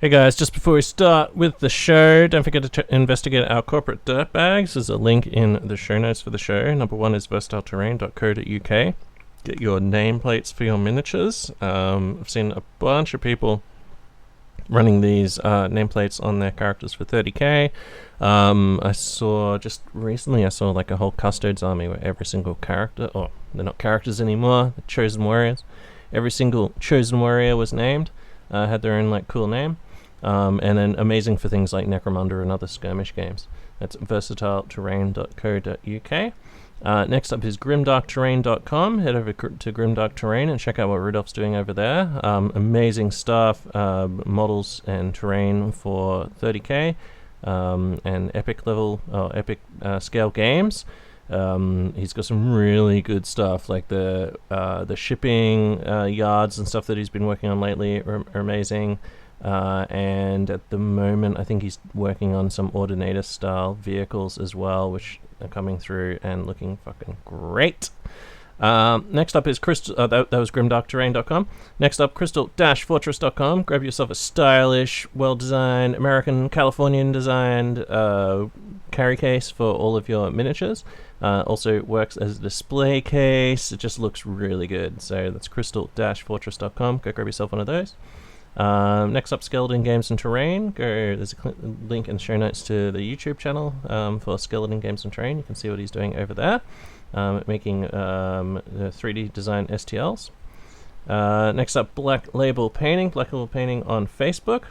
Hey guys, just before we start with the show, don't forget to investigate our corporate Dirtbags. There's a link in the show notes for the show. Number one is versatileterrain.co.uk. Get your nameplates for your miniatures. I've seen a bunch of people running these nameplates on their characters for 30k. I saw just recently, like a whole Custodes army where every single character, they're not characters anymore, they're chosen warriors. Every single chosen warrior was named, had their own like cool name. And then amazing for things like Necromunda and other skirmish games. That's versatileterrain.co.uk. Next up is grimdarkterrain.com. Head over to Grimdark Terrain and check out what Rudolph's doing over there. Amazing stuff, models and terrain for 30k and epic level, epic scale games. He's got some really good stuff, like the shipping yards and stuff that he's been working on lately are amazing. And at the moment, I think he's working on some Ordinator style vehicles as well, which are coming through and looking fucking great. Next up is Crystal. That was grimdarkterrain.com. Next up, crystal-fortress.com. Grab yourself a stylish, well-designed, American, Californian-designed carry case for all of your miniatures. Also works as a display case. It just looks really good. So that's crystal-fortress.com. Go grab yourself one of those. Next up, Skeleton Games and Terrain. There's a link in the show notes to the YouTube channel for Skeleton Games and Terrain. You can see what he's doing over there, making the 3D design STLs. Next up, Black Label Painting. Black Label Painting on Facebook.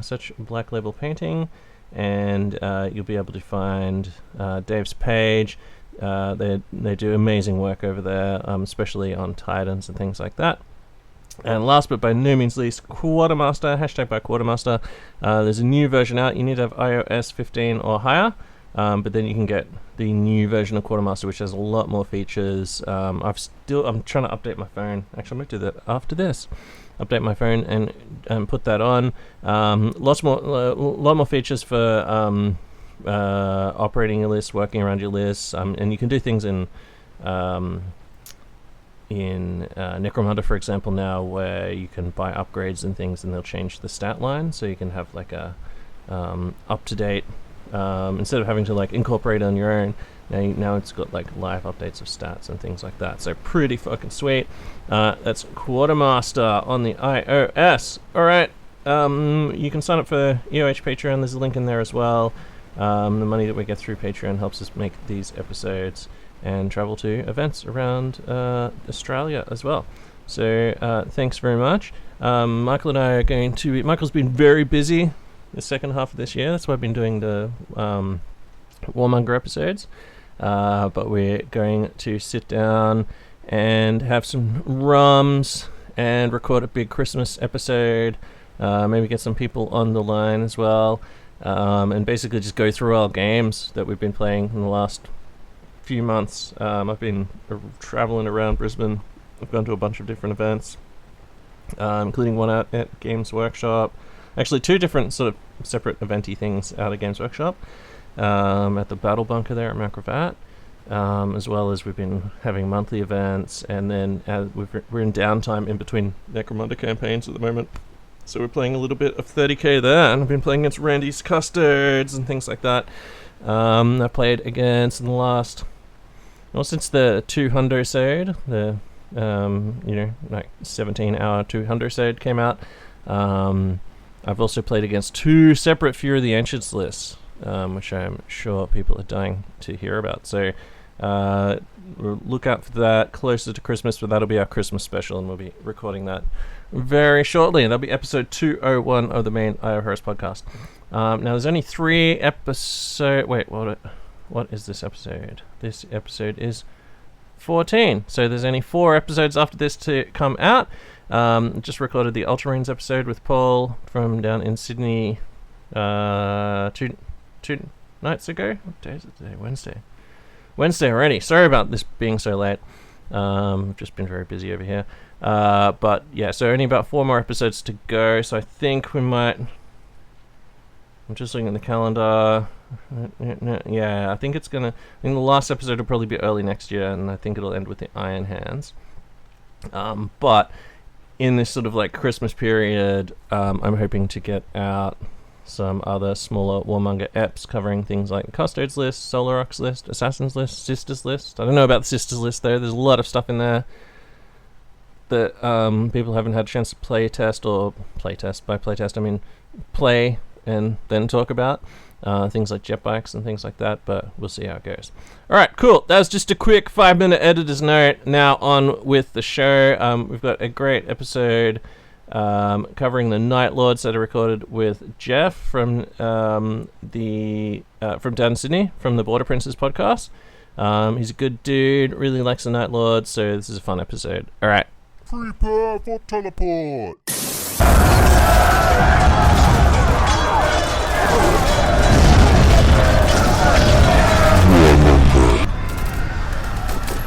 Search Black Label Painting, and you'll be able to find Dave's page. They do amazing work over there, especially on Titans and things like that. And last but by no means least, Quartermaster, hashtag by Quartermaster. There's a new version out. You need to have iOS 15 or higher, but then you can get the new version of Quartermaster, which has a lot more features. I'm trying to update my phone. Actually, I'm going to do that after this. Update my phone and put that on. Lot more features for operating your list, working around your lists, and you can do things in Necromunda, for example, now, where you can buy upgrades and things and they'll change the stat line, so you can have like a up-to-date, instead of having to like incorporate it on your own, now it's got like live updates of stats and things like that, so pretty fucking sweet. That's Quartermaster on the iOS. Alright, you can sign up for EOH Patreon, there's a link in there as well. The money that we get through Patreon helps us make these episodes and travel to events around Australia as well. So thanks very much. Michael and I are going to... Michael's been very busy the second half of this year. That's why I've been doing the Warmonger episodes. But we're going to sit down and have some rums and record a big Christmas episode. Maybe get some people on the line as well. And basically just go through our games that we've been playing in the last few months. I've been traveling around Brisbane. I've gone to a bunch of different events, including one out at Games Workshop. Actually, two different sort of separate eventy things out at Games Workshop. At the Battle Bunker there at Mount Gravatt, as well as we've been having monthly events, and then we're in downtime in between Necromunda campaigns at the moment. So we're playing a little bit of 30k there, and I've been playing against Randy's Custodes and things like that. I played against in the last... Well, since the 200-sode, the 17-hour 200-sode came out, I've also played against two separate Fury of the Ancients lists, which I'm sure people are dying to hear about. So look out for that closer to Christmas, but that'll be our Christmas special, and we'll be recording that very shortly. That'll be episode 201 of the main Eye of Horus podcast. Now, there's only 3 episodes... Wait, what is this episode? This episode is 14. So there's only 4 episodes after this to come out. Just recorded the Ultramarines episode with Paul from down in Sydney 2 nights ago. What day is it today? Wednesday already. Sorry about this being so late. I've just been very busy over here. But yeah, so only about 4 more episodes to go. So I think we might... I'm just looking at the calendar. Yeah, I think it's gonna... I think the last episode will probably be early next year, and I think it'll end with the Iron Hands. But in this sort of like Christmas period, I'm hoping to get out some other smaller Warmonger eps covering things like Custodes list, Solar Ox list, Assassins list, Sisters list. I don't know about the Sisters list though. There's a lot of stuff in there that people haven't had a chance to play test. By playtest I mean play and then talk about. Things like jet bikes and things like that, but we'll see how it goes. Alright, cool. That was just a quick 5-minute editor's note. Now on with the show. We've got a great episode covering the Night Lords that are recorded with Jeff from down in Sydney, from the Border Princes podcast. He's a good dude, really likes the Night Lords, so this is a fun episode. Alright. Prepare for teleport!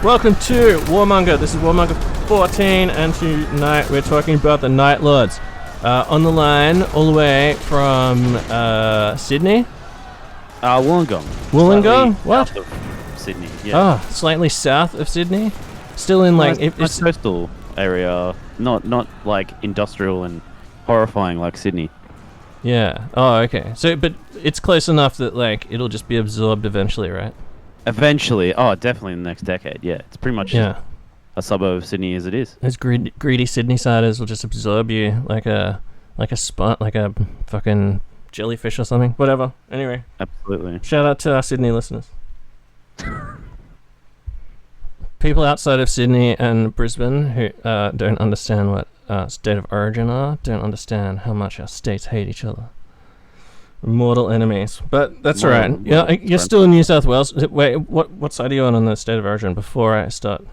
Welcome to Warmonger. This is Warmonger 14, and tonight we're talking about the Night Lords. On the line, all the way from Sydney. Wollongong. Wollongong? What? South of Sydney. Yeah. Oh, slightly south of Sydney. Still in like it's coastal area, not like industrial and horrifying like Sydney. Yeah. Oh, okay. So, but it's close enough that like it'll just be absorbed eventually, right? Eventually, definitely in the next decade. Yeah, it's pretty much a suburb of Sydney as it is. Those greedy Sydney-siders will just absorb you like a spot, like a fucking jellyfish or something. Whatever. Anyway. Absolutely. Shout out to our Sydney listeners. People outside of Sydney and Brisbane who don't understand what state of origin are, don't understand how much our states hate each other. Mortal enemies, but that's alright. Yeah, you're still in New South Wales. Wait, what side are you on the state of origin before I start?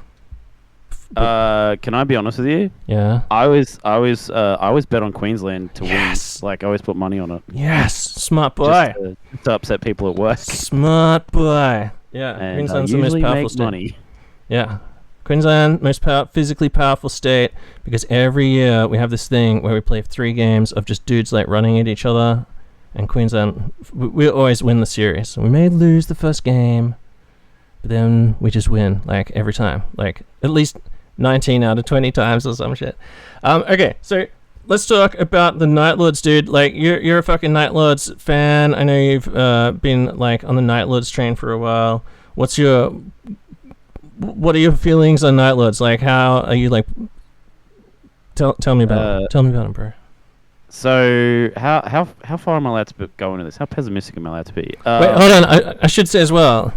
Can I be honest with you? Yeah. I always bet on Queensland to win. Like I always put money on it. Yes, smart boy. Just to upset people at work. Smart boy. Yeah, and Queensland's the most powerful state. Money. Yeah. Queensland, most physically powerful state, because every year we have this thing where we play 3 games of just dudes like running at each other. And Queensland, we always win the series. We may lose the first game, but then we just win, like, every time. Like, at least 19 out of 20 times or some shit. Okay, so let's talk about the Night Lords, dude. Like, you're a fucking Night Lords fan. I know you've been, like, on the Night Lords train for a while. What are your feelings on Night Lords? Like, how are you, like... Tell me about them, bro. So how far am I allowed to go into this? How pessimistic am I allowed to be? Wait, hold on. I should say as well,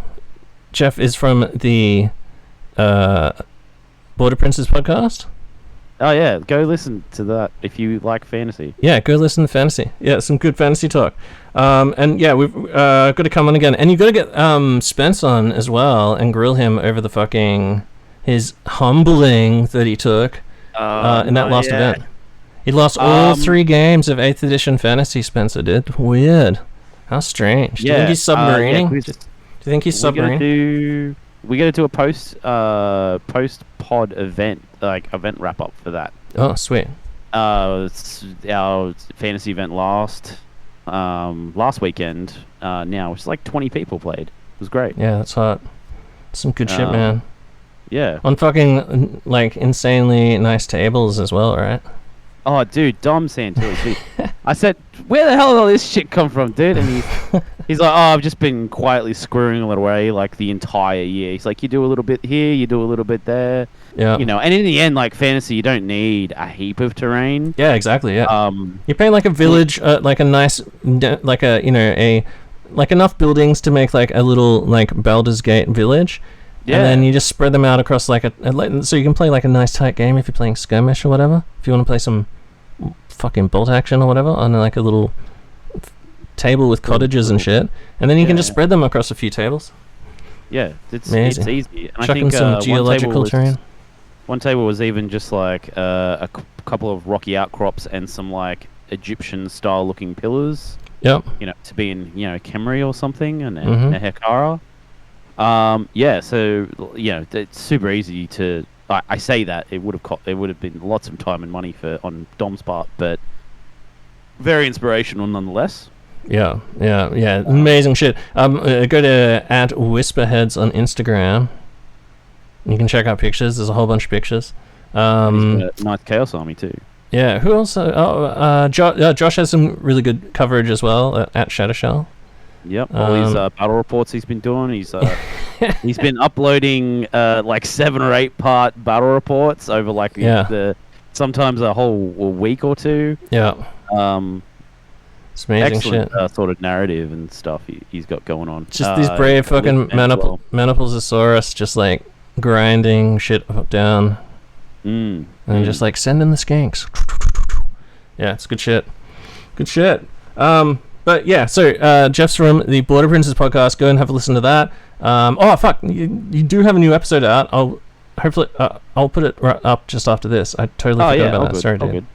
Jeff is from the Border Princes podcast. Oh yeah, go listen to that if you like fantasy. Yeah, go listen to fantasy. Yeah, some good fantasy talk. And yeah, we've got to come on again, and you got to get Spence on as well and grill him over his humbling that he took in that last event. He lost all 3 games of 8th edition fantasy, Spencer did. Weird. How strange. Do you think he's submarining? Do you think he's submarining? We got to do a post-pod event, like event wrap-up for that. Oh, sweet. Our fantasy event last weekend, which is like 20 people played. It was great. Yeah, that's hot. Some good shit, man. Yeah. On fucking, like, insanely nice tables as well, right? Oh, dude, Dom Santilli. I said, where the hell did all this shit come from, dude? And he's like, I've just been quietly screwing it away, like, the entire year. He's like, you do a little bit here, you do a little bit there. Yeah. You know, and in the end, like, fantasy, you don't need a heap of terrain. Yeah, exactly, yeah. You're paying, like, a village, like a nice, like a, you know, like enough buildings to make, like, a little, like, Baldur's Gate village. Yeah. And then you just spread them out across like so you can play like a nice tight game if you're playing skirmish or whatever. If you want to play some fucking bolt action or whatever on like a little table with cottages and shit, and then you can just spread them across a few tables. Yeah, it's easy. And chucking some geological terrain. One table was even just like a couple of rocky outcrops and some like Egyptian style looking pillars. Yep. You know, to be in Khemri or something and Nehekara. So it's super easy to. I say that it would have been lots of time and money on Dom's part, but very inspirational nonetheless. Yeah, amazing shit. Go to @Whisperheads on Instagram. You can check out pictures. There's a whole bunch of pictures. He's got a nice Chaos Army too. Yeah, who else? Josh has some really good coverage as well at Shadow Shell. Yep, all his battle reports he's been doing. He's been uploading like 7 or 8 part battle reports over like sometimes a whole week or two. Yeah. It's amazing excellent, shit. Sort of narrative and stuff he's got going on. Just these brave fucking Manipulsaurus just like grinding shit up down. And just like send in the skanks. Yeah, it's good shit. Good shit. But yeah, so Jeff's from the Border Princes podcast. Go and have a listen to that. Oh fuck, you do have a new episode out. I'll put it right up just after this. I totally forgot about that. Good, sorry, all dude. Good.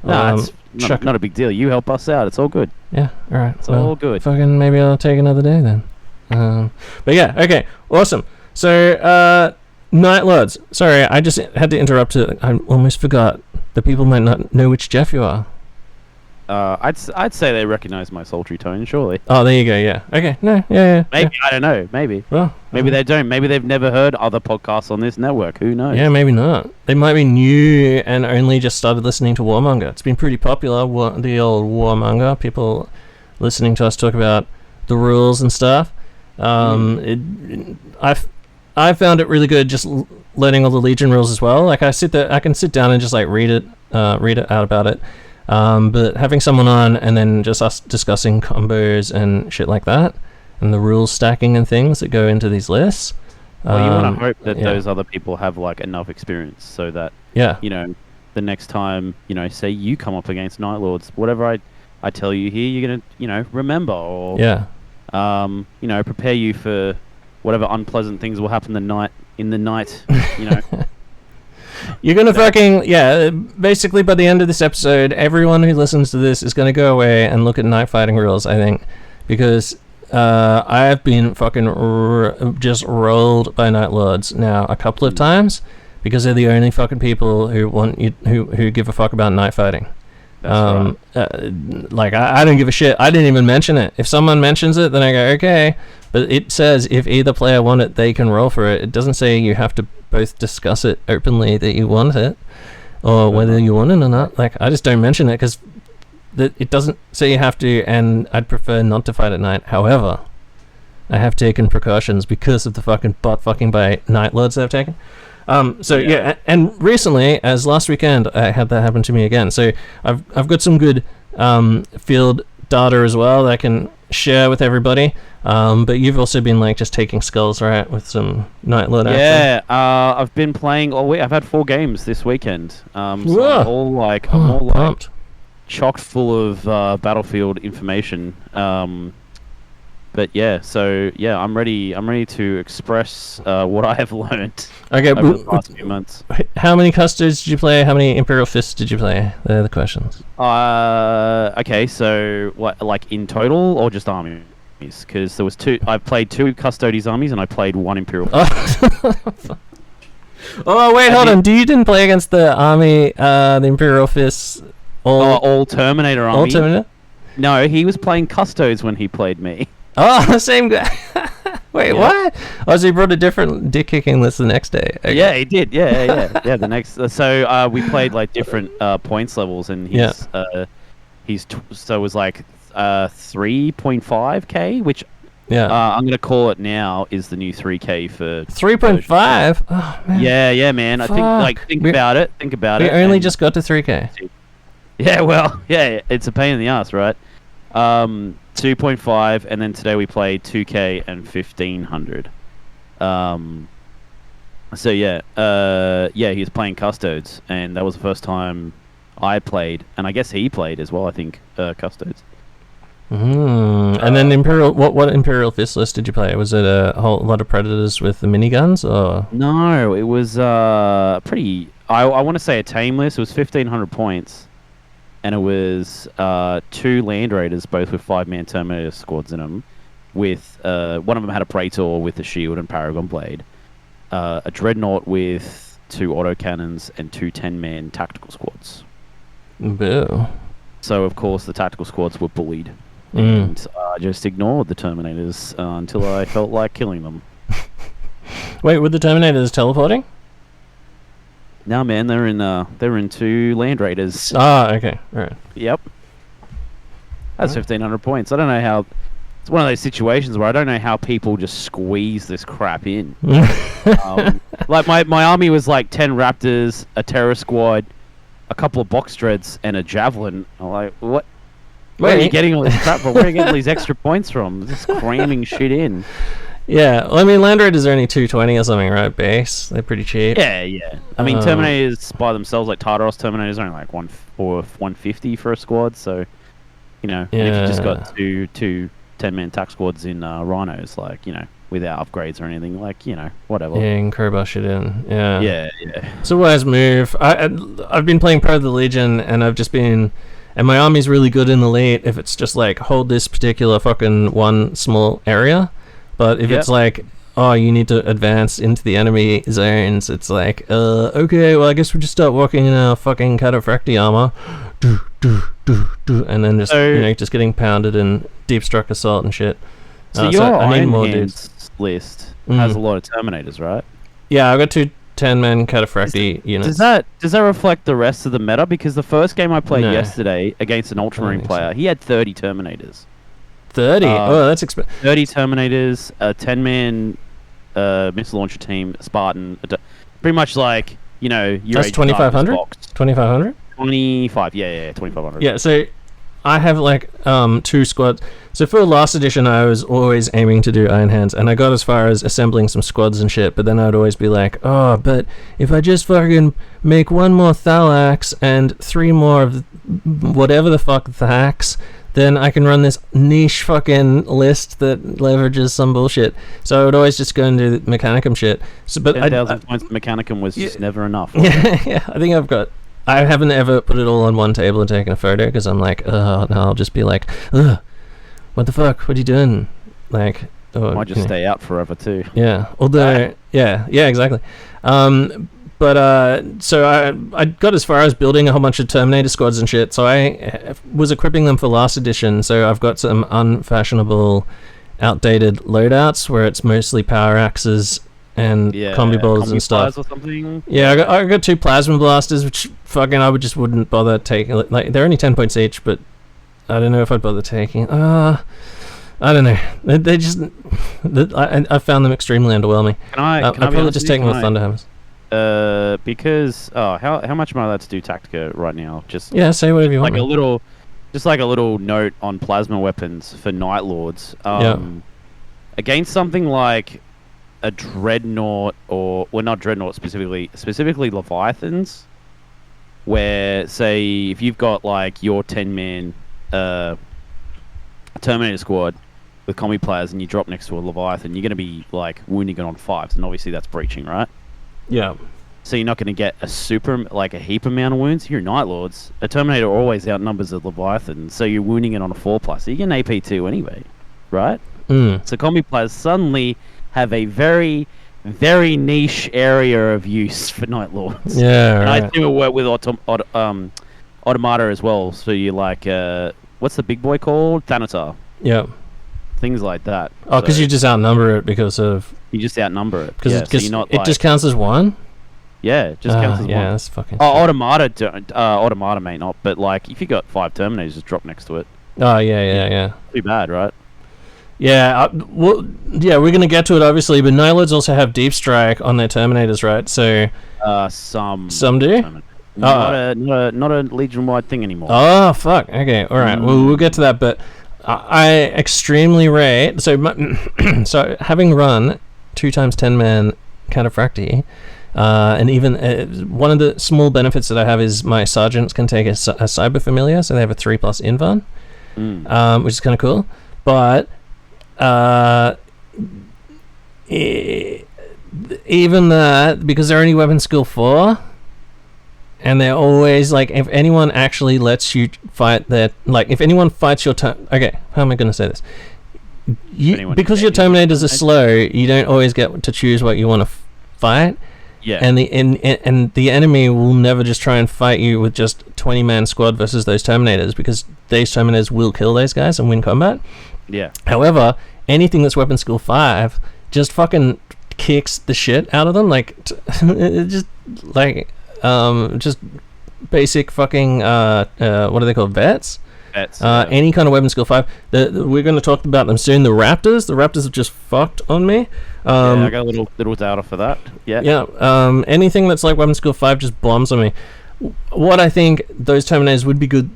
No, it's not a big deal. You help us out. It's all good. Yeah, all right. It's all good. Fucking maybe I'll take another day then. But yeah, okay, awesome. So Night Lords. Sorry, I just had to interrupt it. I almost forgot. The people might not know which Jeff you are. I'd say they recognize my sultry tone, surely. Oh, there you go. Yeah. Okay. No. Yeah. Maybe I don't know. Maybe. Well, maybe they don't. Maybe they've never heard other podcasts on this network. Who knows? Yeah, maybe not. They might be new and only just started listening to Warmonger. It's been pretty popular. The old Warmonger. People listening to us talk about the rules and stuff. I found it really good just learning all the Legion rules as well. Like I can sit down and just like read it out about it. But having someone on and then just us discussing combos and shit like that, and the rules stacking and things that go into these lists. Well, you want to hope that those other people have like enough experience so that the next time say you come up against Night Lords, whatever I tell you here, you're gonna remember or prepare you for whatever unpleasant things will happen in the night. You're gonna basically by the end of this episode, everyone who listens to this is gonna go away and look at night fighting rules, I think, because I have been fucking just rolled by Night Lords now a couple of times because they're the only fucking people who who give a fuck about night fighting. That's right. Like I don't give a shit. I didn't even mention it. If someone mentions it, then I go okay. But it says if either player want it, they can roll for it. It doesn't say you have to both discuss it openly that you want it, or whether you want it or not. Like I just don't mention it because it doesn't say you have to, and I'd prefer not to fight at night. However, I have taken precautions because of the fucking butt fucking by Night Lords that I've taken. And recently, as last weekend, I had that happen to me again. So I've got some good field data as well that I can share with everybody. But you've also been like just taking skulls, right, with some Night Lord action. Yeah, I've been playing all week. I've had 4 games this weekend. So I'm all like chocked full of battlefield information. But yeah, so yeah, I'm ready to express what I have learned over the past few months. How many custodes did you play? How many Imperial Fists did you play? They're the questions. Okay, so what, like in total or just armies? Because there was 2. I played 2 Custodes armies and I played 1 Imperial Fist. Oh wait, hold on. You didn't play against the army, the Imperial Fists? All Terminator army. All Terminator? No, he was playing Custodes when he played me. Oh, same guy. Wait, what? Oh, so he brought a different dick kicking list the next day. Okay. Yeah, he did. Yeah. The next. So we played like different points levels, and so it was like 3.5k, which I'm gonna call it now is the new 3k for 3.5. Oh man. Yeah, man. Fuck. I think about it. We only just got to 3k. Yeah, well, yeah, it's a pain in the ass, right? 2.5, and then today we played 2k and 1500. So he was playing Custodes, and that was the first time I played, and I guess he played as well. I think Custodes. And then Imperial. What Imperial Fist list did you play? Was it a whole lot of Predators with the miniguns, or no? It was pretty. I want to say a tame list. It was 1500 points. And it was 2 Land Raiders, both with 5-man Terminator squads in them. With one of them had a Praetor with a shield and Paragon Blade, a Dreadnought with 2 autocannons, and 2 10-man tactical squads. Boo. So of course the tactical squads were bullied, and I just ignored the Terminators until I felt like killing them. Wait, were the Terminators teleporting? No, man, they're in 2 Land Raiders. Ah, okay, all right. Yep. That's 1,500 points. I don't know how. It's one of those situations where I don't know how people just squeeze this crap in. Like my army was like 10 Raptors, a Terra squad, a couple of box dreads, and a javelin. I'm like, what? Where are you getting all this crap from? Where are you getting all these extra points from? Just cramming shit in. Yeah, well, I mean, Land Raiders are only 220 or something, right? Base, they're pretty cheap. Yeah. I mean, Terminators by themselves, like Tartaros Terminators, are only like 150 for a squad. So, you know, and if you just got two 10-man attack squads in Rhinos, like, you know, without upgrades or anything, like, you know, whatever. Yeah, you can crowbar shit in. Yeah. Yeah. It's a wise move. I've been playing Pro of the Legion, and I've just been... And my army's really good in the late if it's just like, hold this particular fucking one small area. But if it's like, oh, you need to advance into the enemy zones, it's like, okay, well, I guess we'll just start walking in our fucking cataphracti armor. And then just, you know, just getting pounded in deep struck assault and shit. So your Iron Hands list has a lot of Terminators, right? Yeah, I've got 2 10-man cataphracti units. Does that reflect the rest of the meta? Because the first game I played yesterday against an Ultramarine player, he had 30 Terminators. 30? Oh, that's expensive. 30 Terminators, a 10-man missile launcher team, Spartan. Pretty much like, you know... That's 2,500? 2,500? 25, yeah, 2,500. Yeah, so I have like 2 squads. So for last edition, I was always aiming to do Iron Hands, and I got as far as assembling some squads and shit, but then I'd always be like, oh, but if I just fucking make 1 more Thalax and 3 more of whatever the fuck Thax, then I can run this niche fucking list that leverages some bullshit. So I would always just go and do the Mechanicum shit. So, but 10,000 points of Mechanicum was just never enough. Yeah, I think I haven't ever put it all on one table and taken a photo, because I'm like, no, I'll just be like, what the fuck? What are you doing? Like, might just stay out forever too. Yeah. Although, yeah, exactly. So I got as far as building a whole bunch of Terminator squads and shit. So I was equipping them for last edition. So I've got some unfashionable, outdated loadouts where it's mostly power axes and combi balls and stuff. Or something? Yeah, I got 2 plasma blasters, which fucking I wouldn't bother taking. Like, they're only 10 points each, but I don't know if I'd bother taking. I don't know. They just... I found them extremely underwhelming. I'd probably just take them with Thunderhammers. Because how much am I allowed to do Tactica right now? Just say whatever you want. Like a little note on plasma weapons for Night Lords. Against something like a Dreadnought, not Dreadnought specifically Leviathans, where, say, if you've got like your 10-man Terminator squad with combi players and you drop next to a Leviathan, you're going to be like wounding it on 5s, and obviously that's breaching, right? Yeah. So you're not going to get a heap amount of wounds. You're Night Lords. A Terminator always outnumbers a Leviathan, so you're wounding it on a 4+. So you get an AP2 anyway, right? So combi players suddenly have a very, very niche area of use for Night Lords. Yeah, and I think it work with Automata as well. So you like, what's the big boy called? Thanatar. Yeah. Things like that. Oh, because you just outnumber it because of... You just outnumber it. Because it just counts as 1? Yeah, it just counts as 1. Yeah, that's fucking... Automata may not, but like, if you got 5 Terminators, just drop next to it. Oh, yeah. Too bad, right? Yeah, we're going to get to it, obviously, but Night Lords also have Deep Strike on their Terminators, right? So... Some do? Not a Legion-wide thing anymore. Oh, fuck. Okay, alright. Well, we'll get to that, but... I extremely rate... So having run 2 times 10-man Cataphracti, and even one of the small benefits that I have is my sergeants can take a Cyber Familiar, so they have a 3+ Invan, which is kind of cool. But even that, because they're only weapon skill 4... And they're always like, if anyone actually lets you fight their, like, if anyone fights your okay, how am I going to say this? Because your Terminators are slow, you don't always get to choose what you want to fight. Yeah. And the enemy will never just try and fight you with just 20-man squad versus those Terminators, because these Terminators will kill those guys and win combat. Yeah. However, anything that's weapon skill 5 just fucking kicks the shit out of them. Like, it just like. just basic fucking what are they called? Vets. Vets. Any kind of weapon skill 5. We're going to talk about them soon. The Raptors have just fucked on me. I got a little data for that. Yeah. Yeah. Anything that's like weapon skill 5 just bombs on me. What I think those Terminators would be good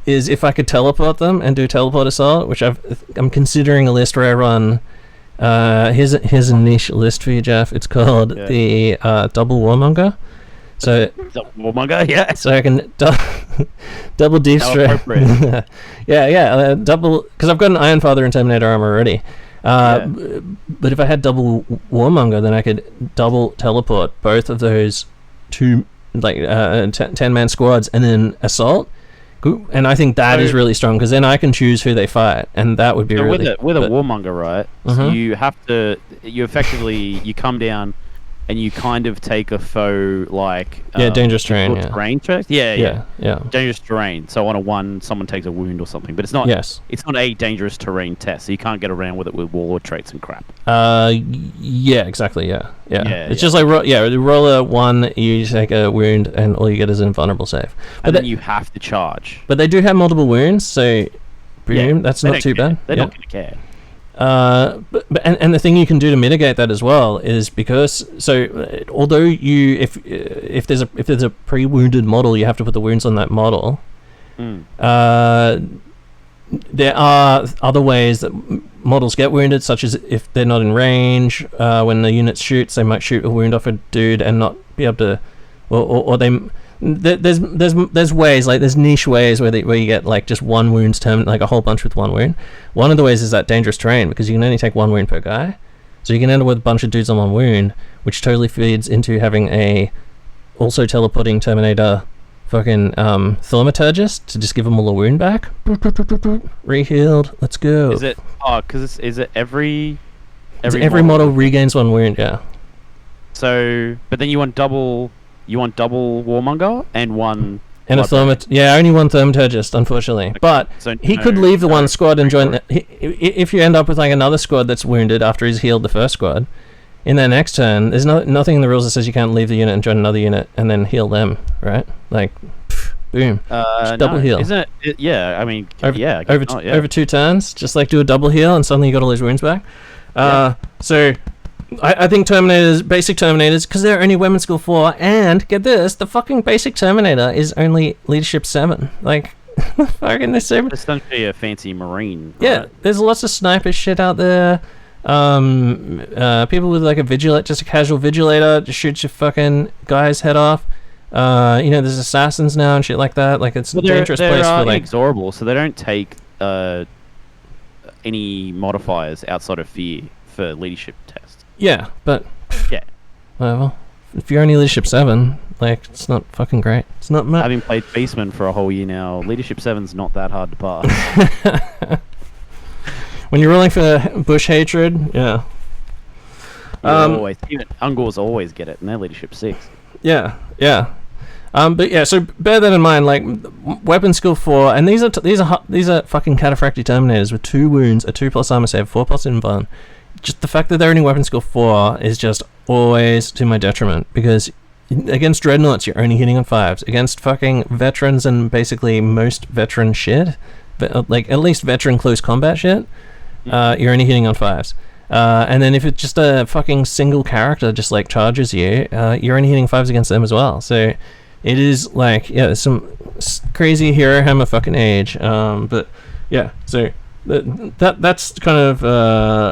is if I could teleport them and do teleport assault, which I'm considering a list where I run. Here's a niche list for you, Jeff. It's called the double Warmonger. So Warmonger, yeah. So I can double deep strike. Double, because I've got an Iron Father and Terminator armor already. But if I had double Warmonger, then I could double teleport both of those 2 like 10-man squads and then assault. And I think that is really strong because then I can choose who they fight, and that would be really. With a Warmonger, right? So you have to. You effectively come down, and you kind of take a foe like dangerous terrain, terrain check. Yeah, dangerous terrain. So on a 1, someone takes a wound or something, but it's not. Yes. It's not a dangerous terrain test, so you can't get around with it with Warlord traits and crap. Yeah, exactly. Yeah. It's just like roll a 1, you take a wound, and all you get is an invulnerable save. And then you have to charge. But they do have multiple wounds, so boom, that's not too bad. They're not going to care. But the thing you can do to mitigate that as well is because although if there's a pre-wounded model, you have to put the wounds on that model. There are other ways that models get wounded, such as if they're not in range. When the unit shoots, they might shoot a wound off a dude and not be able to, or they. There's ways, like there's niche ways where you get like just 1 wound's term, like a whole bunch with 1 wound. One of the ways is that dangerous terrain, because you can only take 1 wound per guy, so you can end up with a bunch of dudes on 1 wound, which totally feeds into having a also teleporting Terminator fucking thaumaturgist to just give them all a wound back. Rehealed. Let's go. Is it? Oh, because is it every model regains 1 wound? Yeah. So, but then you want double. You want double Warmonger and 1... And a Thaumaturgist. Yeah, only 1 Thaumaturgist, unfortunately. Okay. But so he could leave the 1 squad and join... if you end up with like another squad that's wounded after he's healed the first squad, in their next turn, there's nothing in the rules that says you can't leave the unit and join another unit and then heal them, right? Like, boom. Double heal. Isn't it? Yeah, I mean... Over 2 turns, just like do a double heal and suddenly you got all those wounds back. So... I think basic Terminators, because they're only weapon skill 4, and get this, the fucking basic Terminator is only leadership 7. Like, fucking this so. It's essentially a fancy Marine. Right? Yeah, there's lots of sniper shit out there. People with like just a casual vigilator, just shoots your fucking guy's head off. There's assassins now and shit like that. Like, it's a dangerous place for like. Inexorable, so they don't take any modifiers outside of fear for leadership tests. Yeah, but well, if you're only leadership 7, like, it's not fucking great. It's not much. Having played Beastman for a whole year now, leadership 7's not that hard to pass. When you're rolling for bush hatred, yeah. Always, even Ungors always get it, and they're leadership 6. Yeah. But yeah, so bear that in mind. Like, weapon skill 4, and these are fucking cataphractic Terminators with 2 wounds, a 2+ armor save, 4+ invuln. Just the fact that they're only weapon skill 4 is just always to my detriment, because against dreadnoughts you're only hitting on 5s. Against fucking veterans and basically most veteran shit, but like at least veteran close combat shit, you're only hitting on 5s. And then if it's just a fucking single character just like charges you, you're only hitting 5s against them as well. So it is like, there's some crazy hero hammer fucking age. But yeah, so. That's kind of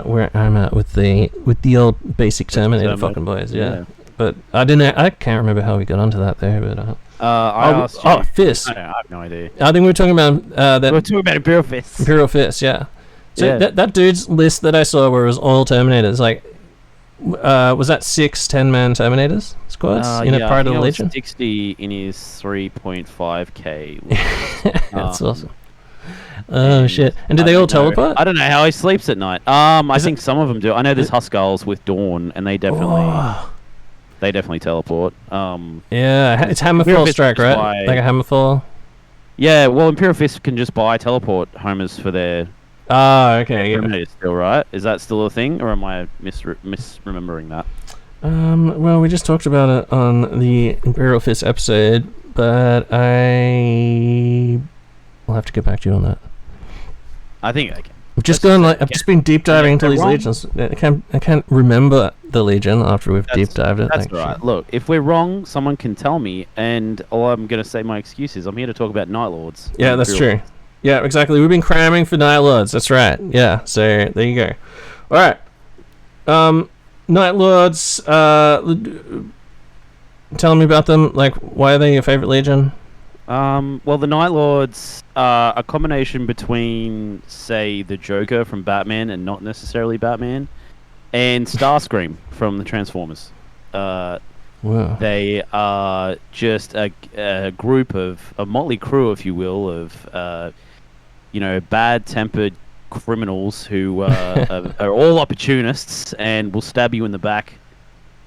where I'm at with the old basic Terminator fucking boys, yeah. But I can't remember how we got onto that there, but Fist. I have no idea. I think we were talking about that. We're talking about Imperial Fist. Imperial Fist, yeah. So that dude's list that I saw where it was all Terminators, like, was that 6 10-man Terminators squads prior to the Legion? 60 in his 3.5k. That's awesome. Oh shit! And do they all teleport? I don't know how he sleeps at night. I think some of them do. I know there's Huskarls with Dawn, and they definitely teleport. Yeah, it's Hammerfall strike, right? Like a Hammerfall. Yeah, well, Imperial Fist can just buy teleport homers for their. Oh, okay. Yeah. Still right? Is that still a thing, or am I misremembering that? Well, we just talked about it on the Imperial Fist episode, but I'll have to get back to you on that. I think I can. I've just been deep diving into these legions. I can't remember the legion after we've deep dived it. That's right. Look, if we're wrong, someone can tell me, and all I'm going to say my excuse is I'm here to talk about Night Lords. Yeah, that's true. Yeah, exactly. We've been cramming for Night Lords. That's right. Yeah, so there you go. All right. Night Lords, tell me about them. Like, why are they your favorite legion? Well, the Night Lords are a combination between, say, the Joker from Batman and not necessarily Batman, and Starscream from the Transformers. Wow. They are just a group of a motley crew, if you will, of bad-tempered criminals who are all opportunists and will stab you in the back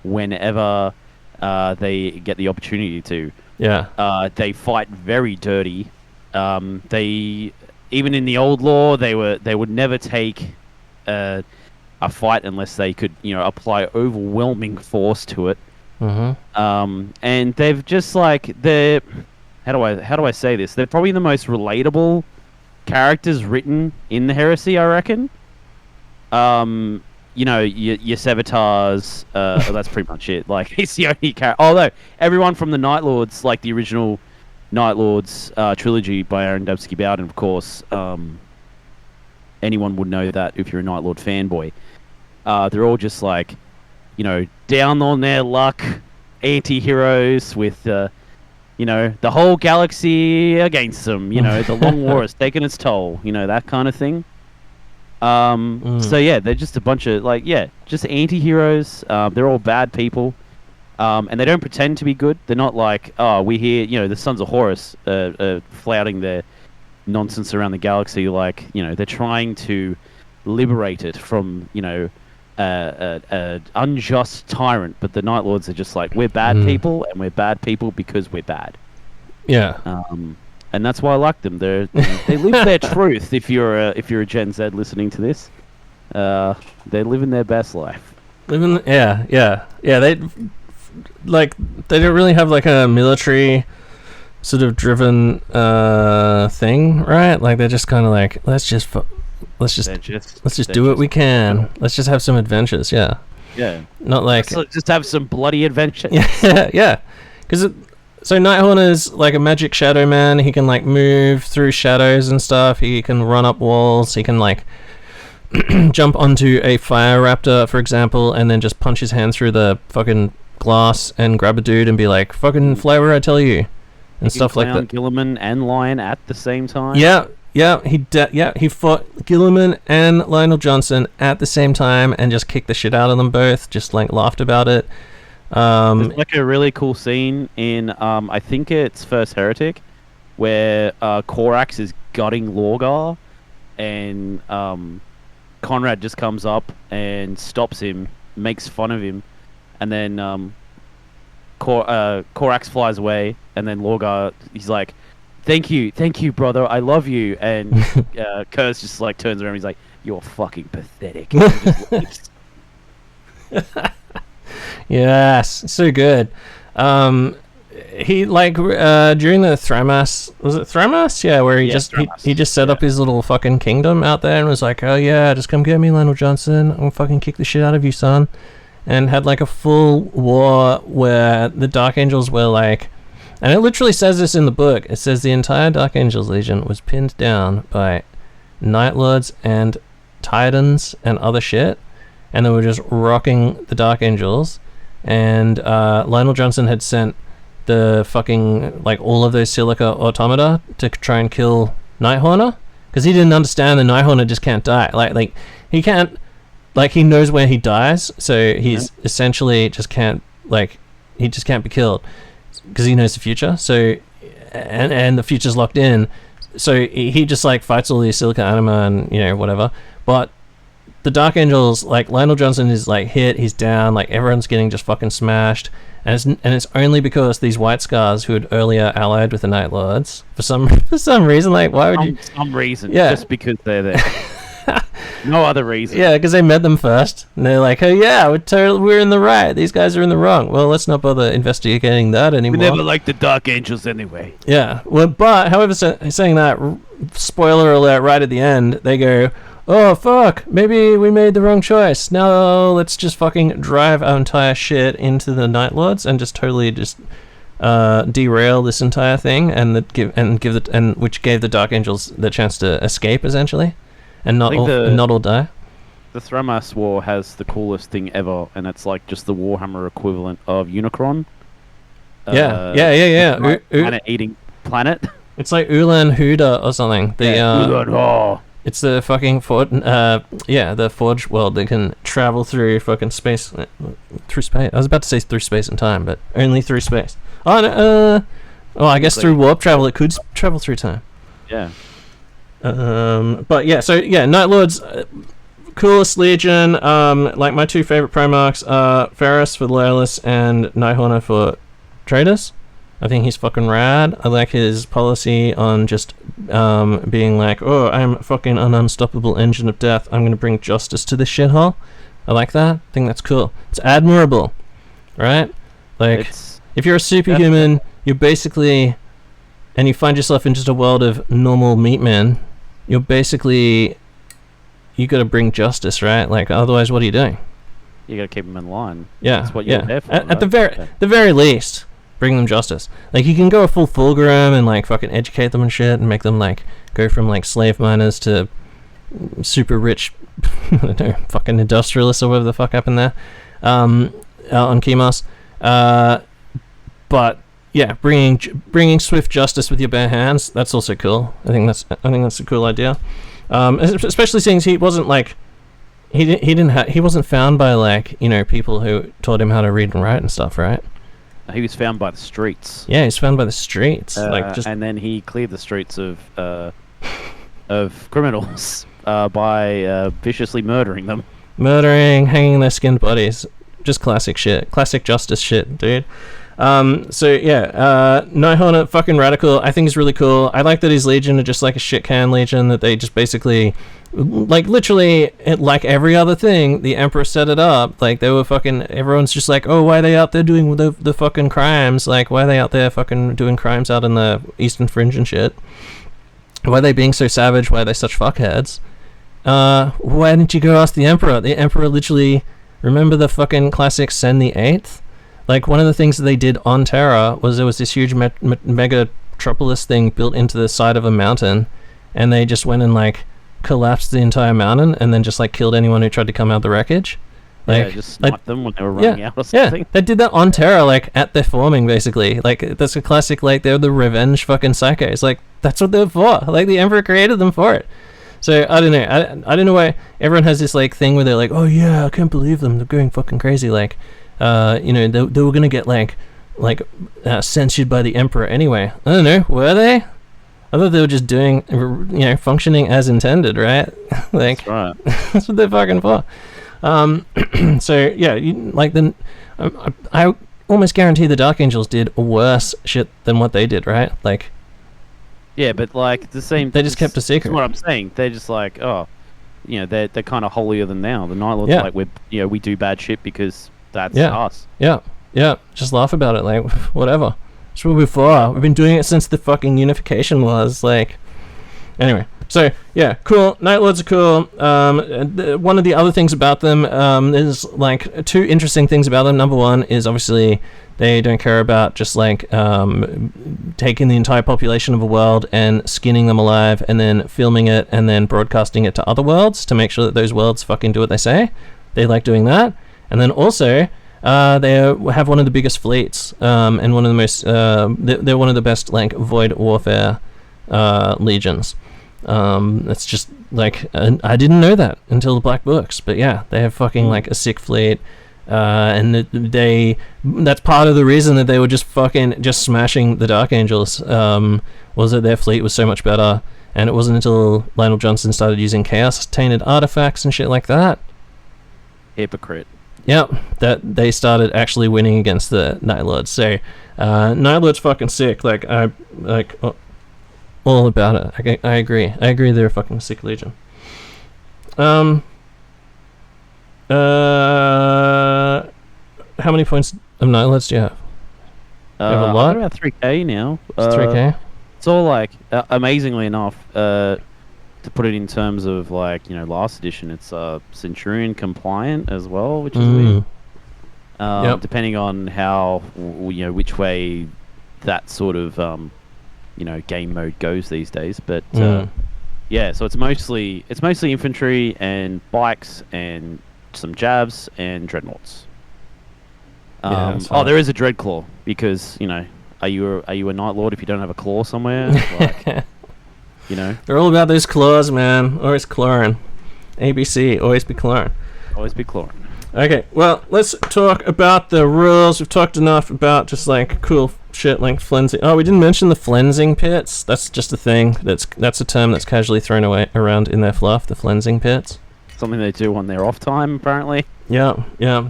whenever they get the opportunity to. Yeah. They fight very dirty. They, even in the old law, they would never take a fight unless they could, apply overwhelming force to it. Mm-hmm. And they've just how do I say this? They're probably the most relatable characters written in the Heresy, I reckon. Your Sevitars, that's pretty much it. Like, he's the only character. Although, everyone from the Night Lords, like the original Night Lords trilogy by Aaron Dubsky Bowden, of course, anyone would know that if you're a Night Lord fanboy. They're all just down on their luck, anti-heroes with, the whole galaxy against them. The Long War has taken its toll, that kind of thing. So yeah, they're just a bunch of just anti-heroes. They're all bad people, and they don't pretend to be good. They're not like, oh, we hear, the Sons of Horus flouting their nonsense around the galaxy. They're trying to liberate it from, an unjust tyrant. But the Night Lords are just like, we're bad people, and we're bad people because we're bad. Yeah. And that's why I like them. They live their truth. If you're a Gen Z listening to this, they're living their best life. They They don't really have like a military sort of driven thing, right? Like they're just kind of like let's just do what we can. Let's just have some adventures. Yeah. Yeah. Not like let's just have some bloody adventures. Yeah. Because so Nighthorn is like a magic shadow man. He can like move through shadows and stuff. He can run up walls. He can like jump onto a fire raptor, for example, and then just punch his hand through the fucking glass and grab a dude and be like, "Fucking fly where I tell you," and stuff like that. Gilliman and Lion at the same time. Yeah. He fought Gilliman and Lionel Johnson at the same time and just kicked the shit out of them both. Just like laughed about it. There's like a really cool scene in I think it's First Heretic where Korax is gutting Lorgar and Conrad just comes up and stops him, makes fun of him, and then Korax flies away, and then Lorgar, he's like, thank you brother, I love you, and Kurz just like turns around and he's like, you're fucking pathetic, and he just leaves. Yes, so good. He during the Thramas, was it Thramas? Yeah, where he just set up his little fucking kingdom out there and was like, oh yeah, just come get me, Lionel Johnson. I'm gonna fucking kick the shit out of you, son. And had like a full war where the Dark Angels were like, and it literally says this in the book. It says the entire Dark Angels Legion was pinned down by Night Lords and Titans and other shit, and they were just rocking the Dark Angels. And Lionel Johnson had sent the fucking like all of those silica automata to try and kill Nighthorner because he didn't understand the Nighthorner just can't die. Like he can't, like he knows where he dies, so he's essentially just can't, like he just can't be killed because he knows the future. So and the future's locked in. So he just like fights all these silica anima and whatever. But the Dark Angels, like Lionel Johnson is like hit, he's down, like everyone's getting just fucking smashed, and it's only because these White Scars who had earlier allied with the Night Lords for some reason, like why would you? Some reason, just because they're there. No other reason. Yeah, because they met them first, and they're like, "Oh yeah, we're in the right. These guys are in the wrong. Well, let's not bother investigating that anymore." We never liked the Dark Angels anyway. Yeah. Well, but however, saying that, spoiler alert, right at the end, they go, "Oh fuck, maybe we made the wrong choice. Now let's just fucking drive our entire shit into the Night Lords and just totally just derail this entire thing, and which gave the Dark Angels the chance to escape essentially, and not all die." The Thramas War has the coolest thing ever, and it's like just the Warhammer equivalent of Unicron. Yeah. Planet-eating planet. It's like Ulan Huda or something. It's the fucking the Forge world that can travel through fucking space. Through space. I was about to say through space and time, but only through space. Oh, no, I guess through warp travel it could travel through time. Yeah. But yeah, so yeah, Night Lords, coolest legion. Like my two favorite Primarchs are Ferris for Loyalists and Nighthorner for Traitors. I think he's fucking rad. I like his policy on just being like, "Oh, I'm fucking an unstoppable engine of death. I'm gonna bring justice to this shithole." I like that. I think that's cool. It's admirable, right? Like, if you're a superhuman, you're basically, and you find yourself in just a world of normal meat men, you're basically, you gotta bring justice, right? Like, otherwise, what are you doing? You gotta keep them in line. Yeah, that's what you're there for. At the very least. Bring them justice. Like, you can go a full Fulgrim and like fucking educate them and shit and make them like go from like slave miners to super rich I don't know, fucking industrialists or whatever the fuck happened there on Chemos. But yeah, bringing swift justice with your bare hands, that's also cool. I think that's a cool idea. Especially since he wasn't like he wasn't found by like, you know, people who taught him how to read and write and stuff, right? He was found by the streets. Yeah, he's found by the streets. And then he cleared the streets of criminals by viciously murdering them. Hanging their skinned bodies. Just classic shit. Classic justice shit, dude. So yeah, Nighthorner, fucking radical. I think he's really cool. I like that his legion are just like a shit can legion, that they just basically, like, literally, like every other thing, the Emperor set it up. Like, they were fucking, everyone's just like, oh, why are they out there doing the fucking crimes? Like, why are they out there fucking doing crimes out in the Eastern Fringe and shit? Why are they being so savage? Why are they such fuckheads? Why didn't you go ask the Emperor? The Emperor literally, remember the fucking classic Send the Eighth? Like, one of the things that they did on Terra was there was this huge megatropolis thing built into the side of a mountain, and they just went and like collapsed the entire mountain and then just like killed anyone who tried to come out the wreckage. Like, just sniped them when they were running out or something. Yeah, they did that on Terra, like at their forming, basically. Like, that's a classic, like, they're the revenge fucking psychos. Like, that's what they're for. Like, the Emperor created them for it. So I don't know. I don't know why everyone has this like thing where they're like, oh yeah, I can't believe them. They're going fucking crazy. Like, you know, they were gonna get like censured by the Emperor anyway. I don't know. Were they? I thought they were just doing, you know, functioning as intended, right? Like, that's right. That's what they're fucking for. So yeah, I almost guarantee the Dark Angels did worse shit than what they did, right? Like, yeah, but like the same. They just kept a secret. That's what I'm saying. They're just like, oh, you know, they're kind of holier than thou. The Night Lords are like, we do bad shit because that's us. Yeah. Just laugh about it, like, whatever. That's what we're for. We've been doing it since the fucking unification was, like. Anyway, so yeah, cool. Night Lords are cool. One of the other things about them is like two interesting things about them. Number one is obviously they don't care about just like taking the entire population of a world and skinning them alive and then filming it and then broadcasting it to other worlds to make sure that those worlds fucking do what they say. They like doing that. And then also they have one of the biggest fleets and one of the most they're one of the best like void warfare legions. It's just like, I didn't know that until the Black Books, but yeah, they have fucking like a sick fleet, and that's part of the reason that they were just smashing the Dark Angels, was that their fleet was so much better, and it wasn't until Lionel Johnson started using chaos tainted artifacts and shit like that, hypocrite, that they started actually winning against the Night Lords. So Night Lords fucking sick. Like, all about it. I agree. They're a fucking sick legion. How many points of Night Lords do you have? You have a lot? I've got about 3k now. It's 3k? It's all like, amazingly enough, to put it in terms of like, last edition, it's Centurion compliant as well, which is weird. Depending on how, which way that sort of, game mode goes these days. But yeah, so it's mostly infantry and bikes and some jabs and dreadnoughts. There is a Dreadclaw because are you a Night Lord if you don't have a claw somewhere? Like, they're all about those claws, man. Always clawing. ABC, always be clawing. Always be clawing. Okay, well, let's talk about the rules. We've talked enough about just like cool shit like flensing. Oh, we didn't mention the flensing pits. That's just a thing. That's a term that's casually thrown around in their fluff. The flensing pits. Something they do on their off time, apparently. Yeah,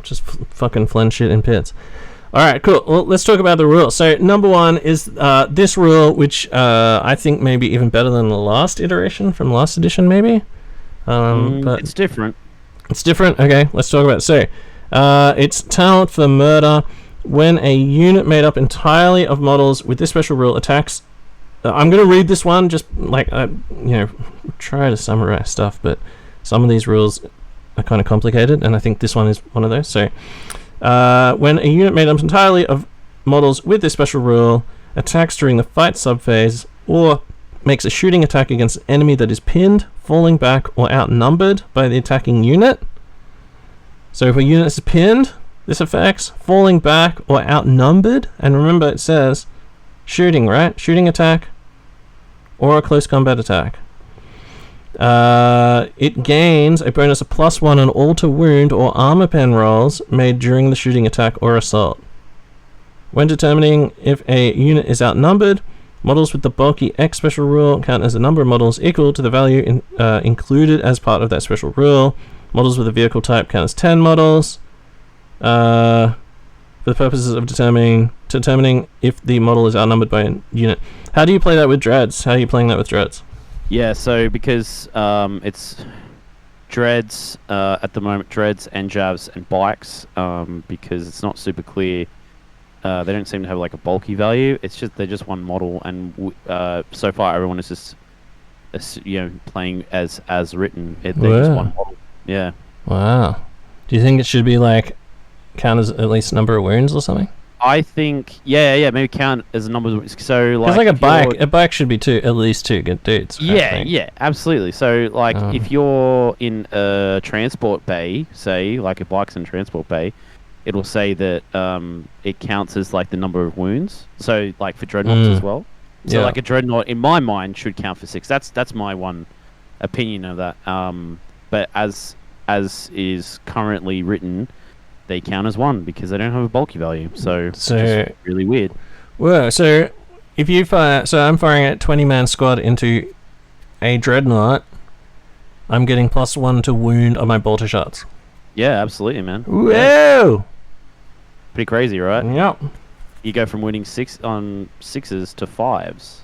just fucking flen shit in pits. Alright, cool. Well, let's talk about the rules. So, number one is this rule, which I think may be even better than the last iteration from last edition, maybe? But it's different. It's different? Okay, let's talk about it. So, it's talent for murder. When a unit made up entirely of models with this special rule attacks... I'm going to read this one, just like, try to summarize stuff, but some of these rules are kind of complicated, and I think this one is one of those. So, when a unit made up entirely of models with this special rule attacks during the fight subphase or makes a shooting attack against an enemy that is pinned, falling back, or outnumbered by the attacking unit. So if a unit is pinned, this affects falling back or outnumbered. And remember, it says shooting, right? Shooting attack or a close combat attack. It gains a bonus of +1 on all to wound or armor pen rolls made during the shooting attack or assault. When determining if a unit is outnumbered, models with the bulky X special rule count as the number of models equal to the value included as part of that special rule. Models with a vehicle type count as 10 models. For the purposes of determining if the model is outnumbered by a unit. How do you play that with dreads? How are you playing that with dreads? Yeah, so because it's dreads at the moment, dreads and jabs and bikes, because it's not super clear. They don't seem to have like a bulky value. It's just they're just one model, and so far everyone is just playing as written. They're just one model. Yeah. Wow. Do you think it should be like count as at least number of wounds or something? I think maybe count as a number of wounds. So like a bike should be at least two good dudes. Yeah, absolutely. So like if you're in a transport bay, say like a bike's in a transport bay, it'll say that it counts as like the number of wounds. So like for dreadnoughts as well. So like a dreadnought in my mind should count for 6. That's my one opinion of that. But as is currently written, they count as 1 because they don't have a bulky value. So it's really weird. Whoa, so if you fire... So I'm firing a 20-man squad into a dreadnought. I'm getting +1 to wound on my bolter shots. Yeah, absolutely, man. Whoa! Yeah. Pretty crazy, right? Yep. You go from winning 6 on 6s to 5s.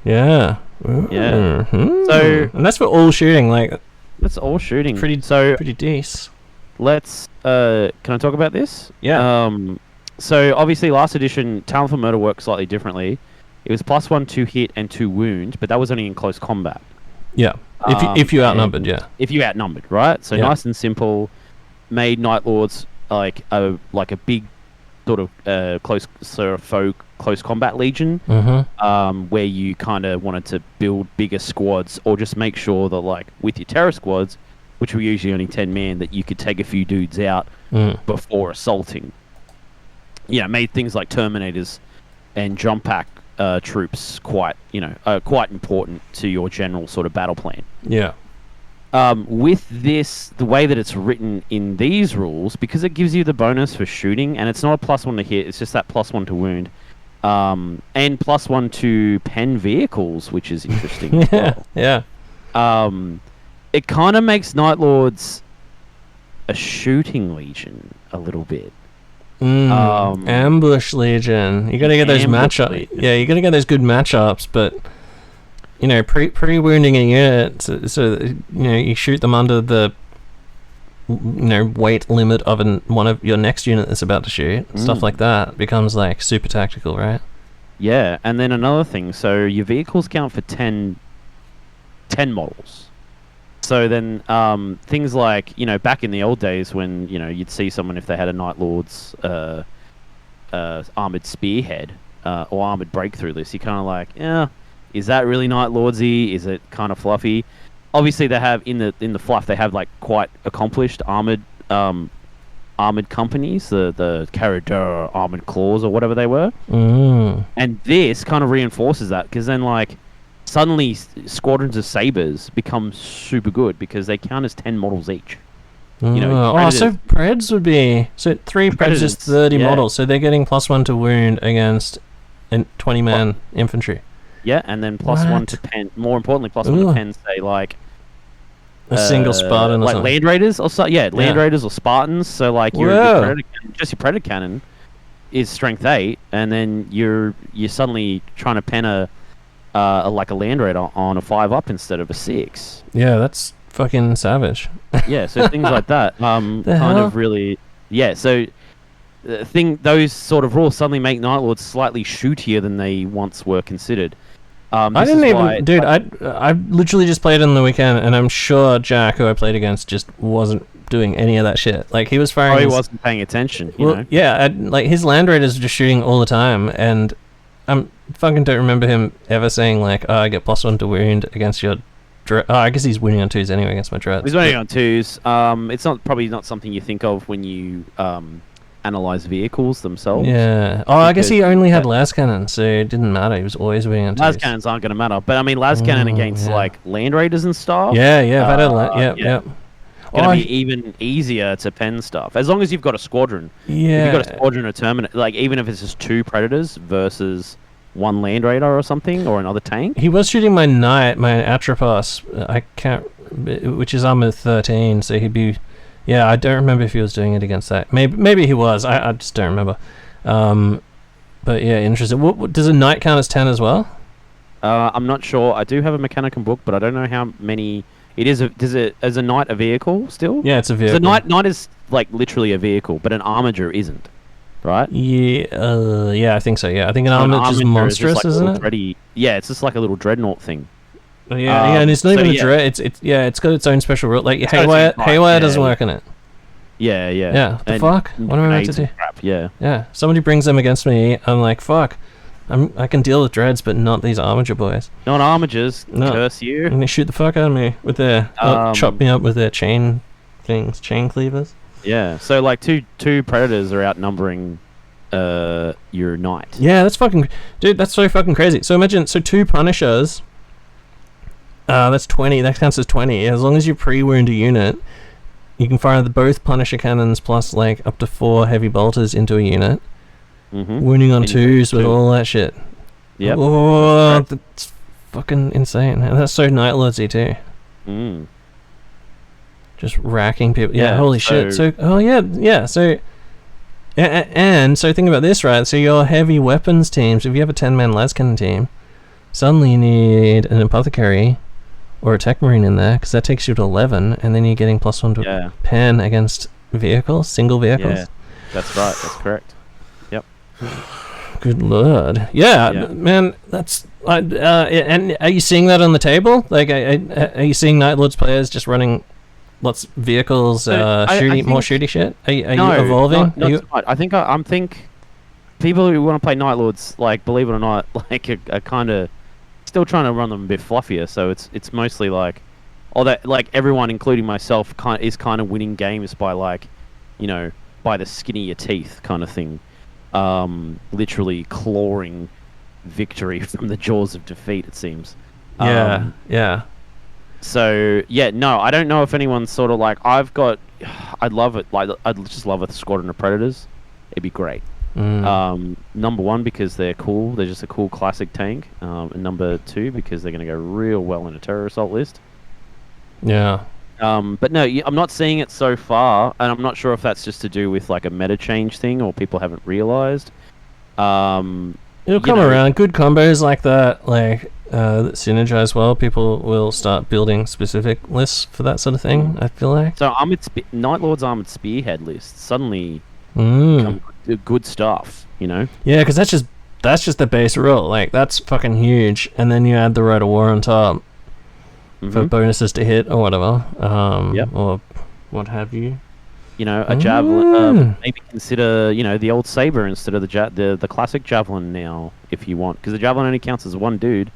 Yeah. Yeah. Mm-hmm. So... And that's for all shooting, like... That's all shooting. Pretty decent. Let's can I talk about this? Yeah. So obviously last edition talent for murder worked slightly differently. It was +1 to hit and 2 wound, but that was only in close combat. Yeah. If you outnumbered, yeah. If you outnumbered, right? So nice and simple. Made Night Lords like a big sort of close combat legion, where you kind of wanted to build bigger squads, or just make sure that like with your Terra squads, which were usually only 10 man, that you could take a few dudes out before assaulting. Yeah, made things like terminators and jump pack troops quite important to your general sort of battle plan. Yeah. With this, the way that it's written in these rules, because it gives you the bonus for shooting, and it's not a +1 to hit, it's just that +1 to wound, and +1 to pen vehicles, which is interesting. Yeah. It kind of makes Night Lords a shooting legion a little bit. Ambush legion. You gotta get those matchups. Yeah, you gotta get those good matchups, but pre-wounding a unit, so you shoot them under the weight limit of one of your next unit that's about to shoot. Stuff like that becomes like super tactical, right? Yeah, and then another thing, so your vehicles count for 10 models. So then things like, back in the old days when, you'd see someone if they had a Night Lord's armoured spearhead or armoured breakthrough list, you're kind of like, yeah, is that really Night Lordsy? Is it kind of fluffy? Obviously they have, in the fluff, they have like quite accomplished armoured companies, the Caradura Armoured Claws or whatever they were. And this kind of reinforces that, because then like suddenly squadrons of sabers become super good because they count as 10 models each. So Preds would be 3 Preds is 30 models, so they're getting +1 to wound against 20-man infantry. Yeah, and then +1 to pen. More importantly, +1 to pen. Say like a single Spartan, or like something. Land Raiders, or Land Raiders or Spartans. So like your Predator cannon is strength 8, and then you're suddenly trying to pen a Land Raider on a 5-up instead of a 6. Yeah, that's fucking savage. Yeah, so things like that of really so those sort of rules suddenly make Night Lords slightly shootier than they once were considered. I didn't even, dude. I literally just played on the weekend, and I'm sure Jack, who I played against, just wasn't doing any of that shit. Like he was firing. He wasn't paying attention. You know? Yeah, like his Land Raiders were just shooting all the time, and I fucking don't remember him ever saying like, "Oh, I get +1 to wound against your." I guess he's winning on 2s anyway against my dreads. He's winning on 2s. It's probably not something you think of when you analyze vehicles themselves. Yeah. Oh, I guess he only had las cannons, so it didn't matter. He was always winning on 2s. Las cannons aren't going to matter, but I mean, las cannon against like Land Raiders and stuff. Yeah. Yep. It's going to be even easier to pen stuff as long as you've got a squadron. Yeah. If you've got a squadron of Terminator, like even if it's just 2 Predators versus 1 Land Raider or something, or another tank. He was shooting my knight, my Atramentar. Which is armor 13, so he'd be. Yeah, I don't remember if he was doing it against that. Maybe he was. I just don't remember. But yeah, interesting. What does a knight count as 10 as well? I'm not sure. I do have a Mechanicum book, but I don't know how many. It is. Is a knight a vehicle still? Yeah, it's a vehicle. So knight is like literally a vehicle, but an armager isn't. Right? Yeah, I think so. Yeah, I think an armager is monstrous, isn't it? Yeah, it's just like a little dreadnought thing. Yeah, and it's not even a dread. It's got its own special rule. Like Haywire doesn't work in it. Yeah. Yeah. What the fuck? What am I meant to do? Crap, yeah. Yeah. Somebody brings them against me. I'm like, fuck. I can deal with dreads, but not these armager boys. Not armagers. No. Curse you. And they shoot the fuck out of me with their chop me up with their chain cleavers. Yeah. So like two Predators are outnumbering your knight. Yeah, that's fucking dude. That's so fucking crazy. So imagine 2 Punishers. That's 20. That counts as 20. As long as you pre-wound a unit, you can fire both Punisher cannons plus like up to 4 heavy bolters into a unit. Wounding on 2s with all that shit. Yep. Oh, that's fucking insane. And that's so Night Lordsy too. Just racking people. Yeah, holy shit. So, So, and so think about this, right? So your heavy weapons teams, if you have a 10-man las cannon team, suddenly you need an apothecary or a tech marine in there, because that takes you to 11, and then you're getting +1 to pen against single vehicles. Yeah, that's right. That's correct. Yep. Good lord. Yeah. Man, that's. And are you seeing that on the table? Like, are you seeing Night Lords players just running lots of vehicles, more shooty shit? Are you evolving? Not so much. I think people who want to play Night Lords, like, believe it or not, like, are kind of still trying to run them a bit fluffier. So it's mostly like, everyone, including myself, is kind of winning games by by the skin of your teeth kind of thing. Literally clawing victory from the jaws of defeat, it seems. Yeah. So no, I don't know if anyone's sort of like, I'd love it. Like, I'd just love a squadron of Predators. It'd be great. Number 1, because they're cool. They're just a cool classic tank. And number 2, because they're going to go real well in a Terror Assault list. Yeah. But no, I'm not seeing it so far, and I'm not sure if that's just to do with like a meta change thing, or people haven't realized. It'll come around. Good combos like that, like that synergize well, people will start building specific lists for that sort of thing, I feel like. So Night Lord's Armored Spearhead list suddenly Mm. become good stuff, you know? Yeah, because that's just the base rule. Like, that's fucking huge. And then you add the Rite of War on top for bonuses to hit or whatever. Or what have you. You know, a javelin. Maybe consider, you know, the old saber instead of the classic javelin now, if you want, because the javelin only counts as one dude,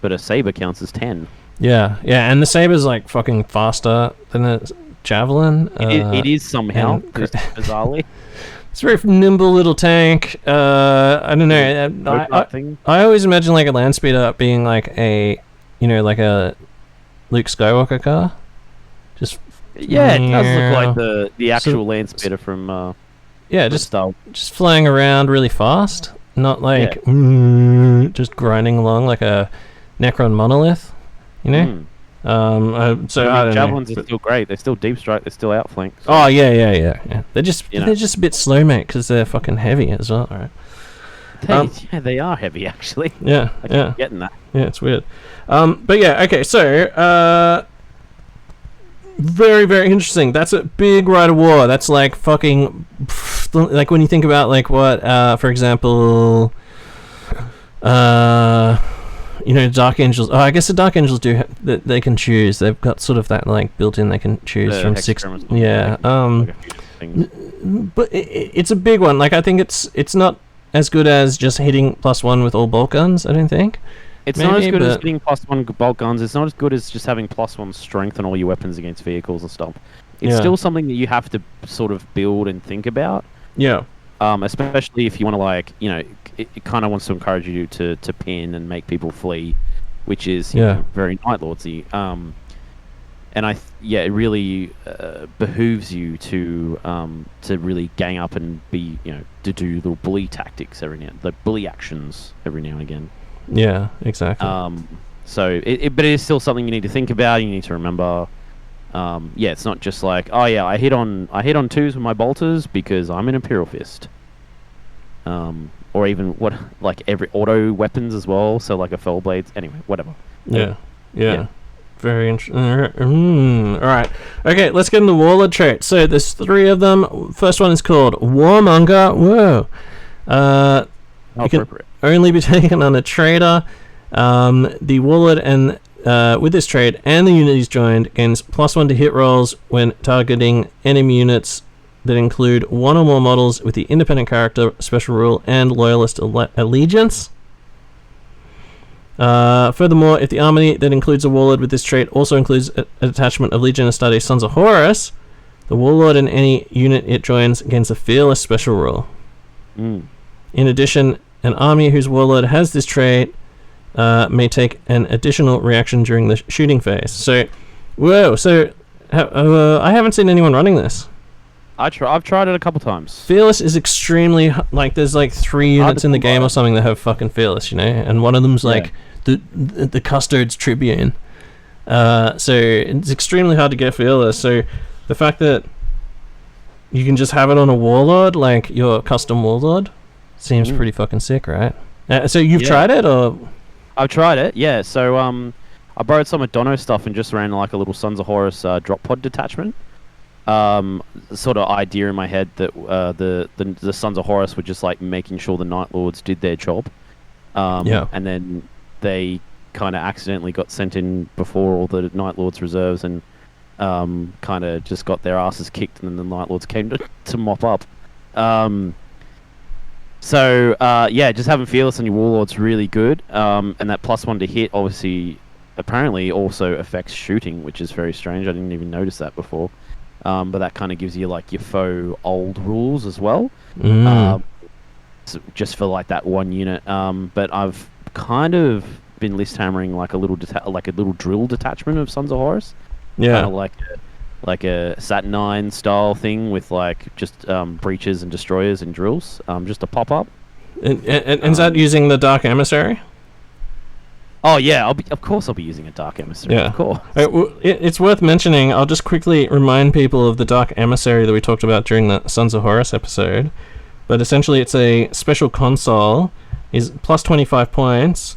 but a saber counts as 10. Yeah, and the saber's like fucking faster than a javelin. It is somehow, just bizarrely. It's a very nimble little tank. I don't know. I always imagine like a land speeder being like a, you know, like a Luke Skywalker car. Just yeah, it does look like the actual land speeder from just flying around really fast, not like just grinding along like a Necron monolith, you know. I don't javelins know, are still great. They're still deep strike. They're still outflank. So. Oh yeah. They're just a bit slow, mate, because they're fucking heavy as well, right? They are heavy actually. Yeah, I keep getting that. Yeah, it's weird. But yeah, okay. So very, very interesting. That's a big Rite of War. That's like fucking like when you think about like what, for example, you know, Dark Angels. Oh, I guess the Dark Angels do. They can choose. They've got sort of that like built-in. They can choose from 6. Yeah. But it's a big one. Like I think it's not as good as just hitting +1 with all bolt guns. I don't think. It's not as good as hitting +1 bolt guns. It's not as good as just having +1 strength on all your weapons against vehicles and stuff. It's still something that you have to sort of build and think about. Yeah. Especially if you want to, like, you know, it kind of wants to encourage you to pin and make people flee, which is you know, very Night Lordsy. And it really behooves you to really gang up and be, you know, to do little bully tactics the bully actions every now and again. Yeah, exactly. So but it is still something you need to think about. You need to remember. It's not just like, oh yeah, I hit on 2s with my bolters because I'm an Imperial Fist. Or even every auto weapons as well. So like a fell blades. Anyway, whatever. Yeah. Very interesting. All right. Okay, let's get into Warlord traits. So there's 3 of them. First one is called Warmonger. Whoa. You can only be taken on a trader. The Warlord and with this trait and the unit he's joined gains +1 to hit rolls when targeting enemy units that include 1 or more models with the independent character, special rule, and loyalist allegiance. Furthermore, if the army that includes a Warlord with this trait also includes a detachment of Legion Astartes Sons of Horus, the Warlord and any unit it joins gains a fearless special rule. In addition, an army whose Warlord has this trait may take an additional reaction during the shooting phase. So, I haven't seen anyone running this. I've tried it a couple times. Fearless is extremely like there's like 3 units in the game or something that have fucking Fearless, you know, and one of them's like the Custodes Tribune. So it's extremely hard to get Fearless. So the fact that you can just have it on a Warlord, like your custom Warlord, seems pretty fucking sick, right? So you've tried it, or? I've tried it, yeah. So I borrowed some of Dono's stuff and just ran like a little Sons of Horus drop pod detachment. Sort of idea in my head that the Sons of Horus were just like making sure the Night Lords did their job. And then they kind of accidentally got sent in before all the Night Lords reserves and kind of just got their asses kicked, and then the Night Lords came to mop up. Just having Fearless on your Warlord's really good. And that +1 to hit obviously apparently also affects shooting, which is very strange. I didn't even notice that before. But that kind of gives you like your faux old rules as well. So just for like that one unit. But I've kind of been list hammering like a little drill detachment of Sons of Horus. Yeah. Kind of like a Saturn style thing with like just breaches and destroyers and drills. Just to pop up. And is that using the Dark Emissary? Oh yeah, of course I'll be using a Dark Emissary. Yeah, of course. It's worth mentioning. I'll just quickly remind people of the Dark Emissary that we talked about during the Sons of Horus episode. But essentially, it's a special console. Is plus 25 points.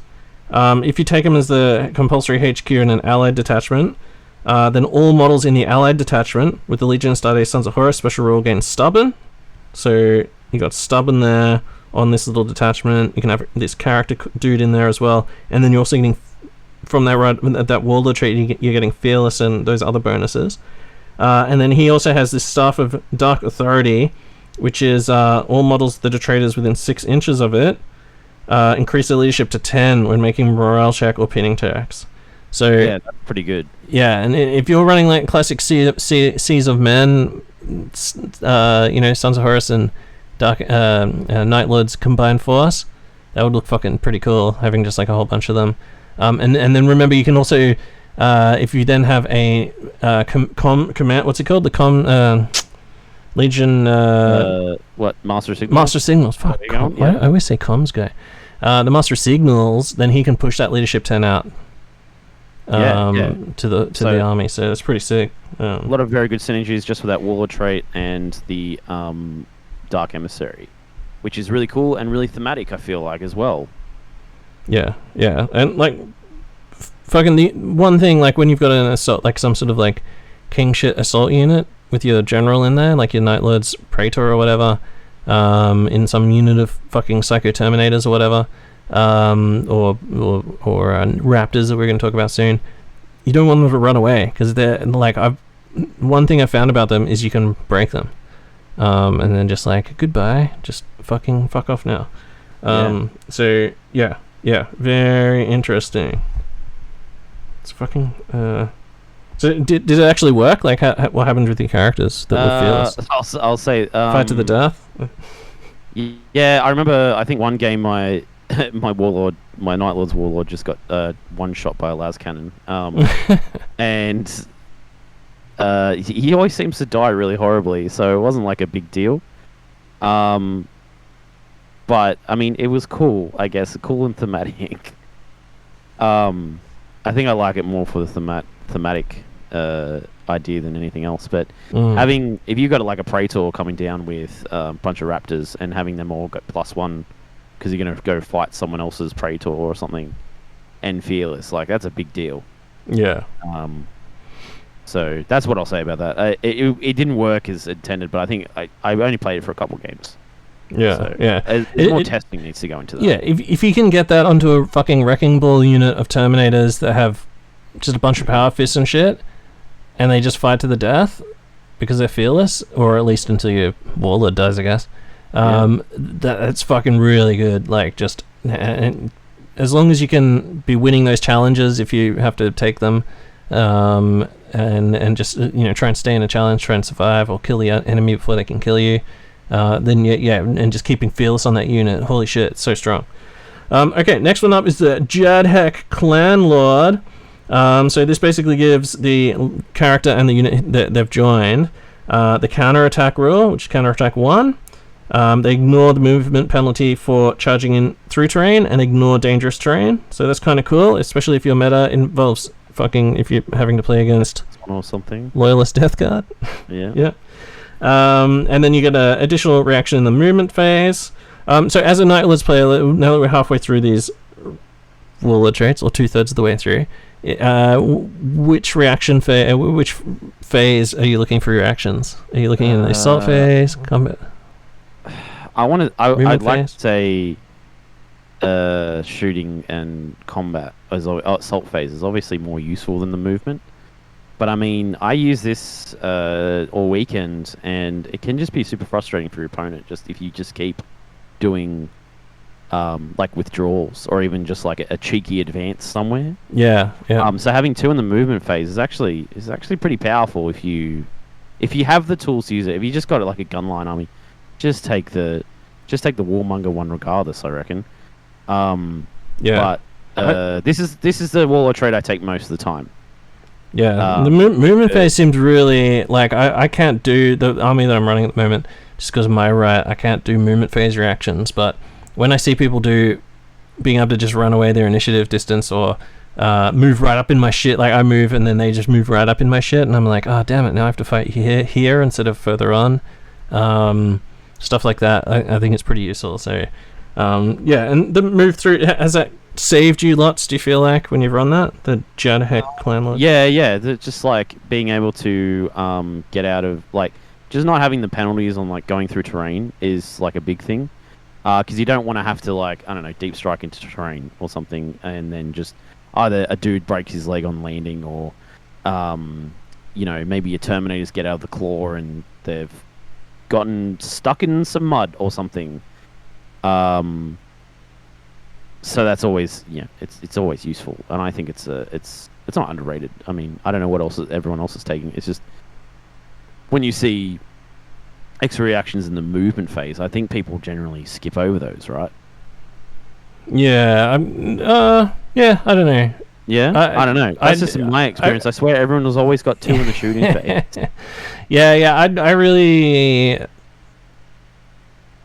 If you take him as the compulsory HQ in an allied detachment, then all models in the allied detachment with the Legion Astartes Sons of Horus special rule gain stubborn. So you got stubborn there on this little detachment. You can have this character dude in there as well, and then you're also getting from that Warlord trait, you're getting fearless and those other bonuses. And then he also has this Staff of Dark Authority, which is all models that are traitors within 6 inches of it increase their leadership to 10 when making morale check or pinning checks. So yeah, that's pretty good. Yeah, and if you're running like classic Seas of Men, Sons of Horus and Dark Night Lords combined force, that would look fucking pretty cool, having just like a whole bunch of them. And then remember, you can also, if you then have a command, what's it called? The Legion. What, Master Signals? Master Signals. Fuck. I always say comms guy. The Master Signals, then he can push that leadership 10 out. To the army, so that's pretty sick. A lot of very good synergies just with that Warlord trait and the Dark Emissary, which is really cool and really thematic, I feel like, as well. Yeah, and like fucking the one thing, like when you've got an assault, like some sort of like king shit assault unit with your general in there, like your Night Lord's Praetor or whatever, in some unit of fucking Psycho Terminators or whatever. Or raptors that we're going to talk about soon. You don't want them to run away because they're like one thing I found about them is you can break them, and then just like goodbye, just fucking fuck off now. So yeah, very interesting. It's fucking. So did it actually work? Like what happened with the characters that were fearless? I'll say fight to the death. Yeah, I remember. I think one game my Warlord, my Night Lord's Warlord, just got one shot by a las cannon, and he always seems to die really horribly. So it wasn't like a big deal. But I mean, it was cool. I guess cool and thematic. I think I like it more for the thematic idea than anything else. But if you got like a Praetor coming down with a bunch of Raptors and having them all get +1. Because you're going to go fight someone else's Praetor or something, and fearless, like that's a big deal. Yeah. So that's what I'll say about that. It didn't work as intended, but I think I only played it for a couple of games. Yeah, so more testing needs to go into that. Yeah, if you can get that onto a fucking Wrecking Ball unit of Terminators that have just a bunch of power fists and shit, and they just fight to the death because they're fearless, or at least until your Warlord dies, I guess. That's fucking really good. Like, just and as long as you can be winning those challenges if you have to take them, and just try and stay in a challenge, try and survive or kill the enemy before they can kill you, then and just keeping fearless on that unit. Holy shit, it's so strong. Okay, next one up is the Jadhek Clan Lord. So this basically gives the character and the unit that they've joined the counter-attack rule, which is counter-attack 1. They ignore the movement penalty for charging in through terrain and ignore dangerous terrain. So that's kind of cool, especially if your meta involves if you're having to play against or something. Loyalist Death Guard. Yeah. And then you get an additional reaction in the movement phase. So as a Night Lords player, now that we're halfway through these Warlord traits, or 2/3 of the way through, which phase are you looking for your actions? Are you looking in the assault phase, combat? I'd like to say shooting and combat assault phase is obviously more useful than the movement. But I mean, I use this all weekend, and it can just be super frustrating for your opponent. Just if you just keep doing like withdrawals, or even just like a cheeky advance somewhere. Yeah. So having 2 in the movement phase is actually pretty powerful if you have the tools to use it. If you just got it like a gunline army, just take the Warmonger one regardless, I reckon. But this is the Warlord trait I take most of the time. Yeah, the movement phase seems really like I can't do the army that I'm running at the moment just because of my right. I can't do movement phase reactions, but when I see people being able to just run away their initiative distance or move right up in my shit, like I move and then they just move right up in my shit, and I'm like, oh damn it, now I have to fight here instead of further on. Stuff like that, I think it's pretty useful. So and the move through has that saved you lots, do you feel like, when you've run that? The Jadahek Clan Lord? Yeah. Just like being able to get out of like just not having the penalties on like going through terrain is like a big thing. Because you don't want to have to like I don't know deep strike into terrain or something, and then just either a dude breaks his leg on landing, or maybe your terminators get out of the claw and they've gotten stuck in some mud or something. So that's always it's always useful, and I think it's not underrated. I mean, I don't know what else everyone else is taking. It's just when you see extra reactions in the movement phase, I think people generally skip over those, right? Yeah, I don't know. Yeah, I don't know. That's just my experience. I swear, everyone has always got 2 in the shooting phase. Yeah. I really,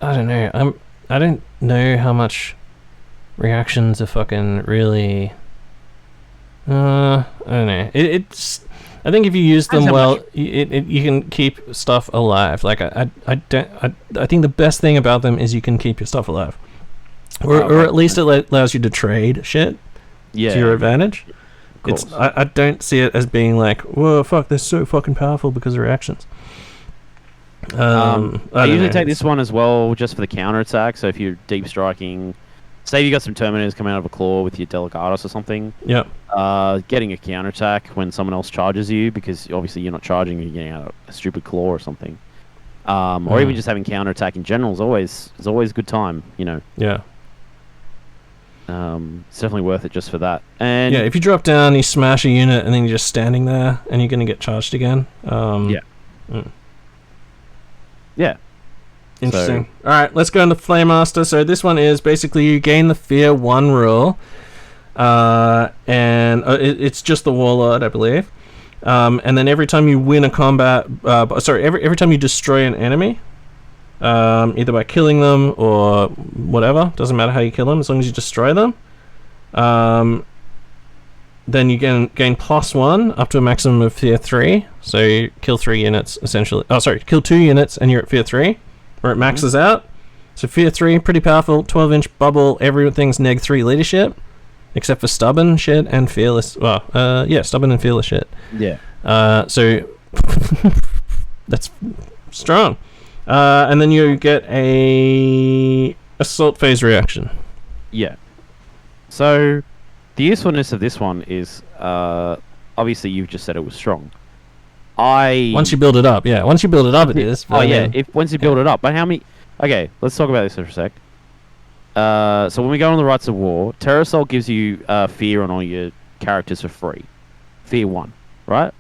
I don't know. I don't know how much reactions are fucking really. I don't know. It's. I think if you use them well, you can keep stuff alive. Like I think the best thing about them is you can keep your stuff alive, or at least it allows you to trade shit to your advantage. I don't see it as being like, whoa, fuck, they're so fucking powerful because of reactions. I usually take this one as well just for the counter attack. So if you're deep striking, say you got some terminators coming out of a claw with your Delegatus or something. Yep. Getting a counter attack when someone else charges you, because obviously you're not charging, you're getting out a stupid claw or something. Or even just having counter attack in general is always a good time, Yeah. It's definitely worth it just for that. And yeah, if you drop down, you smash a unit, and then you're just standing there, and you're going to get charged again. Yeah. Interesting. All right, let's go into Flamemaster. So this one is basically you gain the Fear 1 rule, and it's just the Warlord, I believe. And then every time you win a combat, every time you destroy an enemy, either by killing them or whatever, doesn't matter how you kill them, as long as you destroy them, then you gain +1 up to a maximum of Fear 3. So you kill 3 units, essentially. Kill 2 units and you're at Fear 3, where it maxes out. So Fear 3, pretty powerful, 12-inch bubble, everything's -3 leadership, except for stubborn shit and fearless. Well, stubborn and fearless shit. Yeah. So that's strong. And then you get a assault phase reaction. Yeah. So the usefulness of this one is obviously you've just said it was strong. Once you build it up, it is. Once you build it up. But how many? Okay, let's talk about this for a sec. So when we go on the Rites of War, Terra Assault gives you fear on all your characters for free. Fear 1, right?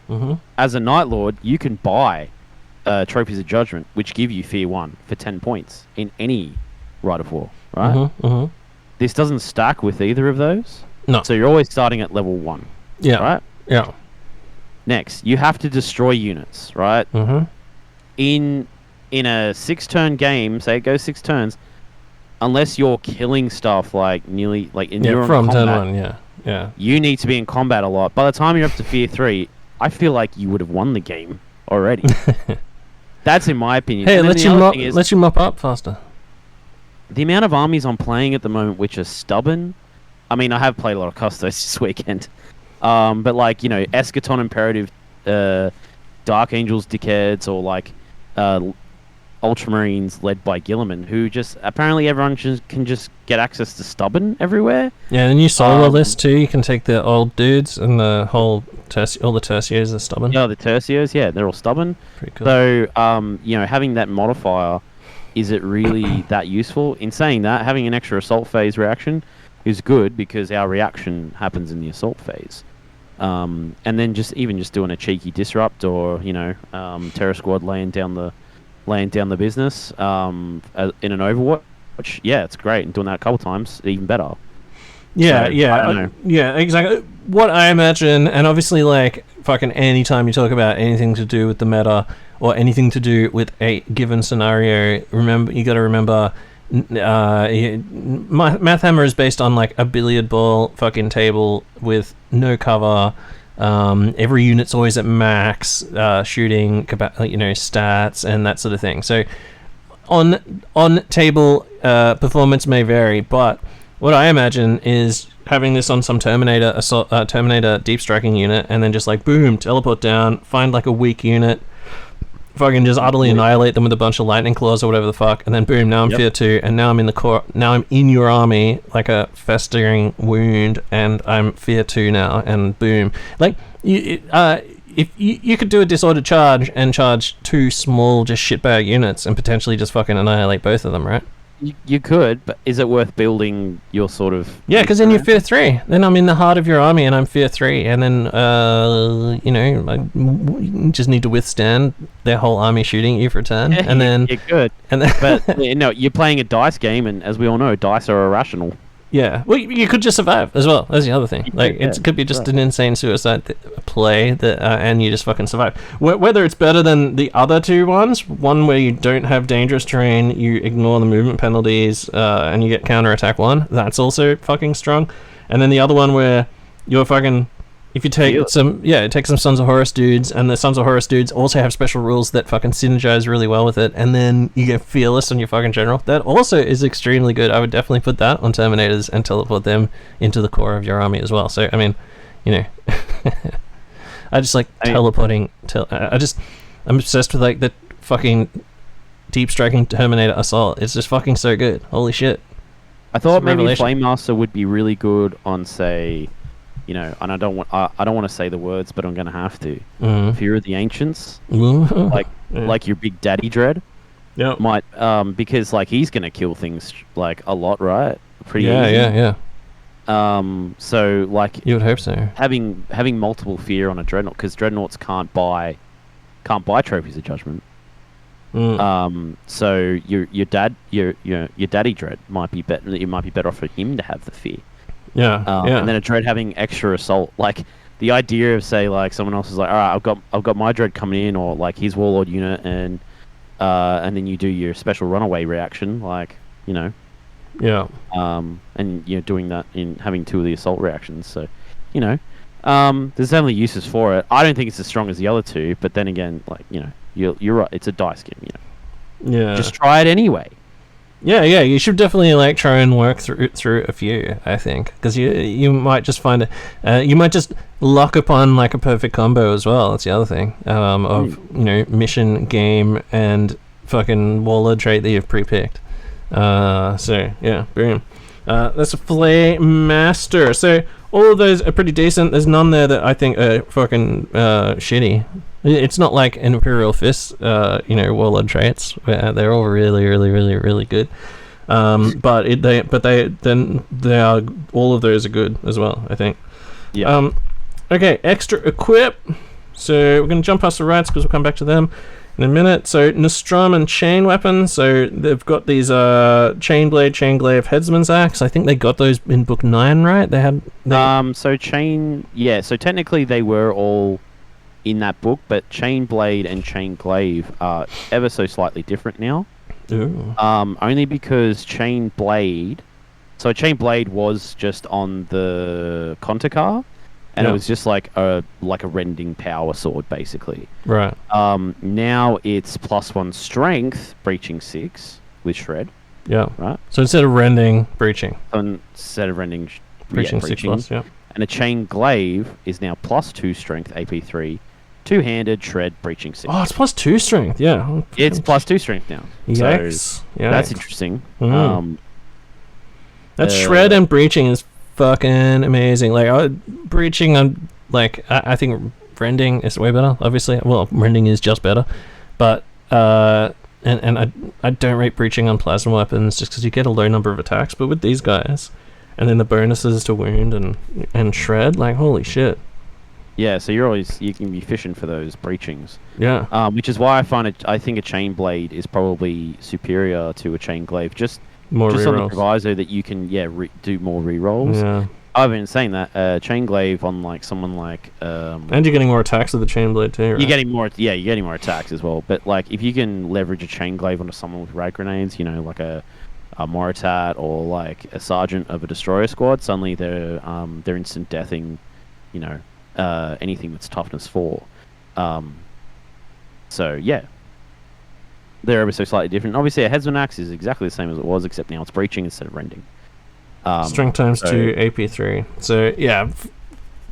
Mm-hmm. As a Night Lord, you can buy Trophies of Judgment, which give you Fear 1 for 10 points in any Rite of War, right? Mm-hmm, mm-hmm. This doesn't stack with either of those. No. So you're always starting at level 1. Yeah. Right? Yeah. Next, you have to destroy units, right? Mm-hmm. In a 6-turn game, say it goes 6 turns, unless you're killing stuff like nearly like in your from combat, turn 1, yeah. You need to be in combat a lot. By the time you're up to Fear 3, I feel like you would have won the game already. That's in my opinion. Hey, let you mop up faster. The amount of armies I'm playing at the moment which are stubborn. I mean, I have played a lot of Custos this weekend. But like, Eschaton Imperative, Dark Angels Dickheads, or like Ultramarines led by Gilliman, who just apparently everyone can just get access to stubborn everywhere. Yeah, the new solar list too. You can take the old dudes and the whole all the tertios are stubborn. Yeah, the tertios, they're all stubborn. Pretty cool. So, having that modifier, is it really that useful? In saying that, having an extra assault phase reaction is good because our reaction happens in the assault phase. And then just doing a cheeky disrupt, or Terra Squad laying down the business in an Overwatch. It's great, and doing that a couple times, even better. Yeah, so, yeah, I don't know. Yeah, exactly. What I imagine, and obviously, like, fucking any time you talk about anything to do with the meta or anything to do with a given scenario, you got to remember, Math Hammer is based on like a billiard ball fucking table with no cover. Every unit's always at max shooting, stats and that sort of thing. So on table performance may vary, but what I imagine is having this on some Terminator deep striking unit, and then just like boom, teleport down, find like a weak unit, fucking just utterly annihilate them with a bunch of lightning claws or whatever the fuck, and then boom, now I'm Fear 2, and now I'm in the core. Now I'm in your army like a festering wound, and I'm Fear 2 now, and boom, like if you could do a disordered charge and charge 2 small just shitbag units and potentially just fucking annihilate both of them, right? You could, but is it worth building your sort of... Yeah, because then you're Fear 3. Then I'm in the heart of your army and I'm Fear 3. And then, I just need to withstand their whole army shooting you for a turn. Yeah, and then... You could. And then But, you're playing a dice game, and as we all know, dice are irrational. yeah. Well, you could just survive as well. That's the other thing. Like, it could be just an insane suicide play, that and you just fucking survive. Whether it's better than the other 2 ones, one where you don't have dangerous terrain, you ignore the movement penalties, and you get counterattack 1, that's also fucking strong. And then the other one where you're fucking... If you take take some Sons of Horus dudes, and the Sons of Horus dudes also have special rules that fucking synergize really well with it, and then you get Fearless on your fucking general, that also is extremely good. I would definitely put that on Terminators and teleport them into the core of your army as well. So, I mean, I just like teleporting. I'm obsessed with like the fucking deep striking Terminator assault. It's just fucking so good. Holy shit. I thought maybe Flamemaster would be really good on, say... and I don't want to say the words, but I'm going to have to. Fear of the Ancients, like your big daddy dread. Yeah. Might because like he's going to kill things like a lot, right? Pretty easy. Yeah. So like you would hope so. Having multiple fear on a dreadnought, because dreadnoughts can't buy trophies of judgment. So your daddy dread might be better. It might be better off for him to have the fear. And then a dread having extra assault, like the idea of, say, like someone else is like, all right, I've got my dread coming in, or like his warlord unit, and then you do your special runaway reaction, like and you're doing that in having 2 of the assault reactions. So there's definitely uses for it. I don't think it's as strong as the other 2, but then again, like you're right, it's a dice game. Just try it anyway. Yeah, you should definitely like try and work through a few, I think, because you might just find it. You might just luck upon like a perfect combo as well. That's the other thing of mission, game, and fucking Warlord trait that you've pre-picked. So yeah, boom. That's a Flaymaster. So all of those are pretty decent. There's none there that I think are fucking shitty. It's not like Imperial Fist, Warlord traits, where they're all really, really, really, really good. But they are, all of those are good as well, I think. Yeah. Okay, extra equip. So we're going to jump past the rights because we'll come back to them in a minute. So Nostrum and chain weapons. So they've got these chain blade, chain-glaive, headsman's axe. I think they got those in book 9, right? So technically they were all in that book, but chain blade and chain glaive are ever so slightly different now. Ooh. Only because chain blade was just on the Contakar, and it was just like a rending power sword basically. Right. Now it's +1 strength, breaching 6 with shred. Yeah. Right. So instead of rending, breaching. Instead of rending, breaching 6+. Yeah. And a chain glaive is now +2 strength, AP3. 2-handed, shred, breaching 6. Oh, it's +2 strength, yeah. It's +2 strength now. Yikes. So that's interesting. That shred and breaching is fucking amazing. Like, breaching, I think rending is way better, obviously. Well, rending is just better. But, and I don't rate breaching on plasma weapons just because you get a low number of attacks. But with these guys, and then the bonuses to wound and shred, like, holy shit. Yeah, so you can be fishing for those breachings. Yeah. Which is why I think a chain blade is probably superior to a chain glaive. Just more on rerolls. the proviso that you can do more rerolls. Yeah. I've been saying that chain glaive on like someone like and you're getting more attacks with the chain blade too. Right? You're getting more attacks as well. But like if you can leverage a chain glaive onto someone with rag grenades, like a Moritat or like a sergeant of a destroyer squad, suddenly they're instant deathing, anything that's toughness 4. So yeah, they're ever so slightly different. Obviously, a headsman axe is exactly the same as it was, except now it's breaching instead of rending. Strength times so- 2, AP3. So, yeah,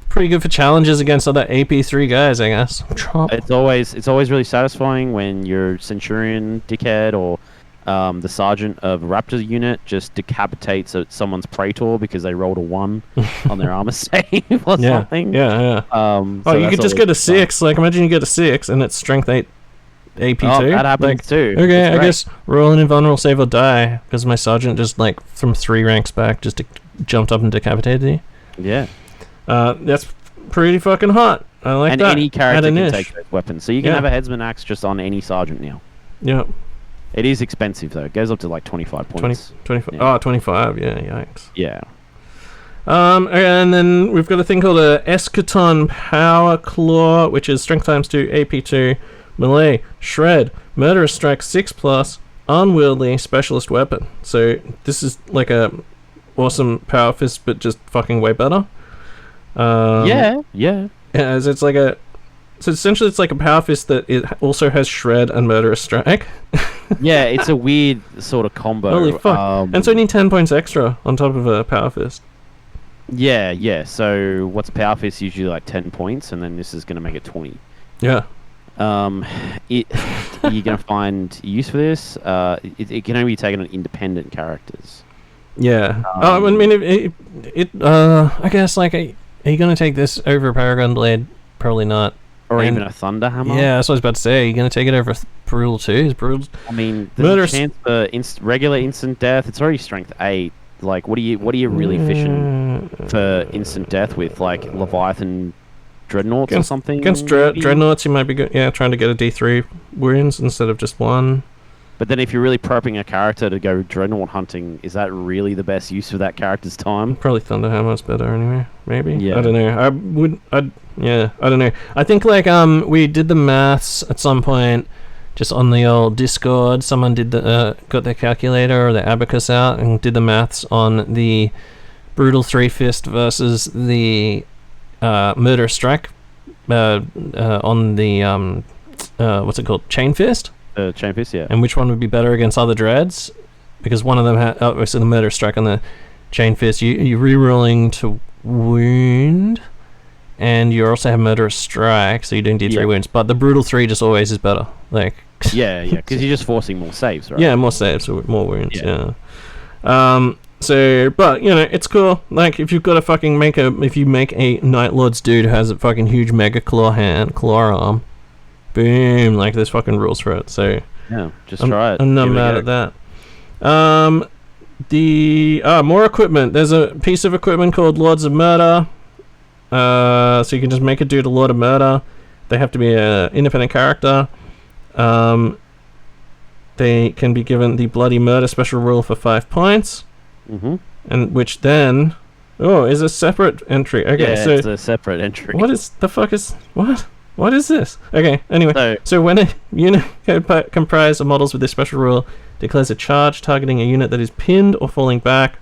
pretty good for challenges against other AP3 guys, I guess. Chop. It's always really satisfying when your Centurion dickhead or the sergeant of a Raptor unit just decapitates someone's Praetor because they rolled a 1 on their armor save or something. Yeah. So You could just that's get a always fun. 6. Like, imagine you get a 6 and it's strength 8 AP2. Oh, that happens like, too. Okay, That's I great. guess roll an invulnerable save or die because my sergeant just, like, from 3 ranks back just jumped up and decapitated you. Yeah. That's pretty fucking hot. I like And that. any character Add a can niche. take those weapons. So you can Yeah. have a headsman axe just on any sergeant now. Yep. It is expensive though. It goes up to like 25 points. 25. Yeah. Oh, 25. Yeah, yikes. Yeah. And then we've got a thing called a Eschaton Power Claw, which is strength times 2, AP2, melee, shred, murderous strike 6+, unwieldy specialist weapon. So this is like a awesome power fist, but just fucking way better. Yeah. Yeah, so it's like a. So essentially, it's like a power fist that it also has shred and murderous strike. Yeah, it's a weird sort of combo. Holy fuck! And it's only 10 points extra on top of a power fist. Yeah. So what's power fist usually like 10 points, and then this is going to make it 20. Yeah. You're going to find use for this. It can only be taken on independent characters. Yeah. I mean, I guess like, are you gonna take this over a Paragon Blade? Probably not. Or And- even a Thunder Hammer. Yeah, that's what I was about to say. Are you gonna take it over Brutal 2? Is Brutal? I mean, Murderous- there's a chance for regular instant death. It's already strength 8. Like, what are you really fishing for instant death with? Like Leviathan Dreadnoughts or something? Against maybe? Dreadnoughts, you might be good. Yeah, trying to get a D3 wounds instead of just 1. But then if you're really prepping a character to go Dreadnought hunting, is that really the best use of that character's time? Probably Thunderhammer's better anyway. Maybe. Yeah. I don't know. I don't know. I think like we did the maths at some point, just on the old Discord. Someone did got their calculator or their abacus out and did the maths on the Brutal 3 Fist versus the Murderous Strike on the what's it called? Chain Fist. Chain Fist, yeah. And which one would be better against other dreads? Because one of them had so the Murder Strike on the Chain Fist, you're rerolling to wound, and you also have Murderous Strike, so you're doing D3 wounds. But the Brutal 3 just always is better. Like yeah, because you're just forcing more saves, right? yeah, more saves, more wounds. Yeah. So, but you know, it's cool. Like if you've got to fucking make a Night Lord's dude who has a fucking huge Mega Claw arm, boom, like there's fucking rules for it. So Yeah, just try it. I'm not Give it a mad go. at that. More equipment. There's a piece of equipment called Lords of Murder. So you can just make a dude a Lord of Murder. They have to be an independent character. They can be given the Bloody Murder special rule for 5 points, and which then is a separate entry. Okay, Yeah, so it's a separate entry. what is the fuck is what? What is this? Okay, anyway. So, So when a unit comprised of models with this special rule declares a charge targeting a unit that is pinned or falling back,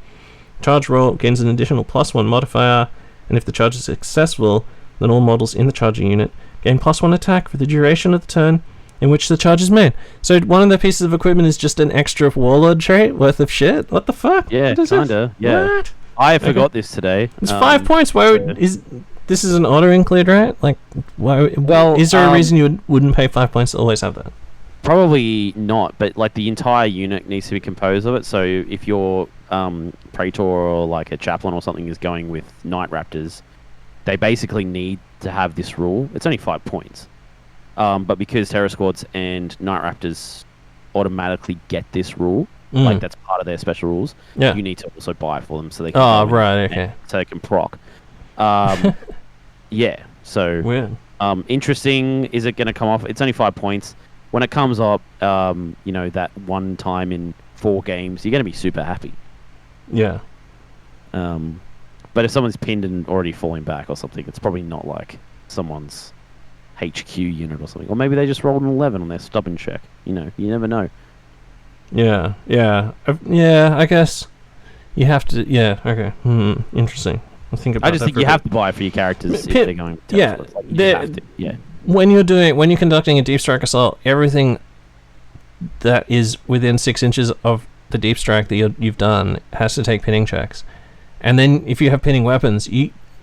charge roll gains an additional +1 modifier, and if the charge is successful, then all models in the charging unit gain +1 attack for the duration of the turn in which the charge is made. So one of the pieces of equipment is just an extra Warlord trait worth of shit? What the fuck? yeah, What is this? kinda. Yeah, What? I forgot this today. It's 5 points. Why would this is an auto include, right? Like, why? Well, is there a reason you wouldn't pay 5 points to always have that? Probably not, but like the entire unit needs to be composed of it. So if your Praetor or like a Chaplain or something is going with Night Raptors, they basically need to have this rule. It's only 5 points, but because Terra Squads and Night Raptors automatically get this rule, like that's part of their special rules. Yeah. You need to also buy for them so they can. Oh, go in right, and- okay. So they can proc. Yeah. So. Weird. Interesting. Is it going to come off? It's only 5 points. When it comes up, that one time in 4 games, you're going to be super happy. Yeah. But if someone's pinned and already falling back or something, it's probably not like someone's HQ unit or something. Or maybe they just rolled an 11 on their stubborn check. You never know. Yeah. Yeah. I guess you have to. Yeah. Okay. Interesting. I think about. I just think you have to buy for your characters if they're going. Yeah, you have to. Yeah. When you're conducting a deep strike assault, everything that is within 6 inches of the deep strike that you've done has to take pinning checks, And then if you have pinning weapons,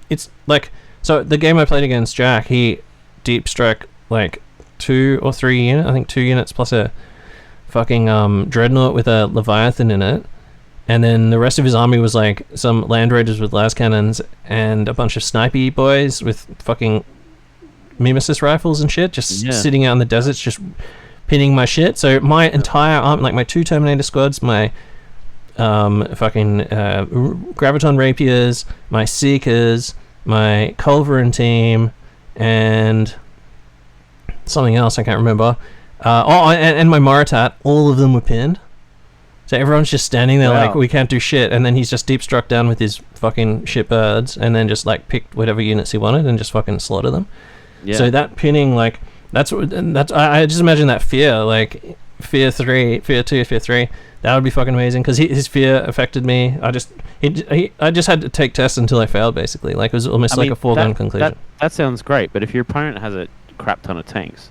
it's like, so the game I played against Jack, he deep struck like 2 or 3 units, I think 2 units plus a fucking dreadnought with a Leviathan in it. And then the rest of his army was like some land raiders with las cannons and a bunch of snipey boys with fucking mimesis rifles and shit, just sitting out in the deserts, just pinning my shit. So my entire army, like my 2 Terminator squads, my fucking Graviton Rapiers, my Seekers, my Culverin team, and something else I can't remember. And my Moritat, all of them were pinned. So everyone's just standing there like, we can't do shit, and then he's just deep struck down with his fucking shitbirds, and then just like picked whatever units he wanted and just fucking slaughter them. Yeah. So that pinning, like, that's I just imagine that fear, like fear 3, fear 2, fear 3. That would be fucking amazing, because his fear affected me. I just had to take tests until I failed, basically. Like, it was almost like a foregone conclusion. That sounds great, but if your opponent has a crap ton of tanks,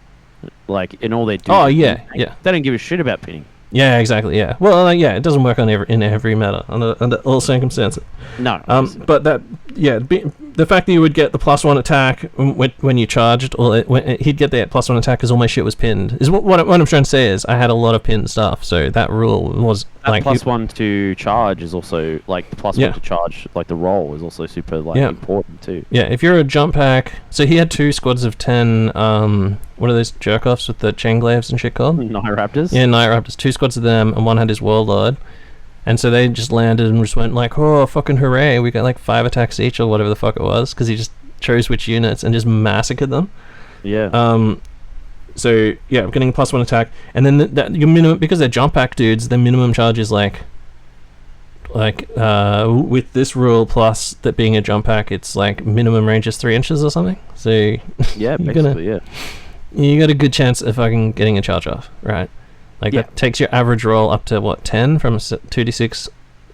like, in all they do, they don't give a shit about pinning. Yeah, exactly. Yeah. Well, it doesn't work in every meta under all circumstances. No. But the fact that you would get the +1 attack when you charged, or he'd get that +1 attack because all my shit was pinned. Is what I'm trying to say is I had a lot of pinned stuff. So that rule was that like +1 to charge is also like the +1 to charge, like the roll is also super important too. Yeah. If you're a jump pack, so he had 2 squads of 10. What are those jerk-offs with the chain glaives and shit called? Night Raptors? Yeah, Night Raptors. 2 squads of them, and one had his Warlord. And so they just landed and just went like, oh, fucking hooray, we got like 5 attacks each, or whatever the fuck it was, because he just chose which units and just massacred them. Yeah. So, yeah, I'm getting a +1 attack. And then your minimum, because they're jump pack dudes, their minimum charge is like with this rule plus that being a jump pack, it's like minimum range is 3 inches or something. So yeah, basically, you got a good chance of fucking getting a charge off, right? Like that takes your average roll up to what, 10 from 2d6.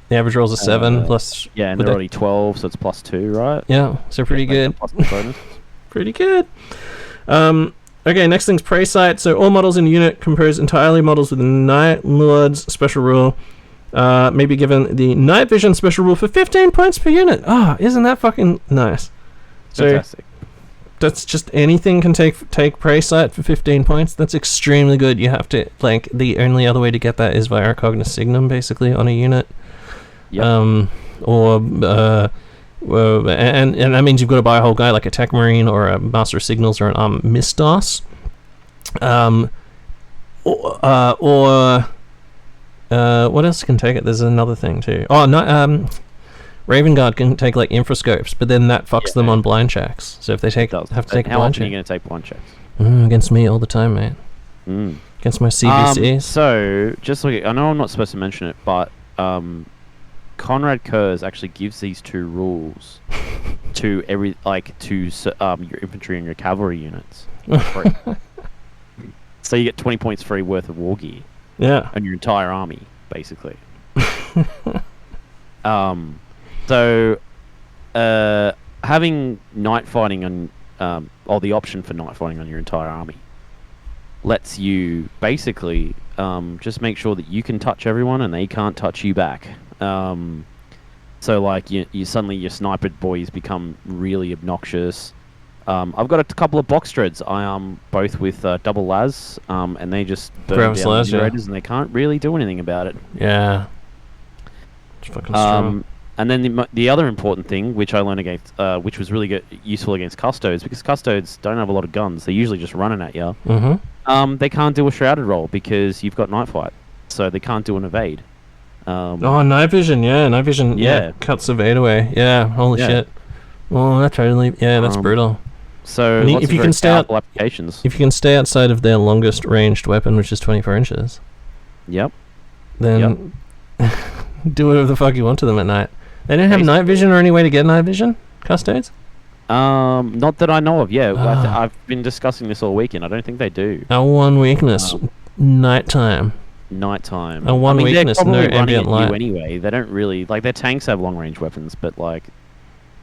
The average roll's a 7 plus. Yeah, and they're already 12, so it's +2, right? Yeah, so pretty good. Plus the bonus. Pretty good. Okay, next thing's Prey Sight. So all models in a unit compose entirely models with the Night Lord's special rule. May be given the Night Vision special rule for 15 points per unit. Ah, isn't that fucking nice? Fantastic. That's just anything can take Prey Sight for 15 points. That's extremely good. You have to, like, the only other way to get that is via Cognis Signum, basically, on a unit. Yep. And that means you've got to buy a whole guy like a Tech Marine or a Master of Signals or an Mistos. What else can take it? There's another thing too. Oh, no, Raven Guard can take like infrascopes, but then that fucks them on blind checks. So if they have to take a blind check. How often are you going to take blind checks? Against me all the time, mate. Against my CBCs. So, just like, I know I'm not supposed to mention it, but Conrad Kurz actually gives these 2 rules to your infantry and your cavalry units. Free. So you get 20 points free worth of wargear. Yeah. And your entire army, basically. So, having night fighting on, or the option for night fighting on your entire army, lets you basically just make sure that you can touch everyone and they can't touch you back. So, like, you suddenly your sniper boys become really obnoxious. I've got a couple of box dreads. I am both with double las, and they just burn down the raiders, and they can't really do anything about it. Yeah. It's fucking strong. And then the other important thing, which I learned against, which was really useful against custodes, because custodes don't have a lot of guns. They're usually just running at you. Mm-hmm. They can't do a shrouded roll because you've got night fight, so they can't do an evade. Night vision, night vision, cuts evade away. Yeah, holy shit. Oh, that's that's brutal. So if you can stay applications. If you can stay outside of their longest ranged weapon, which is 24 inches. Yep. Then do whatever the fuck you want to them at night. They don't have night vision or any way to get night vision, custodes? Not that I know of. Yeah, I've been discussing this all weekend. I don't think they do. Our one weakness, nighttime. Our one weakness, no ambient light. Anyway, they don't really like their tanks have long range weapons, but like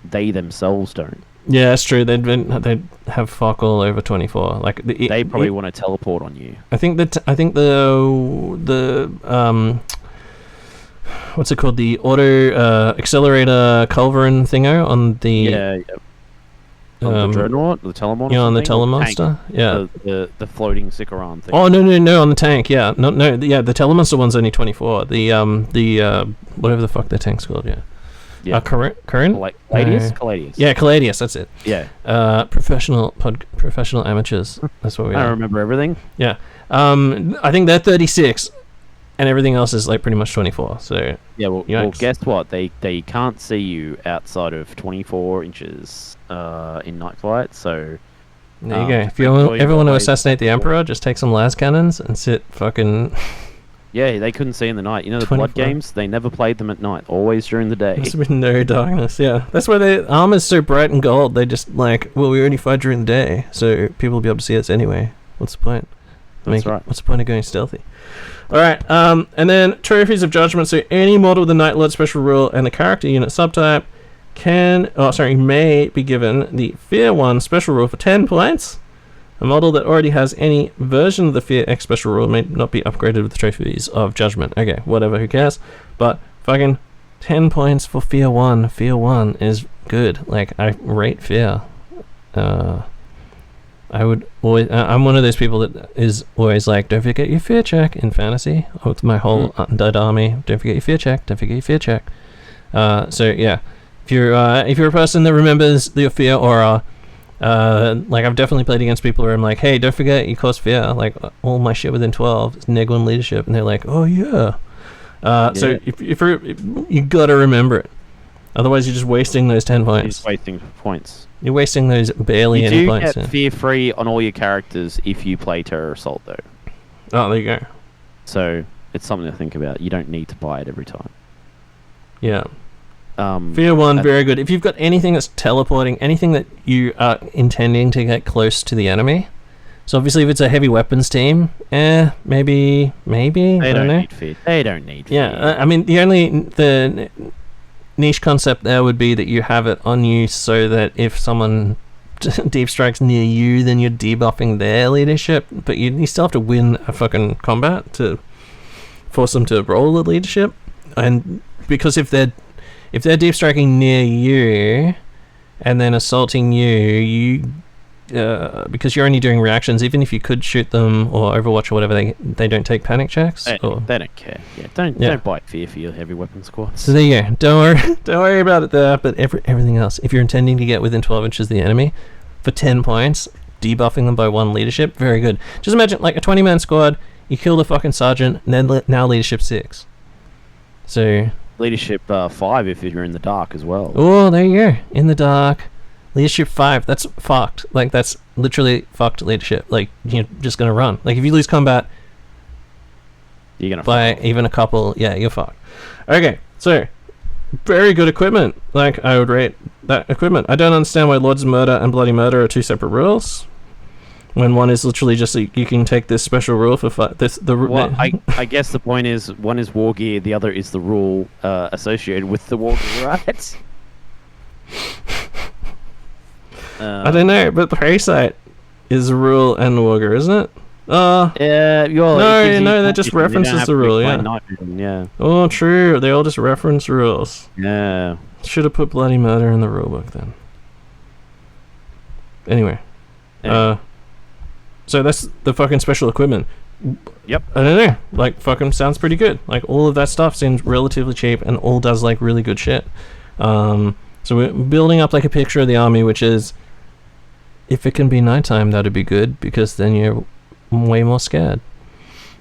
they themselves don't. Yeah, that's true. They have fuck all over 24. Like they probably want to teleport on you. I think the what's it called? The auto accelerator culverin thingo on the Yeah. The Dreadnought, the Telemon. on the Tank, Telemonster. Yeah. The floating Sikaran thing. Oh no, on the tank. Yeah. No. Yeah. The Telemonster one's only 24. The whatever the fuck the tank's called. Yeah. Current. Caladius. Yeah, Caladius. That's it. Yeah. Professional amateurs. That's what we are. I remember everything. Yeah. I think they're 36, and everything else is like pretty much 24. So yeah. Well, guess what? They can't see you outside of 24 inches in night flight. So there you go. If you ever want to assassinate the Emperor, just take some las cannons and sit fucking. Yeah, they couldn't see in the night. You know the 24. Blood games? They never played them at night. Always during the day. There's been no darkness. Yeah, that's why their armor's so bright and gold. They just like, well, we only fight during the day, so people will be able to see us anyway. What's the point? That's right. What's the point of going stealthy? All right. And then trophies of judgment. So any model with the Night Lord special rule and the character unit subtype may be given the Fear 1 special rule for 10 points. A model that already has any version of the Fear X special rule may not be upgraded with the trophies of judgment. Okay, whatever, who cares? But fucking 10 points for Fear 1. Fear 1 is good. Like, I rate Fear. I would always... I'm one of those people that is always like, don't forget your Fear check in fantasy. With my whole undead army, don't forget your Fear check. Don't forget your Fear check. So, yeah. If you're a person that remembers your Fear aura... like I've definitely played against people where I'm like, hey, don't forget you cause Fear. Like all my shit within 12 is neg 1 leadership, and they're like, oh yeah. So if you gotta remember it, otherwise you're just wasting those 10 points. You're just wasting points. You're wasting those barely any points. You do get Fear free on all your characters if you play Terror Assault though. Oh, there you go. So it's something to think about. You don't need to buy it every time. Yeah. Fear 1, very good. If you've got anything that's teleporting, anything that you are intending to get close to the enemy, so obviously if it's a heavy weapons team, maybe. They don't need fear. They don't need fear. Yeah, I mean, the niche concept there would be that you have it on you so that if someone deep strikes near you, then you're debuffing their leadership, but you still have to win a fucking combat to force them to roll the leadership, and because if they're deep striking near you and then assaulting you because you're only doing reactions, even if you could shoot them or Overwatch or whatever, they don't take panic checks. They don't care. Yeah, don't bite Fear for your heavy weapon squad. So there you go. Don't worry about it there. But everything else, if you're intending to get within 12 inches of the enemy for 10 points, debuffing them by 1 leadership, very good. Just imagine like a 20-man squad. You kill the fucking sergeant, and then now leadership 6. So. Leadership 5 if you're in the dark as well. Oh, there you go. In the dark. Leadership 5. That's fucked. Like, that's literally fucked leadership. Like, you're just going to run. Like, if you lose combat you're gonna by even a couple, yeah, you're fucked. Okay, so, very good equipment. Like, I would rate that equipment. I don't understand why Lords of Murder and Bloody Murder are 2 separate rules. When one is literally just you can take this special rule for I guess the point is one is wargear, the other is the rule associated with the wargear, right? I don't know, but the Parasite is a rule and the wargear, isn't it? No, that just references the rule, yeah. Oh, true. They all just reference rules. Yeah. Should have put Bloody Murder in the rulebook then. Anyway. So that's the fucking special equipment. Yep. I don't know. Like, fucking sounds pretty good. Like, all of that stuff seems relatively cheap and all does, like, really good shit. So we're building up, like, a picture of the army, which is, if it can be nighttime, that'd be good, because then you're way more scared.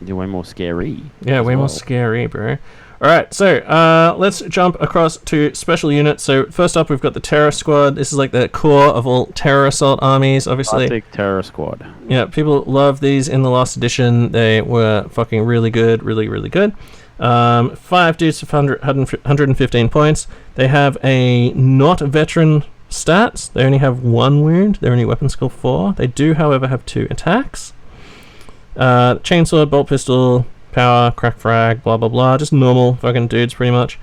You're way more scary. Yeah, way more scary, bro. Alright, so let's jump across to special units. So first up, we've got the Terra Squad. This is like the core of all Terror Assault armies, obviously. Classic Terra Squad. Yeah, people love these in the last edition. They were fucking really good, really, really good. 5 dudes of 115 points. They have a not veteran stats. They only have 1 wound. They're only weapon skill 4. They do, however, have 2 attacks. Chainsword, bolt pistol, power, crack frag, blah blah blah, just normal fucking dudes pretty much.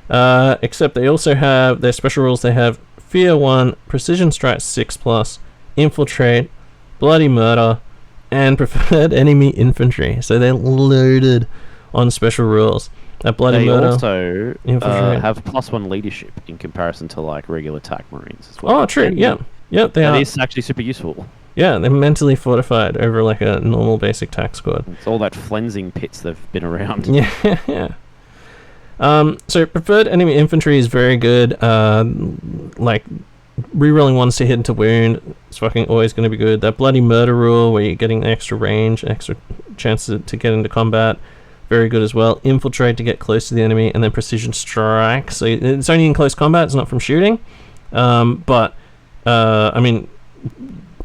Except they also have their special rules. They have Fear 1, Precision Strike 6+, Infiltrate, Bloody Murder, and Preferred Enemy Infantry. So they're loaded on special rules. That bloody They murder. also infiltrate. have +1 leadership in comparison to like regular attack marines as well. Oh, true. And Yeah. Yep, they that are. is actually super useful. Yeah, they're mentally fortified over like a normal basic tack squad. It's all that flensing pits they've been around. Yeah, yeah. So preferred enemy infantry is very good. Like rerolling ones to hit and to wound is fucking always going to be good. That bloody murder rule where you're getting extra range, extra chances to get into combat, very good as well. Infiltrate to get close to the enemy, and then precision strike. So it's only in close combat. It's not from shooting. But I mean,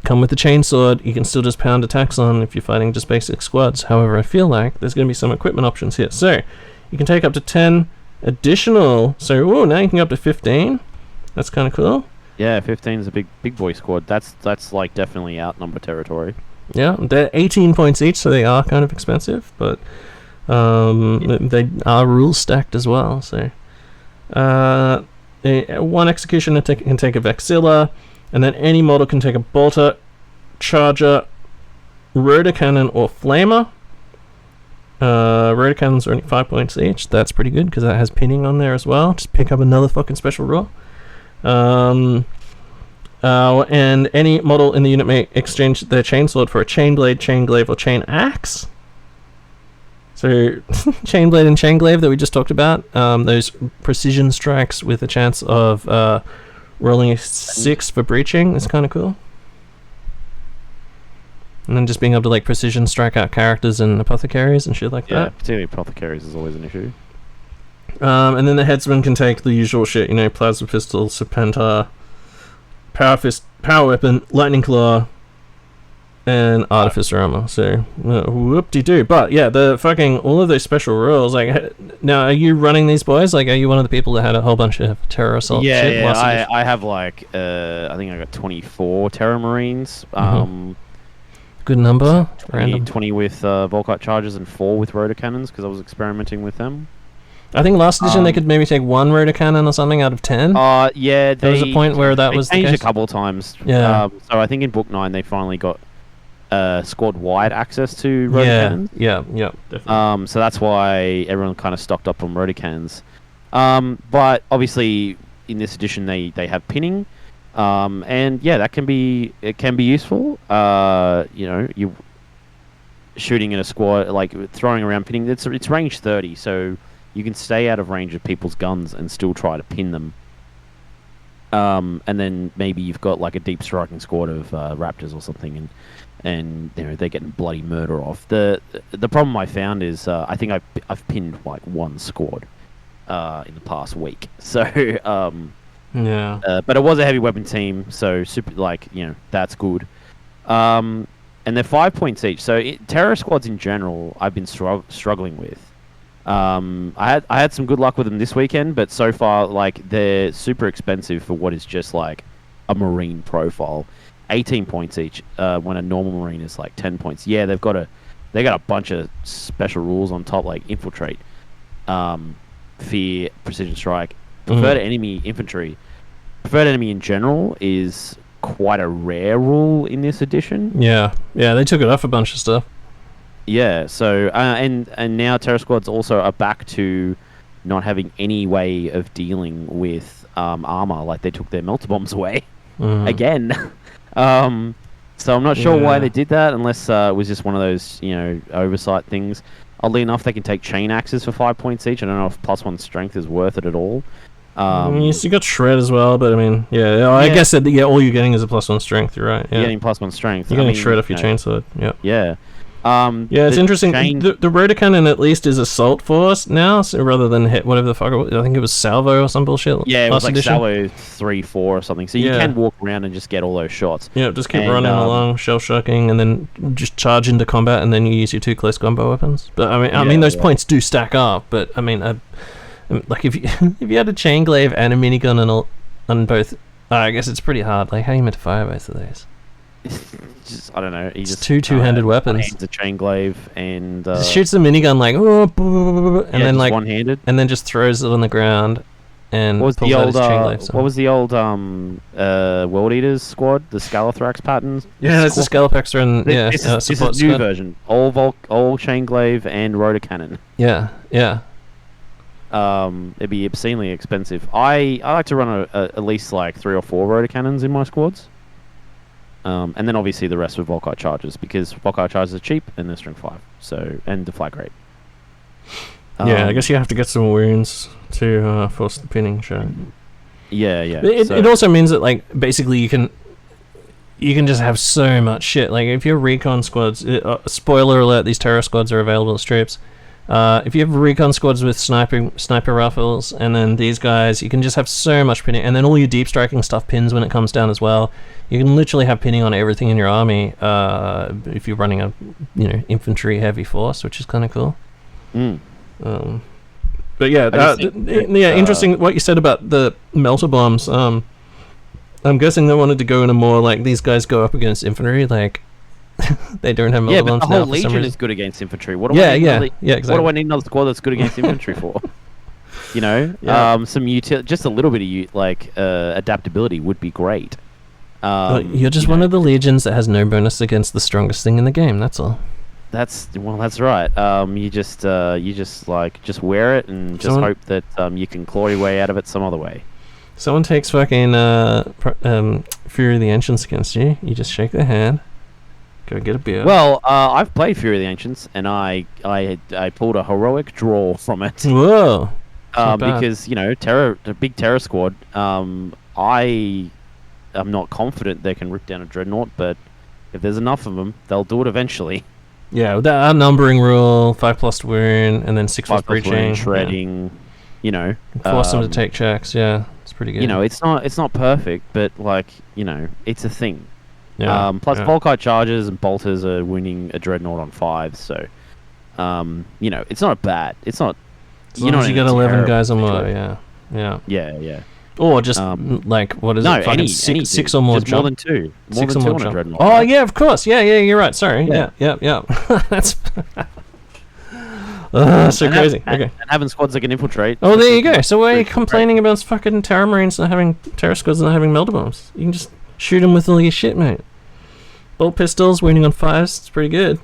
come with the chainsword. You can still just pound attacks on if you're fighting just basic squads. However, I feel like there's going to be some equipment options here. So you can take up to 10 additional. So now you can go up to 15. That's kind of cool. Yeah, 15 is a big boy squad. That's like definitely outnumber territory. Yeah, they're 18 points each, so they are kind of expensive, but they are rule stacked as well. So one executioner can take a Vexilla, and then any model can take a bolter, charger, rotor cannon, or flamer. Rotor cannons are only 5 points each. That's pretty good because that has pinning on there as well. Just pick up another fucking special rule. And any model in the unit may exchange their chainsword for a chain blade, chain glaive, or chain axe. So, chain blade and chain glaive that we just talked about, those precision strikes with a chance of rolling a 6 for breaching is kind of cool. And then just being able to like precision strike out characters and apothecaries and shit like Yeah, that. particularly apothecaries is always an issue. And then the headsman can take the usual shit, plasma pistol, serpentar, power fist, power weapon, lightning claw, and artificer armor. So whoop-de-doo. But yeah, the fucking all of those special rules. Like, now are you running these boys? Like, are you one of the people that had a whole bunch of Terra assault shit? Yeah. I have like I think I got 24 Terra Marines. Good number. 20 with Volkite charges and 4 with rotor cannons because I was experimenting with them. I think last edition they could maybe take 1 rotor cannon or something out of 10. Yeah, there was a point where that was the changed case. a couple of times. Yeah. So I think in Book 9 they finally got squad-wide access to rotor cannons. Yeah, definitely. So that's why everyone kind of stocked up on rotor cannons. But obviously in this edition they have pinning. And yeah, it can be useful. You shooting in a squad, like throwing around pinning. It's range 30, so you can stay out of range of people's guns and still try to pin them. And then maybe you've got like a deep striking squad of raptors or something, and they're getting bloody murder off. The problem I found is I think I've pinned like 1 squad in the past week. So yeah. but it was a heavy weapon team, so super that's good. And they're 5 points each. So terror squads in general, I've been struggling with. I had some good luck with them this weekend, but so far like they're super expensive for what is just like a marine profile. 18 points each when a normal marine is like 10 points. Yeah, they got a bunch of special rules on top, like infiltrate, fear, precision strike, preferred enemy infantry. Preferred enemy in general is quite a rare rule in this edition. Yeah, they took it off a bunch of stuff. Yeah, so and now Terra squads also are back to not having any way of dealing with armor. Like they took their melter bombs away again. So I'm not sure why they did that, unless it was just one of those oversight things. Oddly enough, they can take chain axes for 5 points each. I don't know if +1 strength is worth it at all. You got shred as well, but I mean, I guess that all you're getting is a +1 strength. You're right. Yeah. You're getting +1 strength. You're getting shred off your chainsword. Yeah. Yeah. It's interesting. The rotor cannon at least is assault force now, so rather than hit whatever the fuck. I think it was salvo or some bullshit. Yeah, it was like edition. salvo 3-4 or something. So you can walk around and just get all those shots. Yeah, just keep running along, shell shocking, and then just charge into combat, and then you use your 2 close combo weapons. But I mean, those points do stack up. But I mean, like if you had a chain glaive and a minigun on both, I guess it's pretty hard. Like, how are you meant to fire both of those? I don't know. He just two-handed weapons. The chain glaive and just shoots the minigun like and then like one-handed, and then just throws it on the ground, and What was pulls the out old? his chain glaive. So. What was the old World Eaters squad? The Scalathrax patterns. Yeah, that's the Scalapaxter and This is support new squad. version. All chain glaive and rotor cannon. Yeah, yeah. It'd be obscenely expensive. I like to run at least like 3 or 4 rotor cannons in my squads. And then obviously the rest with Volkite charges, because Volkite charges are cheap and they're strength 5, so and the flag rate. Yeah, I guess you have to get some wounds to force the pinning shot. Yeah, yeah. It also means that like basically you can just have so much shit. Like if your recon squads, spoiler alert, these Terra squads are available as troops. If you have recon squads with sniper rifles, and then these guys, you can just have so much pinning, and then all your deep striking stuff pins when it comes down as well. You can literally have pinning on everything in your army if you're running a infantry heavy force, which is kind of cool. But yeah, interesting what you said about the melter bombs. I'm guessing they wanted to go in a more like these guys go up against infantry, like they don't have melter bombs but the now whole for some Legion reason. is good against infantry. What do I need exactly. What do I need another squad that's good against infantry for? Some just a little bit of adaptability would be great. You're just one of the legions that has no bonus against the strongest thing in the game. That's all. That's right. You just wear it and just hope that you can claw your way out of it some other way. Someone takes fucking Fury of the Ancients against you. You just shake their hand, go get a beer. Well, I've played Fury of the Ancients, and I pulled a heroic draw from it. Whoa! Because Terra, the big Terra squad. I am not confident they can rip down a dreadnought, but if there's enough of them, they'll do it eventually. Yeah, with that numbering rule, 5+ wound, and then 6 with breaching, shredding. Force them to take checks. Yeah, it's pretty good. It's not perfect, but it's a thing. Yeah. Plus, Volkite charges and bolters are winning a dreadnought on 5, so it's not bad. It's not. As long as you got 11 guys or more. Yeah. Or just what is it? Fucking six or more. Just more than 2. More than 2 on a dreadnought. Oh yeah, of course. Yeah. You're right. Sorry. Yeah. That's. So crazy. Okay. And having squads that can infiltrate. Oh, there you go. So why are you complaining about fucking Terra Marines not having Terra squads not having melter bombs? You can just shoot them with all your shit, mate. Bolt pistols, wounding on 5s. It's pretty good.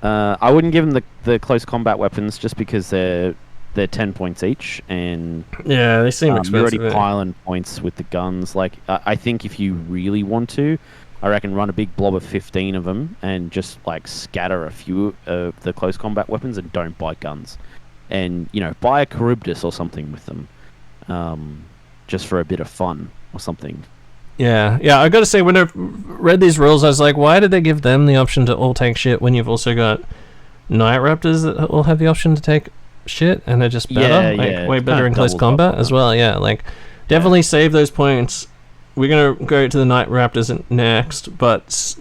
I wouldn't give them the close combat weapons just because they're 10 points each, and yeah, they seem expensive. You're already piling points with the guns. Like I think if you really want to, I reckon run a big blob of 15 of them and just scatter a few of the close combat weapons and don't buy guns, and buy a Charybdis or something with them, just for a bit of fun or something. Yeah. I gotta say, when I read these rules, I was like, why did they give them the option to all take shit when you've also got Night Raptors that all have the option to take shit, and they're just better, way better in close combat as well. Definitely save those points. We're gonna go to the Night Raptors next, but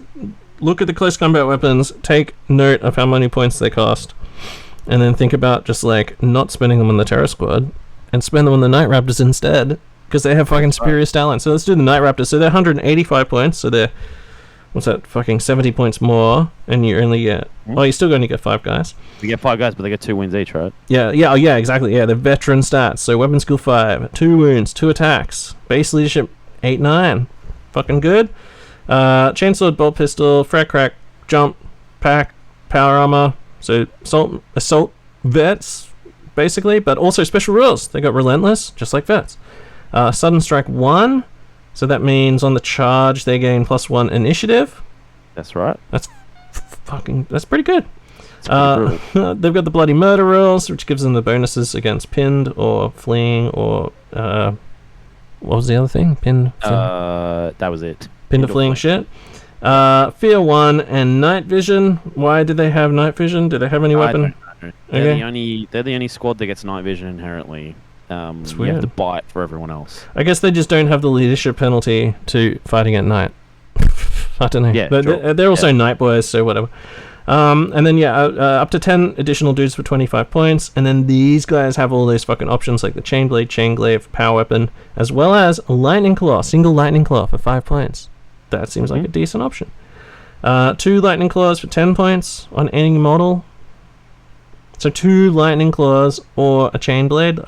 look at the close combat weapons, take note of how many points they cost, and then think about just not spending them on the Terra squad and spend them on the Night Raptors instead, because they have fucking superior stat line. So let's do the Night Raptors. So they're 185 points, so they're what's that, fucking 70 points more, and you only get... Oh, you're still going to get 5 guys. You get 5 guys, but they get 2 wins each, right? Yeah, exactly. Yeah, they're veteran stats. So weapon skill 5, 2 wounds, 2 attacks. Base leadership 8-9. Fucking good. Chainsword, bolt pistol, frag crack, jump, pack, power armor. So assault vets, basically, but also special rules. They got relentless, just like vets. Sudden strike 1. So that means on the charge they gain +1 initiative. That's right. That's pretty good. They've got the bloody murder rules, which gives them the bonuses against pinned or fleeing or what was the other thing? Pinned. That was it. Pinned or fleeing shit. Fear 1 and night vision. Why did they have night vision? Do they have any weapon? They're the only squad that gets night vision inherently. You have to buy it for everyone else. I guess they just don't have the leadership penalty to fighting at night. I don't know. Yeah, they're also night boys, so whatever. And then up to 10 additional dudes for 25 points, and then these guys have all those fucking options like the chain blade, chain glaive, power weapon, as well as lightning claw, single lightning claw for 5 points. That seems like a decent option. 2 lightning claws for 10 points on any model. So 2 lightning claws or a chain blade.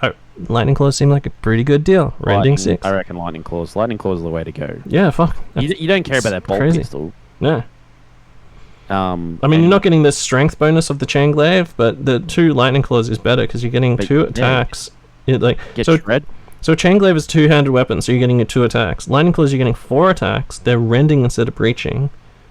Lightning Claws seem like a pretty good deal. Rending 6. I reckon Lightning Claws. Lightning Claws are the way to go. Yeah, fuck. You don't care about that bolt crazy. pistol. No. I mean, you're not getting the strength bonus of the Chain Glaive, but the 2 Lightning Claws is better because you're getting 2 attacks. Get shred. So Chain Glaive is 2-handed weapon, so you're getting your 2 attacks. Lightning Claws, you're getting 4 attacks. They're rending instead of breaching.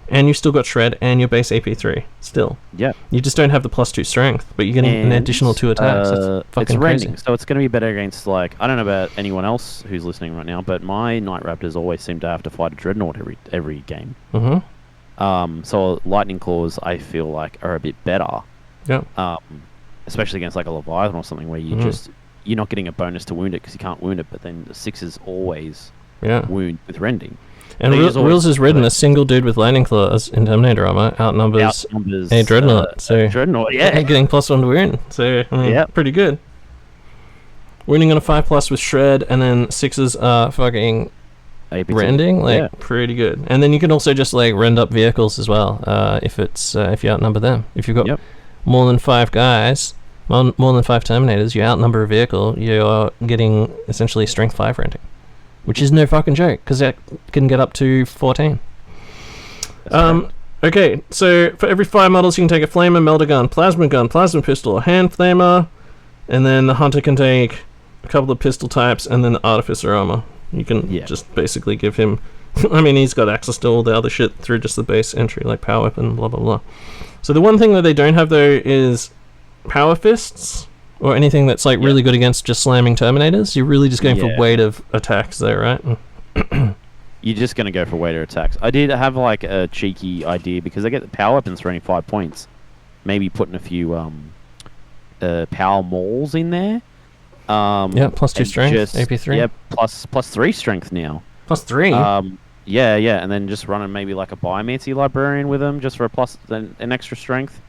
And you still got shred and your base AP3 still. Yeah. You just don't have the +2 strength, but you're getting an additional 2 attacks. That's fucking it's rending, crazy. so it's going to be better against, like, I don't know about anyone else who's listening right now, but my Night Raptors always seem to have to fight a Dreadnought every game. So Lightning Claws, I feel like, are a bit better. Yeah. Especially against like a Leviathan or something where you you're not getting a bonus to wound it because you can't wound it, but then the 6s always wound with rending. And Rules is ridden a single dude with Lightning Claws in Terminator armor outnumbers a Dreadnought. Dreadnought, getting +1 to wound. So I mean, pretty good. Wounding on a 5+ with shred, and then 6s are fucking rending, pretty good. And then you can also just like rend up vehicles as well, if you outnumber them. If you've got more than 5 guys, more than 5 Terminators, you outnumber a vehicle, you're getting essentially strength 5 rending, which is no fucking joke because that can get up to 14. Okay, so for every 5 models, you can take a flamer, melter gun, plasma pistol, hand flamer, and then the hunter can take a couple of pistol types, and then the artificer armor. You can just basically give him... I mean, he's got access to all the other shit through just the base entry, like power weapon, blah, blah, blah. So the one thing that they don't have, though, is power fists, or anything that's like really good against just slamming Terminators. You're really just going for weight of attacks there, right? You're just going to go for weight of attacks. I did have like a cheeky idea, because they get the power weapons for only 5 points. Maybe putting a few power mauls in there. +2 strength, AP3. Yeah, plus 3 strength now. +3? Yeah, and then just running maybe like a Biomancy Librarian with them, just for an extra strength.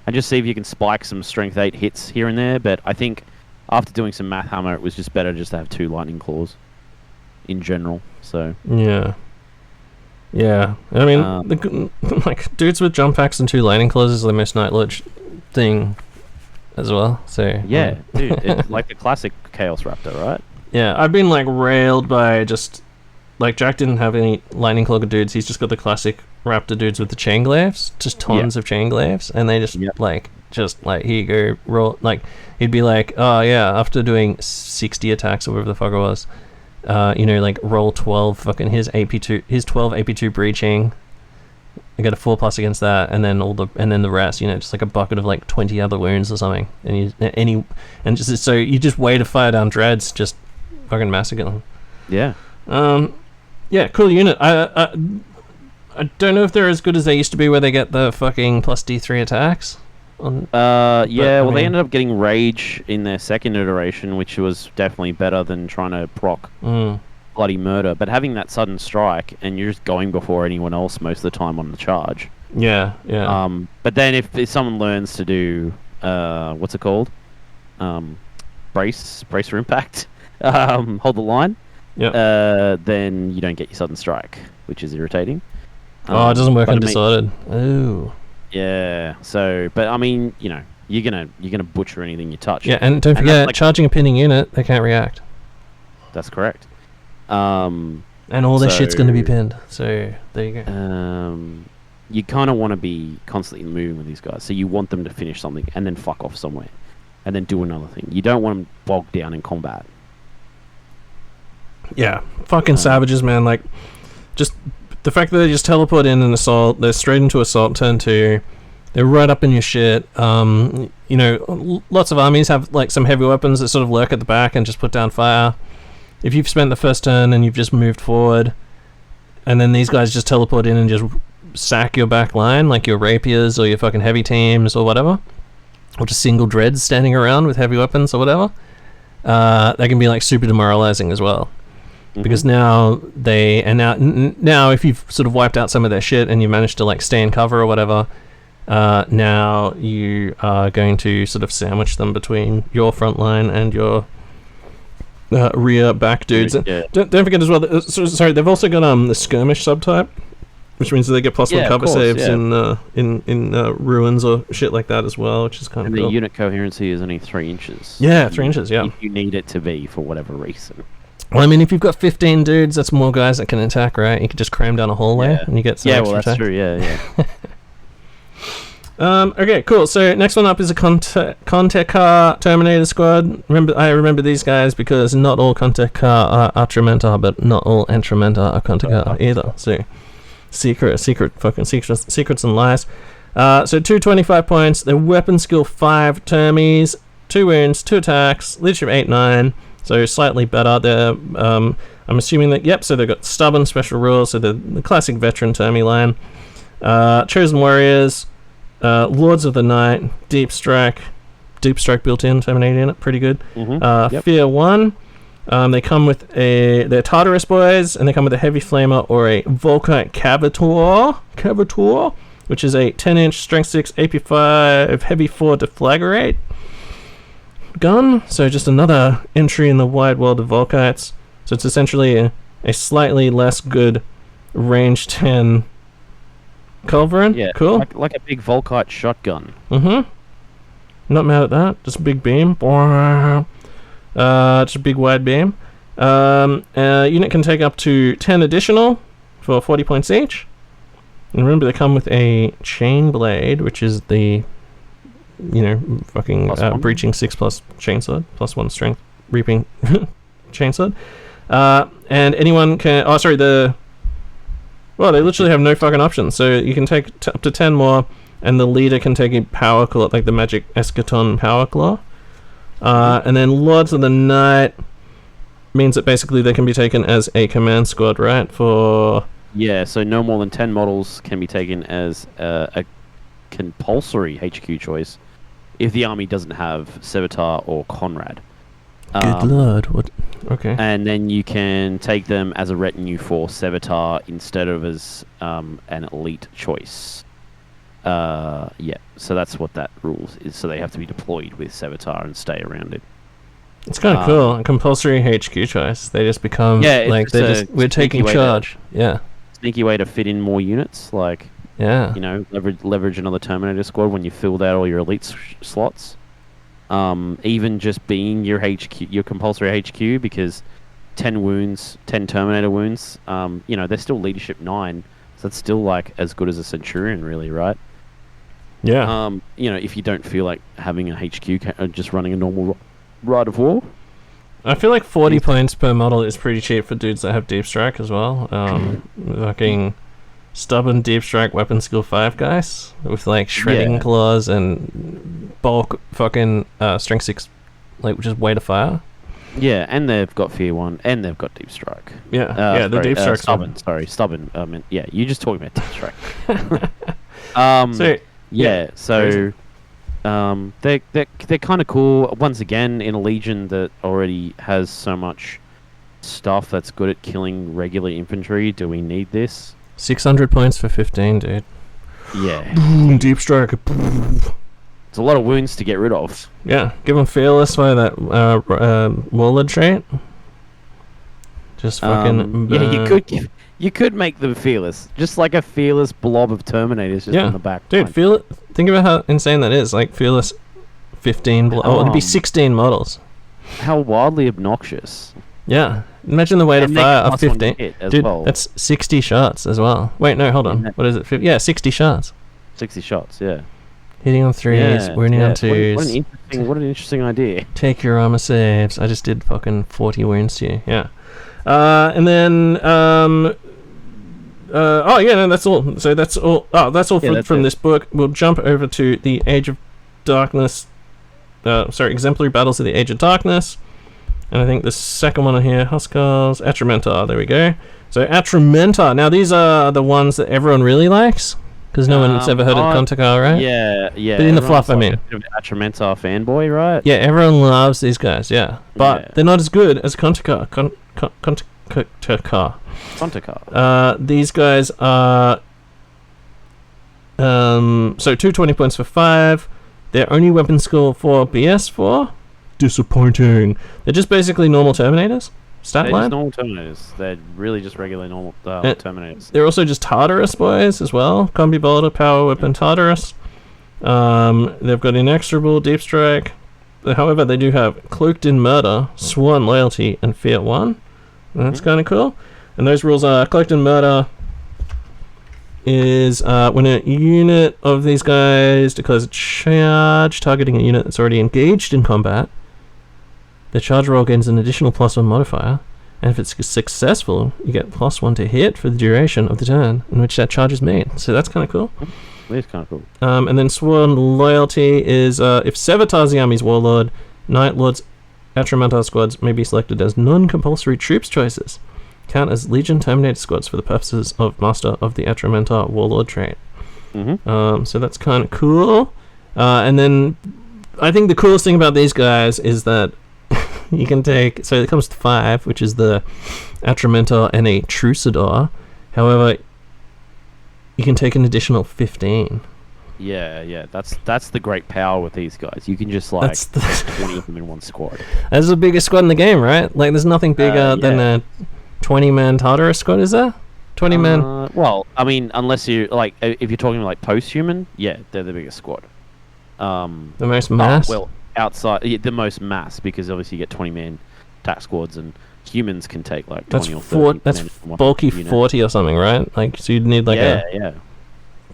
And just see if you can spike some strength 8 hits here and there, but I think after doing some math hammer, it was just better just to have 2 Lightning Claws in general, so... Yeah. I mean, like, dudes with jump packs and 2 Lightning Claws is the most Night Lodge thing as well, so... Yeah, dude, it's like the classic Chaos Raptor, right? Yeah, I've been, like, railed by just... Like, Jack didn't have any Lightning Claw dudes, he's just got the classic Raptor dudes with the Chain Glaives, just tons of Chain Glaives, and they just, here you go, roll, like, he'd be like, oh yeah, after doing 60 attacks or whatever the fuck it was, like, roll 12 fucking his 12 AP2 breaching, I get a 4+ against that, and then the rest, just like a bucket of like 20 other wounds or something, so you just wait to fire down dreads, just fucking massacre them. Yeah. Cool unit. I don't know if they're as good as they used to be, where they get the fucking +D3 attacks. They ended up getting Rage in their second iteration, which was definitely better than trying to proc bloody murder. But having that sudden strike, and you're just going before anyone else most of the time on the charge. Yeah. But then if someone learns to do, what's it called? Brace for impact. Hold the line. Then you don't get your sudden strike, which is irritating. It doesn't work on Disordered. Ooh. Yeah. So, but I mean, you're gonna butcher anything you touch. Yeah, and don't forget, charging a pinning unit, they can't react. That's correct. And all their shit's gonna be pinned. So there you go. You kind of want to be constantly moving with these guys, so you want them to finish something and then fuck off somewhere, and then do another thing. You don't want them bogged down in combat. Yeah, fucking savages, man. Like, just the fact that they just teleport in and assault, they're straight into assault turn 2, they're right up in your shit. Lots of armies have like some heavy weapons that sort of lurk at the back and just put down fire. If you've spent the first turn and you've just moved forward, and then these guys just teleport in and just sack your back line, like your rapiers or your fucking heavy teams or whatever, or just single dreads standing around with heavy weapons or whatever, that can be like super demoralizing as well. Because now now if you've sort of wiped out some of their shit and you managed to like stay in cover or whatever, now you are going to sort of sandwich them between your front line and your rear back dudes. Don't forget as well, sorry, they've also got the skirmish subtype, which means that they get +1 Yeah, of cover course, saves yeah. in ruins or shit like that as well, which is kind of And cool. the unit coherency is only 3 inches. Yeah, 3 inches, yeah. If you need it to be for whatever reason. Well, I mean, if you've got 15 dudes, that's more guys that can attack, right? You could just cram down a hallway Yeah. and you get some Yeah, extra well, that's attack. true. Yeah. Okay, cool. So next one up is a Contekar Terminator squad. I remember these guys because not all Contekar are Atramentar, but not all Atramentar are Contekar either. So secrets and lies. So 225 points. Their weapon skill 5 termies, 2 wounds, 2 attacks, leadership 8-9. So slightly better. They're I'm assuming that so they've got stubborn special rules. So the classic veteran termy line. Chosen warriors. Lords of the Night, Deep Strike built-in, Terminator in it, pretty good. Yep. Fear 1, they come with they're Tartarus boys, and they come with a Heavy Flamer or a Volkite Cavator, which is a 10-inch, strength 6, AP 5, heavy 4 deflagrate gun. So just another entry in the wide world of Volkites. So it's essentially a slightly less good range 10 culverin. Yeah. Cool. Like a big Volkite shotgun. Not mad at that. Just a big beam. Just a big wide beam. Unit can take up to 10 additional for 40 points each. And remember, they come with a chain blade, which is the, fucking breaching 6+ chainsword, +1 strength, reaping chainsword. And anyone can. Well, they literally have no fucking options. So you can take up to 10 more, and the leader can take a power claw, like the magic eschaton power claw. And then Lords of the Night means that basically they can be taken as a command squad, right? Yeah, so no more than 10 models can be taken as a compulsory HQ choice if the army doesn't have Sevatar or Conrad. Good lord, what? Okay. And then you can take them as a retinue for Sevatar instead of as an elite choice. So that's what that rule is. So they have to be deployed with Sevatar and stay around it. It's kind of cool. A compulsory HQ choice. They just become we're taking charge. Sneaky way to fit in more units, like leverage another Terminator squad when you filled out all your elite slots. Even just being your HQ, your compulsory HQ, because 10 wounds, 10 Terminator wounds, they're still leadership 9, so that's still like as good as a Centurion, really, right? Yeah. If you don't feel like having a HQ, just running a normal rite of war. I feel like 40 points per model is pretty cheap for dudes that have Deep Strike as well. Fucking stubborn Deep Strike weapon skill 5 guys with like shredding claws and bulk fucking strength 6, like which is weight of fire. Yeah, and they've got Fear 1 and they've got Deep Strike. The Deep Strike stubborn. Sorry, stubborn. You just talking about Deep Strike. They're kind of cool. Once again, in a legion that already has so much stuff that's good at killing regular infantry, do we need this? 600 points for 15, dude. Yeah. Boom, Deep Strike. It's a lot of wounds to get rid of. Yeah, give them Fearless by that Warlord trait. Just fucking. You could make them Fearless, just like a Fearless blob of Terminators just on the back. Dude, think about how insane that is. Like Fearless 15. It'd be 16 models. How wildly obnoxious. Yeah. Imagine the weight of fire of 15. Dude, well. That's 60 shots as well. Wait, no, hold on. What is it? 60 shots. 60 shots, yeah. Hitting on 3s, wounding on 2s. What an interesting idea. Take your armor saves. I just did fucking 40 wounds to you. Yeah. And then that's all. So that's all. Oh, that's all from this book. We'll jump over to the Age of Darkness. Exemplary Battles of the Age of Darkness. And I think the second one on here, Huskars, Atramentar. There we go. So Atramentar. Now these are the ones that everyone really likes, because no one's ever heard of Contekar, right? Yeah. But in the fluff, I mean. A bit of an Atramentar fanboy, right? Yeah, everyone loves these guys. Yeah, but they're not as good as Contekar. Contekar. These guys are. So 220 points for 5. Their only weapon skill for BS4. Disappointing. They're just basically normal Terminators. stat They're line. just normal Terminators. They're really just regular normal Terminators. They're also just Tartarus boys as well. Combi Bolter, Power Whip, and Tartarus. They've got Inexorable, Deep Strike. However, they do have Cloaked in Murder, Sworn Loyalty, and Fear 1. That's kind of cool. And those rules are Cloaked in Murder is when a unit of these guys declares a charge targeting a unit that's already engaged in combat, the charge roll gains an additional +1 modifier, and if it's successful, you get +1 to hit for the duration of the turn in which that charge is made. So that's kind of cool. It's kind of cool. And then Sworn Loyalty is if Sevatar's the army's warlord, Night Lord's Atramentar squads may be selected as non-compulsory troops choices. Count as Legion Terminator squads for the purposes of Master of the Atramentar Warlord trait. So that's kind of cool. And then I think the coolest thing about these guys is that you can take... So it comes to 5, which is the Atramentar and a Trucidor. However, you can take an additional 15. Yeah. That's the great power with these guys. You can just like put 20 of them in one squad. That's the biggest squad in the game, right? Like, there's nothing bigger than a 20-man Tartarus squad, is there? 20 men. Well, I mean, unless you like, if you're talking like post-human, yeah, they're the biggest squad. The most mass. Well, outside the most mass, because obviously you get 20-man attack squads, and humans can take like 20 or 30. That's bulky 40 or something, right? Like, so you'd need like a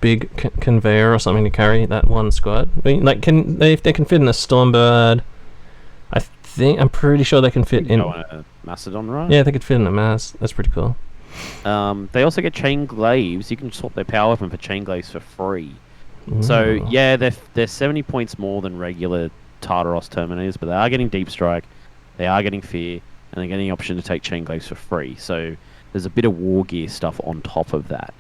big conveyor or something to carry that one squad. I mean, like, if they can fit in a Stormbird, I'm pretty sure they can fit in a Macedon, right? Yeah, they could fit in a mass. That's pretty cool. They also get chain glaives. You can swap their power weapon for chain glaives for free. So yeah, they're 70 points more than regular Tartaros Terminators, but they are getting Deep Strike, they are getting Fear, and they're getting the option to take chain glaives for free. So there's a bit of war gear stuff on top of that.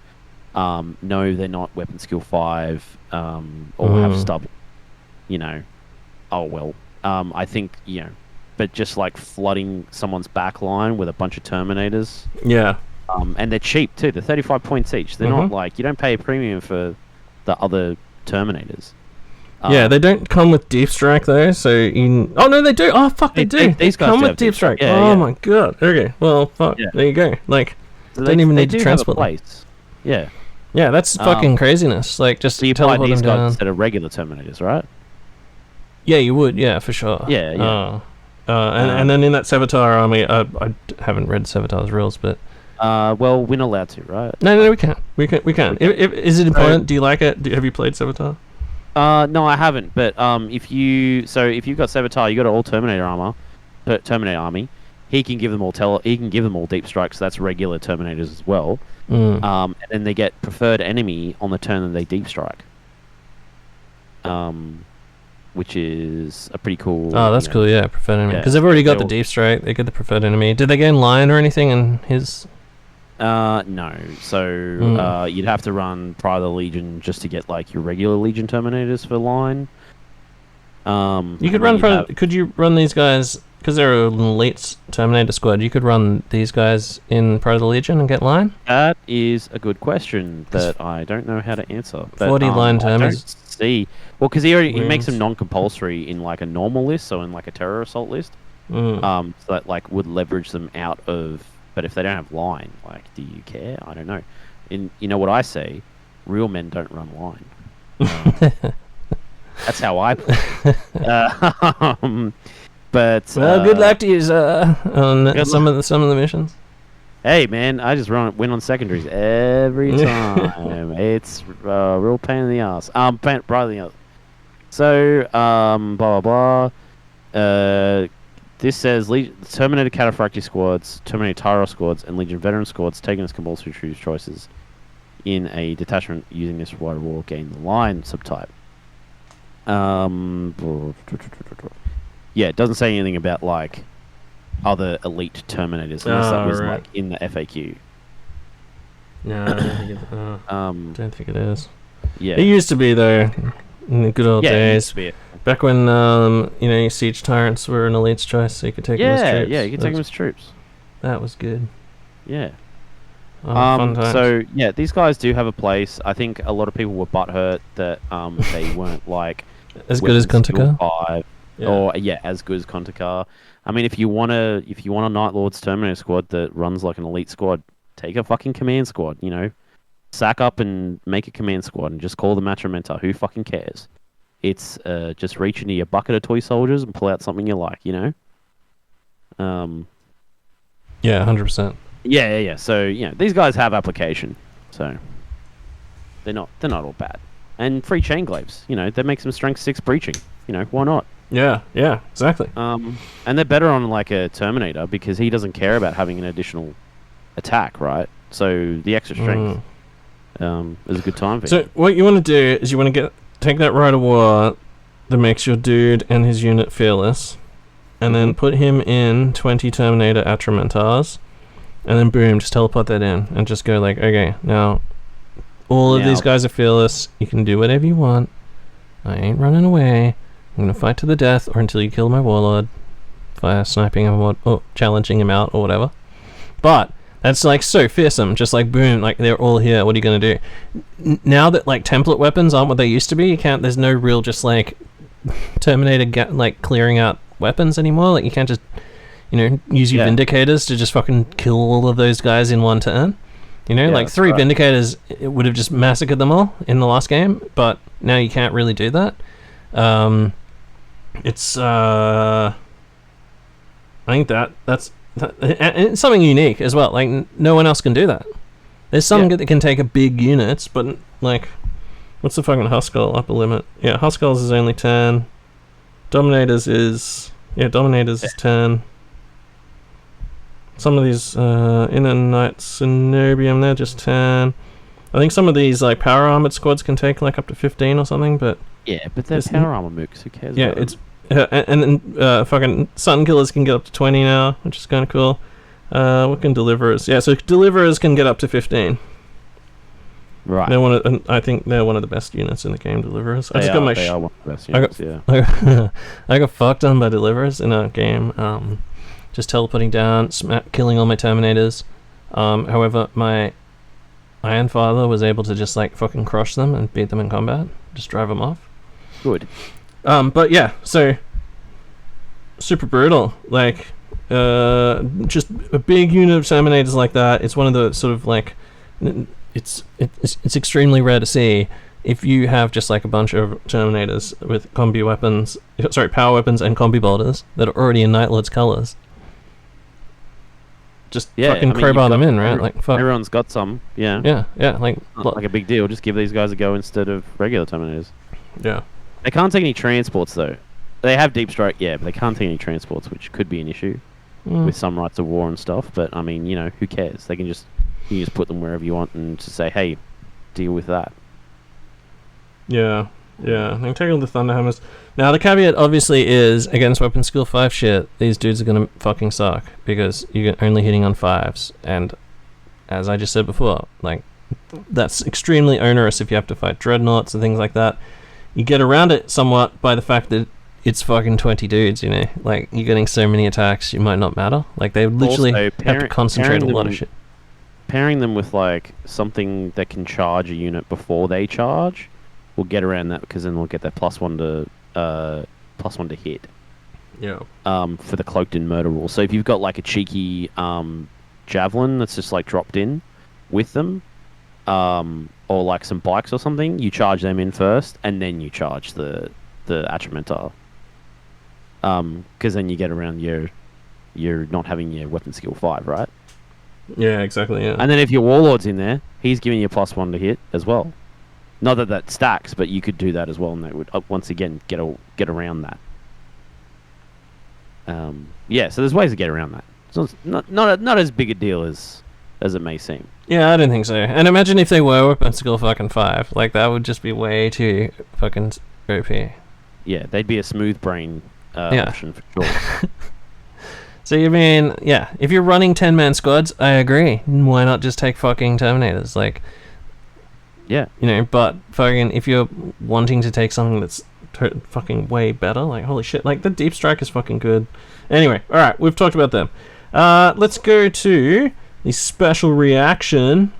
No, they're not weapon skill 5 or have stubble. You know, oh well. I think, you know, but just like flooding someone's back line with a bunch of Terminators. Yeah. And they're cheap too. They're 35 points each. They're not like, you don't pay a premium for the other Terminators. Yeah, they don't come with Deep Strike though. So oh no, they do. Oh fuck, they do. These guys come with Deep Strike. Oh my god. Okay. Well, fuck. Yeah. There you go. Like, so don't even need to transport them. Yeah. Yeah, that's fucking craziness. Like, just so you teleport these them guys down instead of regular Terminators, right? Yeah, you would. Yeah, for sure. Yeah. And then in that Sevatar army, I haven't read Sevatar's rules, but well, we're not allowed to, right? No, we can't. We can. Is it important? Do you like it? Have you played Sevatar? No, I haven't. But if you've got Sevatar, you got an all Terminator army. He can give them all he can give them all Deep Strike, so that's regular Terminators as well. And then they get preferred enemy on the turn that they Deep Strike. Which is a pretty cool... Oh, that's cool, yeah, preferred enemy. Because they've already got the Deep Strike, they get the preferred enemy. Did they gain line or anything in his... No. So, you'd have to run Pride of the Legion just to get, like, your regular Legion Terminators for line. You could run... Could you run these guys... Because they're an elite Terminator squad, you could run these guys in Pride of the Legion and get line? That is a good question that I don't know how to answer. But, 40 line Terminators. See, well, because he makes them non-compulsory in like a normal list, so in like a Terror Assault list, so that like would leverage them out of. But if they don't have line, like, do you care? I don't know. You know what I say? Real men don't run line. That's how I play. But good luck to you on some of the missions. Hey man, I just win on secondaries every time. It's a real pain in the ass. So, blah blah blah. This says Terminator Cataphracti squads, Terminator Tyro squads, and Legion Veteran squads taken as compulsory choose choices in a detachment using this wide war gain the line subtype. Yeah, it doesn't say anything about like other elite Terminators unless that was like in the FAQ. No, I don't think it is. Yeah, it used to be though in the good old days. Back when siege tyrants were an elite's choice, so you could take them as troops. Yeah, you could take them as troops. That was good. Yeah. Fun times. So yeah, these guys do have a place. I think a lot of people were butthurt that they weren't like as good as Gunter. Yeah. or as good as Kontakar. I mean, if you want a Night Lord's Terminator squad that runs like an elite squad, take a fucking command squad. You know, sack up and make a command squad and just call them Atramentar. Who fucking cares? It's just reach into your bucket of toy soldiers and pull out something you like. You know. Yeah, 100%. Yeah. So these guys have application. So they're not all bad. And free chain glaives. You know, that makes them strength 6 breaching. You know, why not? Yeah, exactly. And they're better on like a Terminator because he doesn't care about having an additional attack, right? So the extra strength is a good time for So him. what you want to do is you want to take that Rite of War that makes your dude and his unit fearless, and then put him in 20 Terminator Atramentars, and then boom, just teleport that in, and just go like, okay, now all of these guys are fearless. You can do whatever you want. I ain't running away. I'm gonna fight to the death, or until you kill my Warlord, via sniping him or challenging him out or whatever. But that's like so fearsome. Just like boom, like they're all here. What are you gonna do? Now that like template weapons aren't what they used to be, you can't. There's no real just like Terminator like clearing out weapons anymore. Like you can't just use your Vindicators to just fucking kill all of those guys in one turn. You know, like 3 Vindicators, it would have just massacred them all in the last game, but now you can't really do that. It's I think that's it's something unique as well. Like no one else can do that. There's some that can take a big units, but like, what's the fucking Huskell upper limit? Yeah, Huskells is only 10. Dominators is 10. Some of these Inner Knights Cenobium, they're just 10. I think some of these like power armored squads can take like up to 15 or something, but but they're power armor mooks. Who cares? Yeah, it's and then fucking Sun Killers can get up to 20 now, which is kind of cool. What can Deliverers? Yeah, so Deliverers can get up to 15. Right. I think they're one of the best units in the game. Deliverers. They are one of the best units. I got fucked on by Deliverers in a game. Just teleporting down, killing all my Terminators. However, my Iron Father was able to just like fucking crush them and beat them in combat. Just drive them off. Good. But yeah, so super brutal. Like, just a big unit of Terminators like that. It's one of the sort of like, it's extremely rare to see. If you have just like a bunch of Terminators with combi weapons, power weapons and combi bolters that are already in Night Lord's colors. Just fucking crowbar them in, right? Like, fuck. Everyone's got some, Yeah, like... Not like a big deal, just give these guys a go instead of regular Terminators. Yeah. They can't take any transports, though. They have deep strike, but they can't take any transports, which could be an issue with some rights of war and stuff, but, I mean, who cares? You just put them wherever you want and just say, hey, deal with that. Yeah. They can take all the Thunderhammers. Now, the caveat obviously is, against weapon skill 5 shit, these dudes are gonna fucking suck, because you're only hitting on 5s, and as I just said before, like, that's extremely onerous if you have to fight dreadnoughts and things like that. You get around it somewhat by the fact that it's fucking 20 dudes, like, you're getting so many attacks, you might not matter. Like, they literally also, have to concentrate a lot of shit. Pairing them with, like, something that can charge a unit before they charge will get around that, because then we'll get that +1 to hit. Yeah. For the cloaked in murder rule. So if you've got like a cheeky javelin that's just like dropped in with them, or like some bikes or something, you charge them in first, and then you charge the Atramentar. Because then you get around your not having your weapon skill 5, right? Yeah, exactly. Yeah. And then if your Warlord's in there, he's giving you +1 to hit as well. Not that stacks, but you could do that as well, and that would once again get around that. So there's ways to get around that. So it's not as big a deal as it may seem. Yeah, I don't think so. And imagine if they were weapon skill fucking 5. Like, that would just be way too fucking OP. Yeah, they'd be a smooth brain option for sure. So you mean, if you're running 10-man squads, I agree. Why not just take fucking Terminators? Like, yeah. But fucking, if you're wanting to take something that's fucking way better, like, holy shit, like, the Deep Strike is fucking good. Anyway, alright, we've talked about them. Let's go to the special reaction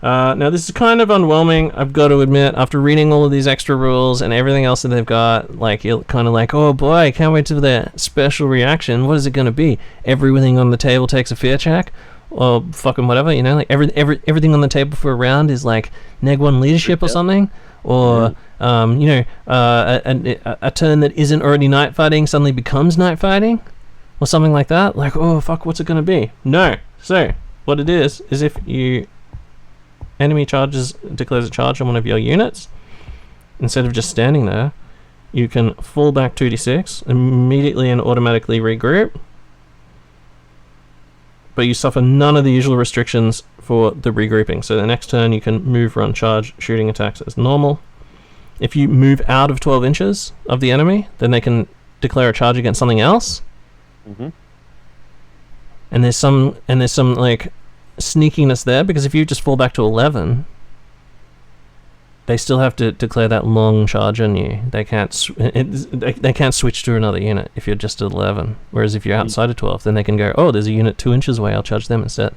Now, this is kind of underwhelming, I've got to admit. After reading all of these extra rules and everything else that they've got, like, you're kind of like, oh boy, I can't wait to their special reaction. What is it going to be? Everything on the table takes a fear check? Or fucking whatever, you know? Like, everything on the table for a round is, like, neg 1 leadership or something? Or, a turn that isn't already night fighting suddenly becomes night fighting? Or something like that? Like, oh, fuck, what's it going to be? No. So, what it is if you... enemy declares a charge on one of your units, instead of just standing there, you can fall back 2d6 immediately and automatically regroup, but you suffer none of the usual restrictions for the regrouping. So the next turn you can move, run, charge, shooting attacks as normal. If you move out of 12 inches of the enemy, then they can declare a charge against something else. And there's some like sneakiness there, because if you just fall back to 11, they still have to declare that long charge on you. They can't they can't switch to another unit if you're just at 11. Whereas if you're outside of 12, then they can go, oh, there's a unit 2 inches away, I'll charge them instead.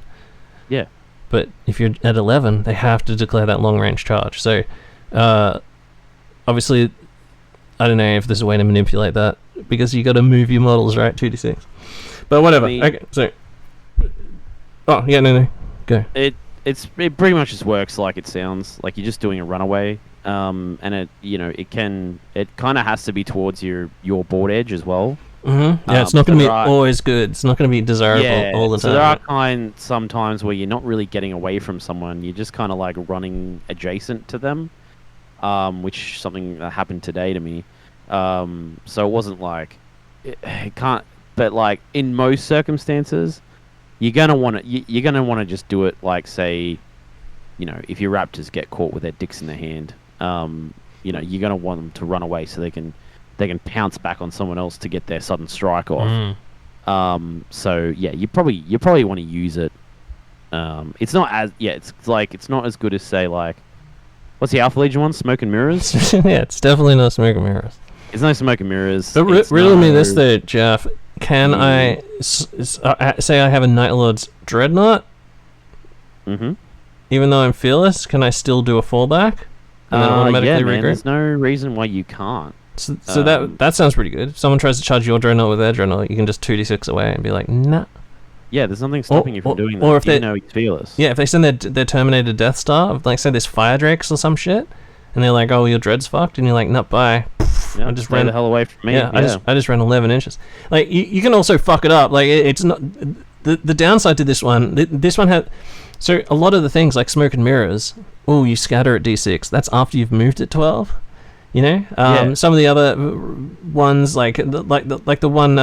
Yeah. But if you're at 11, they have to declare that long range charge. So obviously, I don't know if there's a way to manipulate that, because you got to move your models, right? 2d6. But whatever. Okay, so oh yeah, no, go. It pretty much just works like it sounds. Like you're just doing a runaway, and it kind of has to be towards your board edge as well. Yeah, it's not going to be always good. It's not going to be desirable all the time. So there are sometimes where you're not really getting away from someone. You're just kind of like running adjacent to them, which something that happened today to me. So it wasn't like it can't. But like in most circumstances, you're gonna want to just do it like, say, if your raptors get caught with their dicks in their hand, you're gonna want them to run away so they can pounce back on someone else to get their sudden strike off. So yeah, you probably want to use it. It's not as good as, say, like, what's the Alpha Legion one? Smoke and Mirrors. Yeah, it's definitely not Smoke and Mirrors. It's no Smoke and Mirrors. But riddle me this though, Jeff. Can I say I have a Night Lord's Dreadnought? Even though I'm fearless, can I still do a fallback and then automatically regroup? There's no reason why you can't. So that sounds pretty good. If someone tries to charge your Dreadnought with their Dreadnought, you can just 2d6 away and be like, nah. Yeah, there's nothing stopping you from doing that. Or if even though he's fearless. Yeah, if they send their Terminator Death Star, like say there's Fire Drakes or some shit, and they're like, oh, your Dread's fucked, and you're like, nah, bye. Yeah, I just ran the hell away from me. Yeah, I just ran 11 inches. Like, you can also fuck it up. Like, it's not the downside to this one. This one had, so a lot of the things like Smoke and Mirrors. Oh, you scatter at d6. That's after you've moved at 12. Some of the other ones, like the one,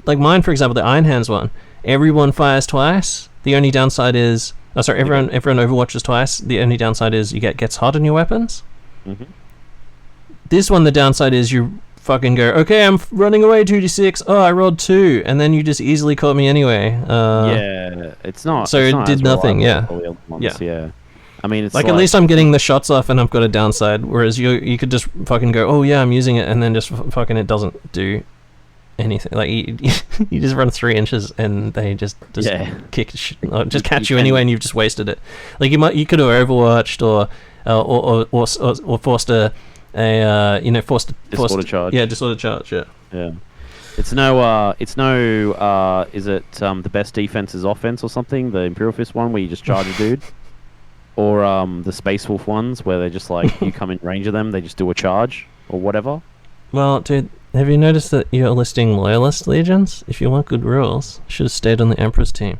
like mine, for example, the Iron Hands one. Everyone fires twice. The only downside is, everyone overwatches twice. The only downside is you gets hot on your weapons. This one, the downside is you fucking go, okay, I'm running away 2d6. Oh, I rolled 2, and then you just easily caught me anyway. It's not. So it did nothing. Yeah. I mean, it's like at least I'm getting the shots off, and I've got a downside. Whereas you could just fucking go, oh yeah, I'm using it, and then just fucking it doesn't do anything. Like you just run 3 inches, and they just kick, just catch you anyway, and you've just wasted it. Like you could have overwatched or forced a disorder charge. Yeah, disorder charge. Yeah. It's no. Is it the best defense is offense or something? The Imperial Fist one where you just charge a dude, or the Space Wolf ones where they just like you come in range of them, they just do a charge or whatever. Well, dude, have you noticed that you're listing loyalist legions? If you want good rules, should have stayed on the Emperor's team.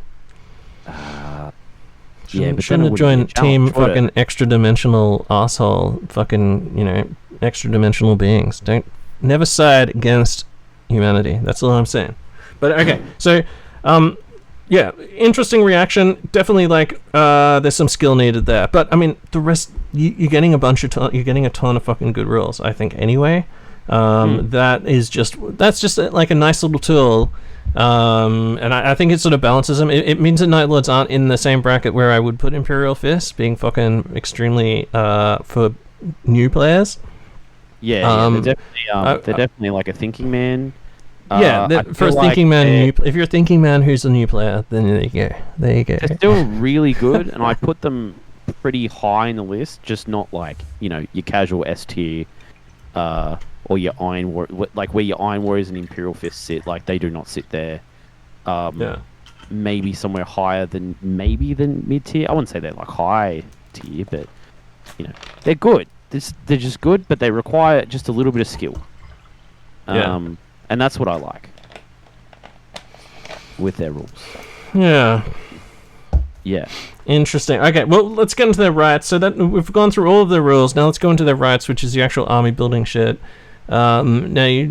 Shouldn't have joined team fucking extra dimensional asshole fucking extra dimensional beings. Never side against humanity. That's all I'm saying. But okay, so interesting reaction. Definitely like there's some skill needed there. But I mean the rest you're getting you're getting a ton of fucking good rules, I think anyway. That's just like a nice little tool. And I think it sort of balances them. It means that Night Lords aren't in the same bracket where I would put Imperial Fist being fucking extremely for new players. They're definitely like a thinking man. For a thinking man, if you're a thinking man who's a new player, then there you go. They're still really good, and I put them pretty high in the list, just not like your casual S tier, or your Iron like where your Iron Warriors and Imperial Fists sit. Like they do not sit there. Maybe somewhere higher than mid tier. I wouldn't say they're like high tier, but they're good. They're just good, but they require just a little bit of skill. And that's what I like with their rules. Yeah. Yeah. Interesting. Okay, well, let's get into their rights. So that we've gone through all of their rules. Now let's go into their rights, which is the actual army building shit. There's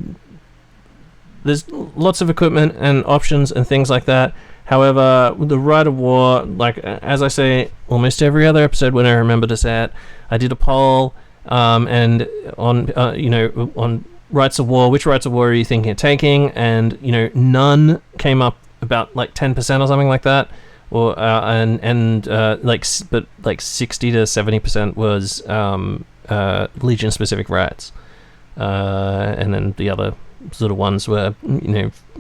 lots of equipment and options and things like that. However, the right of war, like as I say, almost every other episode when I remember to say it, I did a poll, and on rights of war, which rights of war are you thinking of taking? And none came up about like 10% or something like that, or but like 60 to 70% was Legion specific rights, and then the other sort of ones were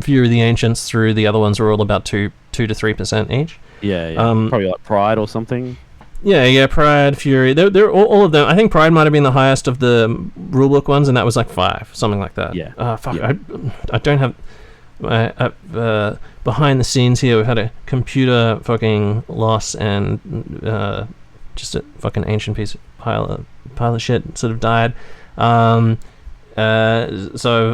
Fury of the Ancients through the other ones were all about 2 to 3% each. Probably like Pride or something. Pride, Fury, they're all of them. I think Pride might have been the highest of the rulebook ones, and that was like 5, something like that. I don't have behind the scenes here. We've had a computer fucking loss, and just a fucking ancient pile of shit sort of died. So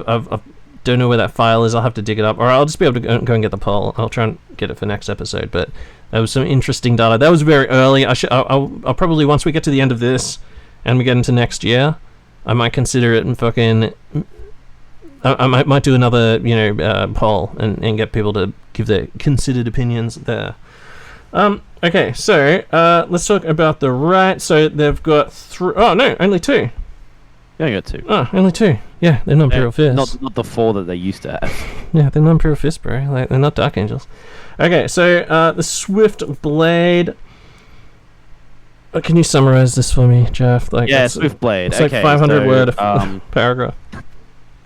I don't know where that file is. I'll have to dig it up, or I'll just be able to go and get the poll. I'll try and get it for next episode. But there was some interesting data. That was very early. I'll probably, once we get to the end of this and we get into next year, I might consider it and fucking. I might do another poll and get people to give their considered opinions there. Okay, so let's talk about the right. So they've got only 2. Yeah, I got 2. Oh, only 2. Yeah, they're non-Imperial Fists. Not the 4 that they used to have. Yeah, they're non-Imperial Fists, bro. Like, they're not Dark Angels. Okay, so the Swift Blade. Can you summarize this for me, Jeff? Swift Blade. It's like 500 word paragraph.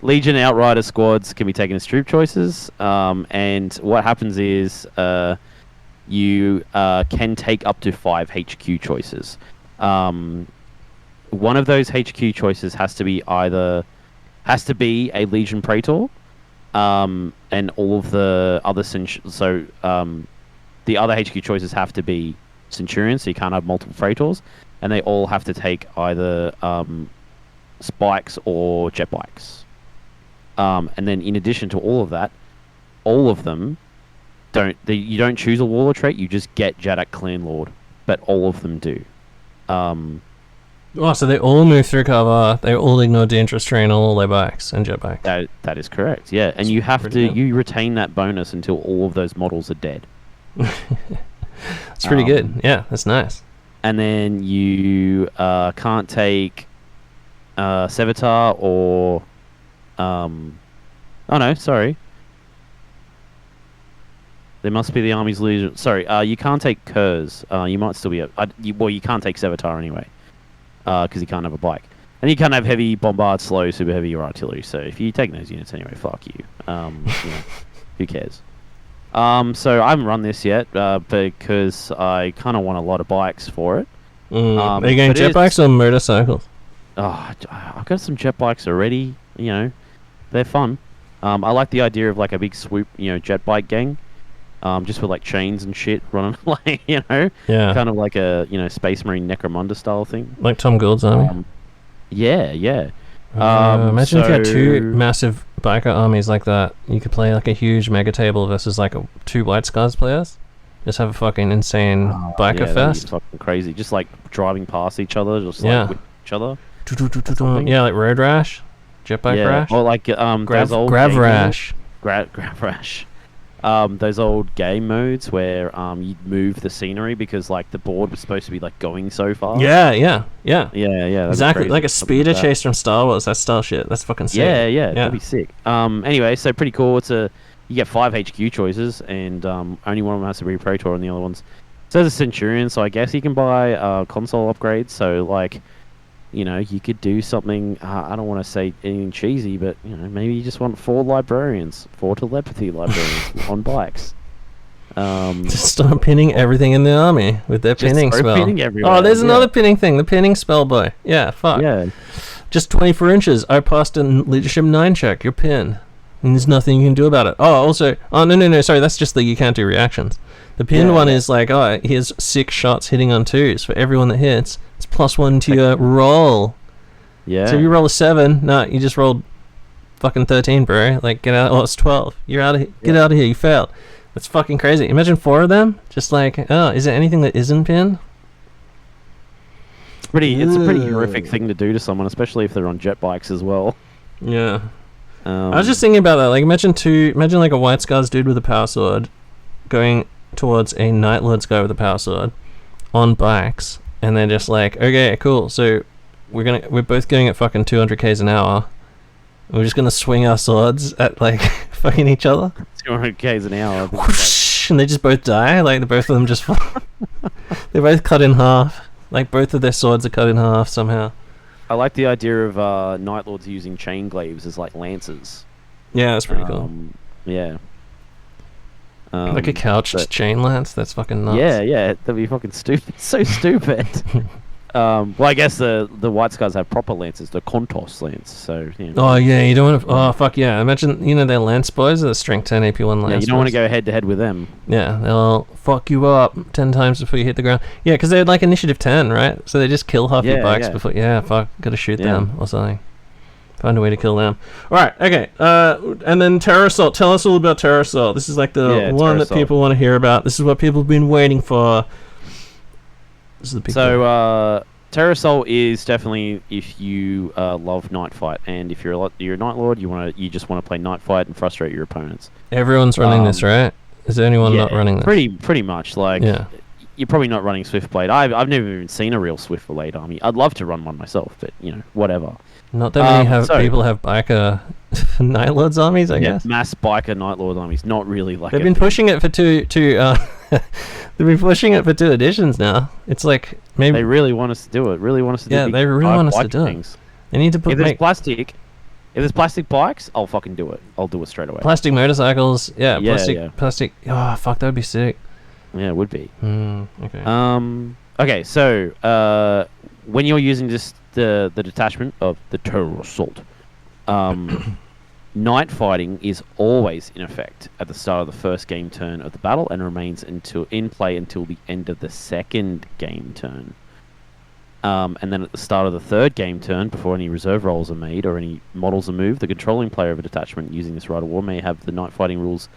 Legion Outrider squads can be taken as troop choices, and what happens is you can take up to 5 HQ choices. One of those HQ choices has to be a Legion Praetor, and all of the other the other HQ choices have to be Centurions, so you can't have multiple Praetors, and they all have to take either spikes or jet bikes. And then in addition to all of that, all of them you don't choose a Warlord trait, you just get Jadak Clan Lord, but all of them do. So they all move through cover, they all ignore dangerous terrain on all their bikes and jet bikes. That is correct, yeah. And you have to you retain that bonus until all of those models are dead. It's pretty good. Yeah, that's nice. And then you can't take Sevatar or there must be the Army's Legion. Sorry, you can't take Kurz. You might still be you can't take Sevatar anyway, because you can't have a bike, and you can't have heavy bombard, slow, super heavy or artillery. So if you take those units anyway, fuck you. Who cares? So I haven't run this yet because I kind of want a lot of bikes for it. Are you going jet bikes or motorcycles? I've got some jet bikes already. They're fun. I like the idea of like a big swoop, jet bike gang. Just with like chains and shit running, kind of like a Space Marine Necromunda style thing, like Tom Gould's army. Imagine if you had 2 massive biker armies like that. You could play like a huge mega table versus like 2 White Scars players. Just have a fucking insane biker fest. Fucking crazy. Just like driving past each other, just like with each other. Yeah, like Road Rash, Jet Bike Rash, or like those old Grav Rash. Grav Rash. Those old game modes where you'd move the scenery because like the board was supposed to be like going so fast. Yeah. Exactly, like a speeder chase from Star Wars. That style shit. That's fucking sick. Yeah, that'd be sick. Anyway, so pretty cool. You get 5 HQ choices, and only one of them has to be Praetor, and the other ones. So there's a Centurion, so I guess you can buy console upgrades. So like, you could do something. I don't want to say anything cheesy, but maybe you just want 4 librarians, 4 telepathy librarians on bikes. Just start pinning everything in the army with their pinning start spell. pinning everywhere, Oh, there's another pinning thing. The pinning spell boy. Yeah, fuck. Yeah. Just 24 inches. I passed a leadership 9 check. You're pinned. And there's nothing you can do about it. Oh, also... Oh, no. Sorry, that's just the you can't do reactions. The pinned one is like, oh, here's 6 shots hitting on 2s. For everyone that hits, it's +1 to your roll. Yeah. So if you roll a 7, no, you just rolled fucking 13, bro. Like, get out. Oh, it's 12. You're out of here. Get out of here. You failed. That's fucking crazy. Imagine 4 of them. Just like, oh, is there anything that isn't pinned? It's a pretty horrific thing to do to someone, especially if they're on jet bikes as well. Yeah. I was just thinking about that. Like, imagine like a White Scars dude with a power sword going towards a Night Lord's guy with a power sword on bikes, and they're just like, okay, cool. So we're both going at fucking 200 k's an hour. We're just gonna swing our swords at like fucking each other. 200 k's an hour. Whoosh, and they just both die. Like the both of them just fall. They're both cut in half. Like both of their swords are cut in half somehow. I like the idea of Night Lords using chain glaives as like lances. Yeah, that's pretty cool. Yeah. Like a couched chain lance. That's fucking nuts. Yeah, that'd be fucking stupid. So stupid. Well, I guess the White Scars have proper lances, the Kontos lance. So. You know. Oh yeah, you don't want to. Oh fuck yeah! Imagine their lance boys are the strength 10 AP1 lance. Yeah, you don't want to go head to head with them. Yeah, they'll fuck you up 10 times before you hit the ground. Yeah, because they're like initiative 10, right? So they just kill half your bikes before. Yeah, fuck, gotta shoot them or something. Find a way to kill them. All right, okay. And then Terra Assault. Tell us all about Terra Assault. This is like the one that people want to hear about. This is what people have been waiting for. This is the big So, Terra Assault is definitely if you love Night Fight, and if you're a Night Lord, you just want to play Night Fight and frustrate your opponents. Everyone's running this, right? Is there anyone not running this? Pretty much. Like, you're probably not running Swiftblade. I've never even seen a real Swiftblade army. I'd love to run one myself, but whatever. Not that many people have biker Night Lords armies, I guess. Mass biker Night Lord armies. Not really like. They've been pushing it for two. They've been pushing it for 2 editions now. It's like maybe they really want us to do it. Really want us to do it. Yeah, they really want us to do it. They need to put. If there's plastic bikes, I'll fucking do it. I'll do it straight away. Plastic motorcycles, plastic. Oh fuck, that would be sick. Yeah, it would be. Okay. Okay, so when you're using just the detachment of the Terra Assault, night fighting is always in effect at the start of the first game turn of the battle and remains in play until the end of the second game turn. And then at the start of the third game turn, before any reserve rolls are made or any models are moved, the controlling player of a detachment using this rite of war may have the night fighting rules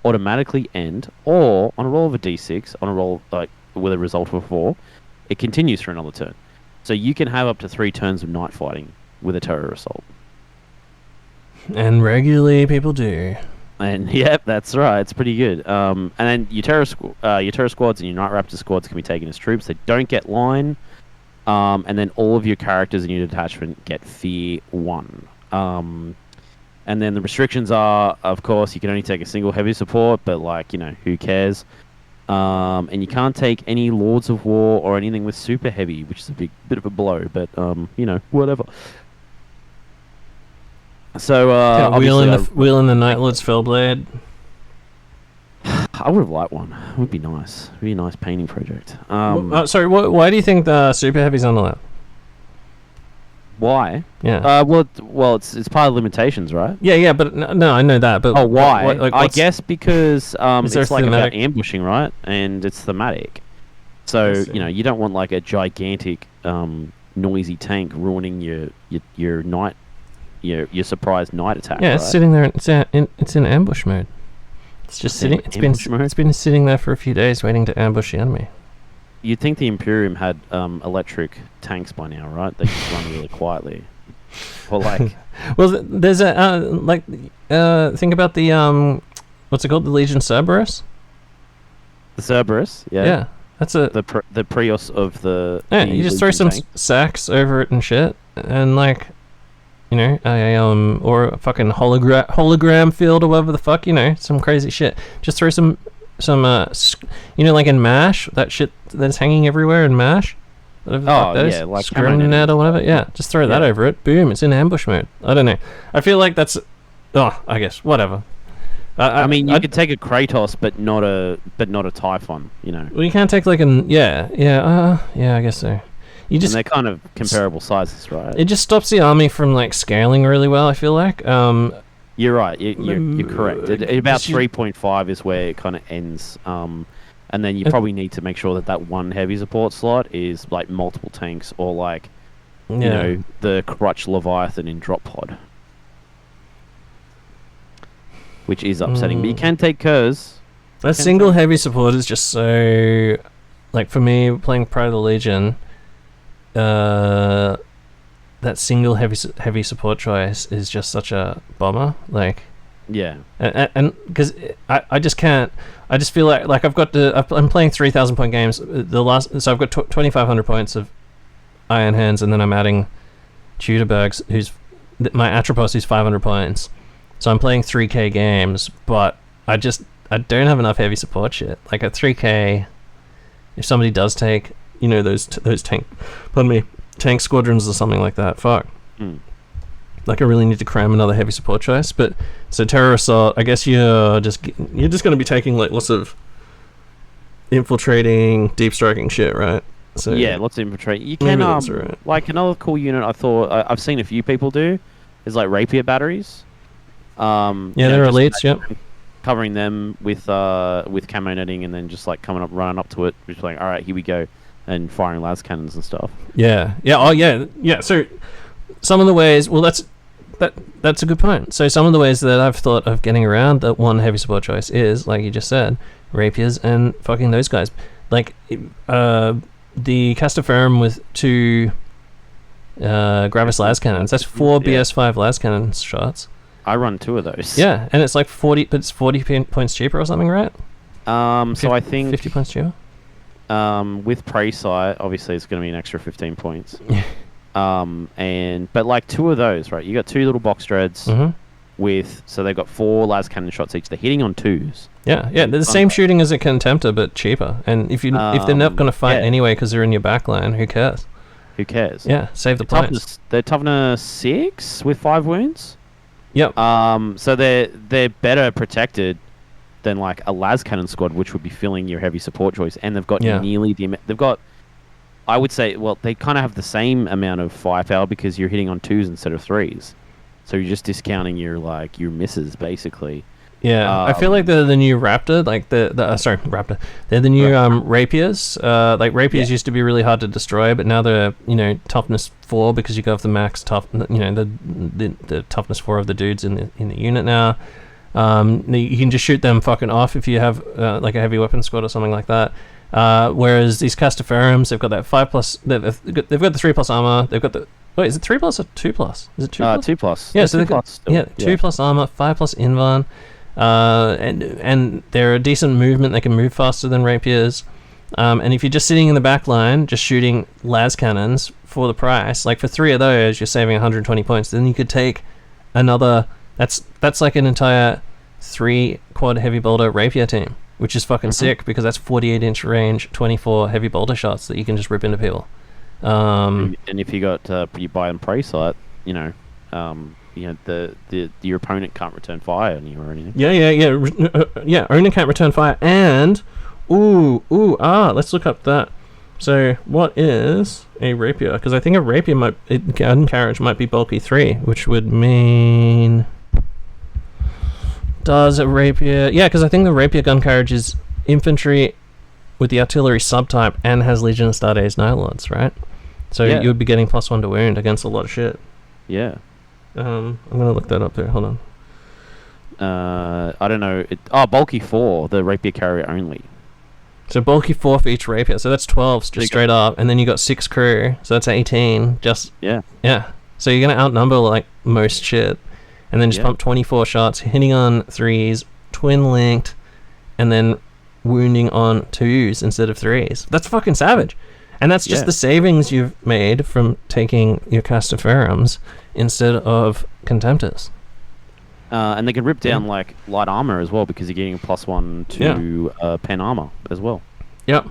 automatically end, or on a roll of a d6, on a roll like with a result of a 4, it continues for another turn. So you can have up to 3 turns of night fighting with a Terra Assault. And regularly people do. And yep, that's right. It's pretty good. And then your Terra squads and your Night Raptor squads can be taken as troops. They don't get line. And then all of your characters in your detachment get Fear 1. And then the restrictions are, of course, you can only take a single heavy support, but who cares? And you can't take any Lords of War or anything with super heavy, which is a bit of a blow, but whatever. So wheel in the Night Lord's Fellblade. I would have liked one. It would be nice. It would be a nice painting project. Sorry, why do you think the super heavy's on allowed? Why? Yeah. Well, it's part of limitations, right? Yeah, but no, I know that. But why? I guess because it's like about thematic? ambushing, right? And it's thematic. So you don't want like a gigantic, noisy tank ruining your night, your surprise night attack. Yeah, right? it's sitting there. It's in ambush mode. It's just sitting. It's been sitting there for a few days, waiting to ambush the enemy. You'd think the Imperium had electric tanks by now, right? They just run really quietly. Or like, well, there's a think about the what's it called? The Legion Cerberus. The Cerberus, yeah. Yeah, that's the Prius of the. Yeah, you just throw some sacks over it and shit, and or a fucking hologram field or whatever the fuck, some crazy shit. Just throw some like in MASH, that shit that's hanging everywhere in MASH. Whatever the fuck that is. Like Screen net or whatever. Yeah, just throw that over it. Boom, it's in ambush mode. I don't know. I feel like that's. Oh, I guess whatever. I mean, you could take a Kratos, but not a Typhon. You know. Well, you can't take like an yeah, I guess so. You just and they're kind of comparable sizes, right? It just stops the army from like scaling really well. I feel like. You're right. You're correct. About 3.5 is where it kind of ends. And then you probably need to make sure that one heavy support slot is like multiple tanks or like, you know, the Crutch Leviathan in drop pod, which is upsetting. But you can take Kurz. That single heavy support is just so, like for me playing Pride of the Legion, that single heavy support choice is just such a bummer. Like, yeah, and because I just can't. I just feel like I'm playing 3,000 point games. So I've got 2,500 points of Iron Hands, and then I'm adding Dirtbags, who's my Atropos, who's 500 points. So I'm playing 3K games, but I don't have enough heavy support shit. Like at 3K, if somebody does take, you know, those tank squadrons or something like that, fuck. Like I really need to cram another heavy support choice. But so Terror Assault, I guess you're just going to be taking like lots of infiltrating, deep striking shit, right? So yeah, lots of infiltrate. You can right. Like another cool unit I thought I've seen a few people do is like rapier batteries. Yeah, they're elites. Yep. Covering them with camo netting and then just like running up to it, just like, all right, here we go, and firing las cannons and stuff. Yeah. Oh yeah. So some of the ways, well, that's a good point. So some of the ways that I've thought of getting around that one heavy support choice is, like you just said, rapiers and fucking those guys. Like the Castaferum with 2 Gravis las cannons. That's 4 BS5 las cannon shots. I run 2 of those. Yeah, and it's like 40, but it's 40 points cheaper or something, right? So I think 50 points cheaper. With Prey Sight, obviously it's going to be an extra 15 points. But like 2 of those, right? You got 2 little box dreads so they've got 4 las cannon shots each. They're hitting on 2s. Yeah, they're the same shooting as a Contemptor, but cheaper. And if they're not going to fight anyway because they're in your backline, who cares? Who cares? Yeah, save the points. They're toughness 6 with 5 wounds. Yep. So they're better protected than like a las cannon squad, which would be filling your heavy support choice, and they've got nearly the amount. They've got, I would say, well, they kind of have the same amount of firepower because you're hitting on 2s instead of 3s. So you're just discounting your misses basically. Yeah, I feel like they're the new Raptor, like Raptor. They're the new rapiers. Like rapiers used to be really hard to destroy, but now they're toughness 4 because you go off the max tough. The toughness 4 of the dudes in the unit now. You can just shoot them fucking off if you have like a heavy weapon squad or something like that. Whereas these Castaferums, they've got that 5+. They've got the 3+ armor. They've got the is it 3+ or 2+? Is it 2+? 2+. Yeah, so they've got 2+ armor, 5+ invan. And they're a decent movement. They can move faster than rapiers. And if you're just sitting in the back line, just shooting las cannons for the price, like for 3 of those, you're saving 120 points. Then you could take another. That's like an entire 3 quad heavy bolter rapier team, which is fucking sick because that's 48-inch range, 24 heavy bolter shots that you can just rip into people. And if you got you buy and Prey Sight, your opponent can't return fire on you or anything. Yeah. Opponent can't return fire, and let's look up that. So, what is a rapier? Because I think a rapier gun carriage might be bulky 3, which would mean does a rapier? Yeah, because I think the rapier gun carriage is infantry with the artillery subtype and has Legion of Astartes Nihilords, right? So you would be getting +1 to wound against a lot of shit. Yeah. I'm gonna look that up there. Hold on. I don't know. Bulky 4, the rapier carrier only. So bulky 4 for each rapier. So that's 12 just straight up, and then you got 6 crew. So that's 18. Yeah. So you're gonna outnumber like most shit, and then just pump 24 shots, hitting on 3s, twin linked, and then wounding on 2s instead of 3s. That's fucking savage. And that's just the savings you've made from taking your Castaferums instead of Contemptors. And they can rip down like light armor as well because you're getting a +1 to pen armor as well. Yep.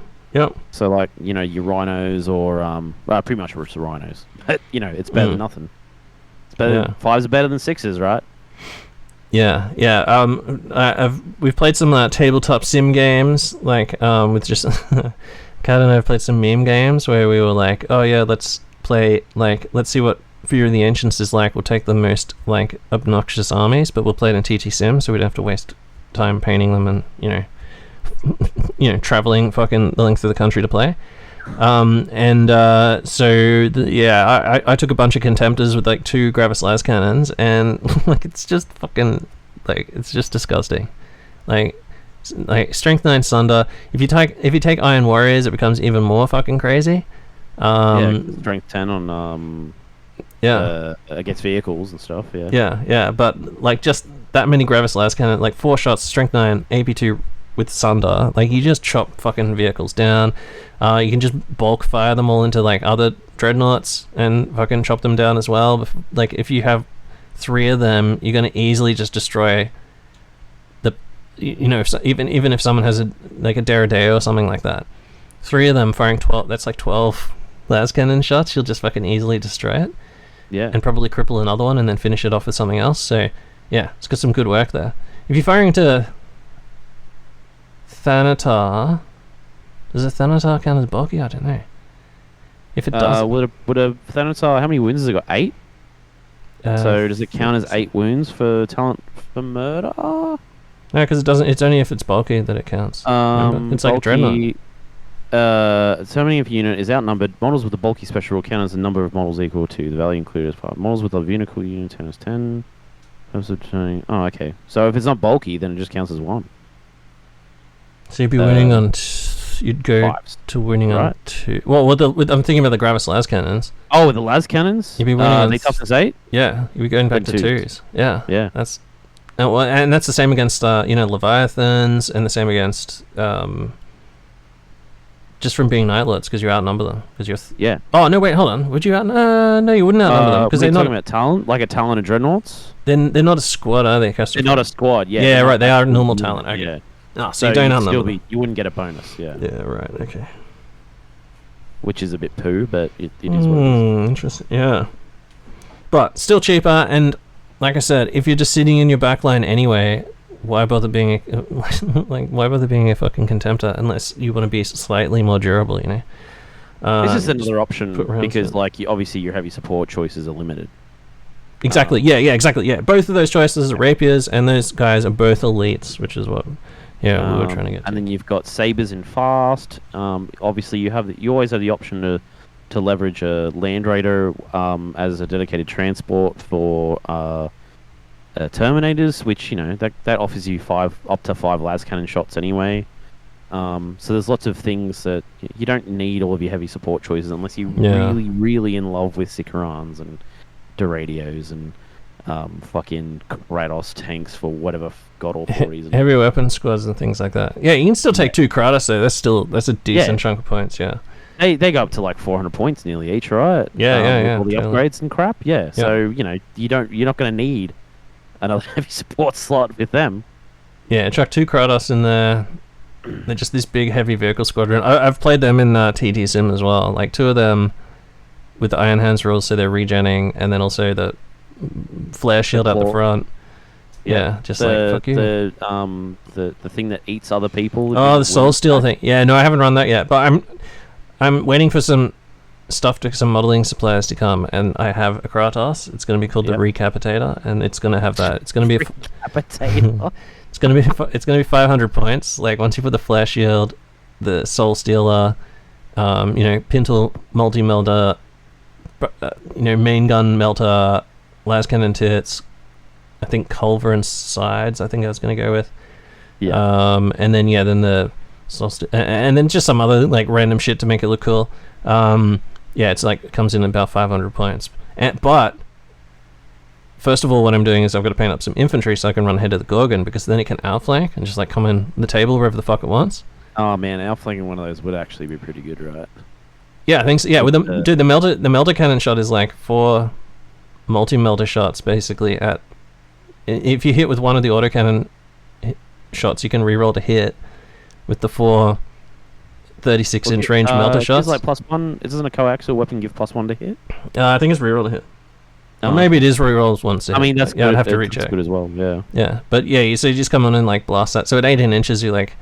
So like your rhinos or pretty much it's the rhinos. But it's better than nothing. It's better. 5s are better than 6s, right? Yeah. We've played some tabletop sim games, like with just Kat and I have played some meme games where we were like, oh yeah, let's play, like, let's see what Fear of the Ancients is like. We'll take the most like obnoxious armies, but we'll play it in TT Sim, so we don't have to waste time painting them and traveling fucking the length of the country to play. I took a bunch of Contemptors with like 2 Gravis las cannons, and like it's just fucking, like, it's just disgusting. Like Strength 9 Sunder. If you take Iron Warriors, it becomes even more fucking crazy. Strength 10 on against vehicles and stuff. Yeah. But like just that many Gravis las cannon, like 4 shots, Strength 9, AP2 with Sunder. Like you just chop fucking vehicles down. You can just bulk fire them all into like other dreadnoughts and fucking chop them down as well. Like if you have 3 of them, you're gonna easily just destroy the, even if someone has a Derrideo or something like that. 3 of them firing 12. That's like 12 las cannon shots. You'll just fucking easily destroy it. Yeah. And probably cripple another one and then finish it off with something else. So yeah, it's got some good work there. If you're firing into Thanatar, does a Thanatar count as bulky? I don't know. If it does, would a Thanatar, how many wounds has it got? 8. So does it count as 8 wounds for talent for murder? No, because it doesn't. It's only if it's bulky that it counts. It's like a dreadnought. So many of unit is outnumbered. Models with the bulky special will count as the number of models equal to the value included as part. Models with the unical unit 10 is 10. Oh, okay. So if it's not bulky, then it just counts as 1. So you'd be winning on. You'd go 5s, to winning right? on 2. Well, I'm thinking about the Gravis las cannons. Oh, with the las cannons? You'd be winning on. They toughness 8. Yeah, you'd be going back to 2s. Yeah. That's. And that's the same against Leviathans, and the same against just from being Night Lords, because you outnumber them. Because you're. Oh no! Wait, hold on. Would you out? No, you wouldn't outnumber them because they're not. Talking about talent, like a talent of dreadnoughts. Then they're not a squad, are they? They're not a squad. Yeah. Yeah, right. They are normal talent. Okay. Yeah. Oh, so you don't outnumber them. You wouldn't get a bonus. Yeah. Yeah. Right. Okay. Which is a bit poo, but it is what it is. Interesting. Yeah. But still cheaper, and like I said, if you're just sitting in your backline anyway, why bother being a fucking Contemptor unless you want to be slightly more durable, This is another option because, obviously your heavy support choices are limited. Exactly. Exactly. Yeah. Both of those choices are rapiers, and those guys are both elites, which is what we were trying to get. And then you've got sabers in fast. Obviously, you always have the option to leverage a Land Raider as a dedicated transport for Terminators, which that offers you up to 5 las cannon shots anyway. So there's lots of things that you don't need all of your heavy support choices unless you're really, really in love with Sicarans and Derradios and fucking Kratos tanks for whatever god awful reason. Heavy weapon squads and things like that. Yeah, you can still take 2 Kratos though. That's a decent chunk of points. Yeah. They go up to like 400 points nearly each, right? Yeah. All the upgrades and crap. Yeah. So you're not going to need another heavy support slot with them. Yeah, chuck 2 Kratos in there. They're just this big heavy vehicle squadron. I've played them in TT Sim as well. Like 2 of them with the Iron Hands rules, so they're regenning, and then also the flare shield out the front. Yeah, just fuck you. The thing that eats other people. Oh, the Soul Steel thing. Yeah, no, I haven't run that yet, but I'm waiting for some modeling supplies to come, and I have a Kratos. It's going to be called the Recapitator, and it's going to have that. It's going to be Recapitator. It's going to be 500 points. Like once you put the flare shield, the Soul Stealer, Pintle multi-melter, main gun melter, las cannon tits, I think Culver and sides. I think I was going to go with. Yeah. And then then the Soul and then just some other like random shit to make it look cool. It's like it comes in about 500 points. But first of all, what I'm doing is I've got to paint up some infantry so I can run ahead of the Gorgon, because then it can outflank and just like come in the table wherever the fuck it wants. Oh man, outflanking one of those would actually be pretty good, right? Yeah, I think so. Yeah, with the melter cannon shot is like 4 multi-melter shots basically. If you hit with one of the autocannon shots, you can reroll to hit with the 4 36-inch range melter shots. It's like +1. Isn't a coaxial weapon give +1 to hit? I think it's reroll to hit. Or maybe it is rerolls once. I mean, that's yeah, good. I'd have to That's recheck. good as well. Yeah. Yeah, but yeah, so you just come on and like blast that. So at 18 inches, you like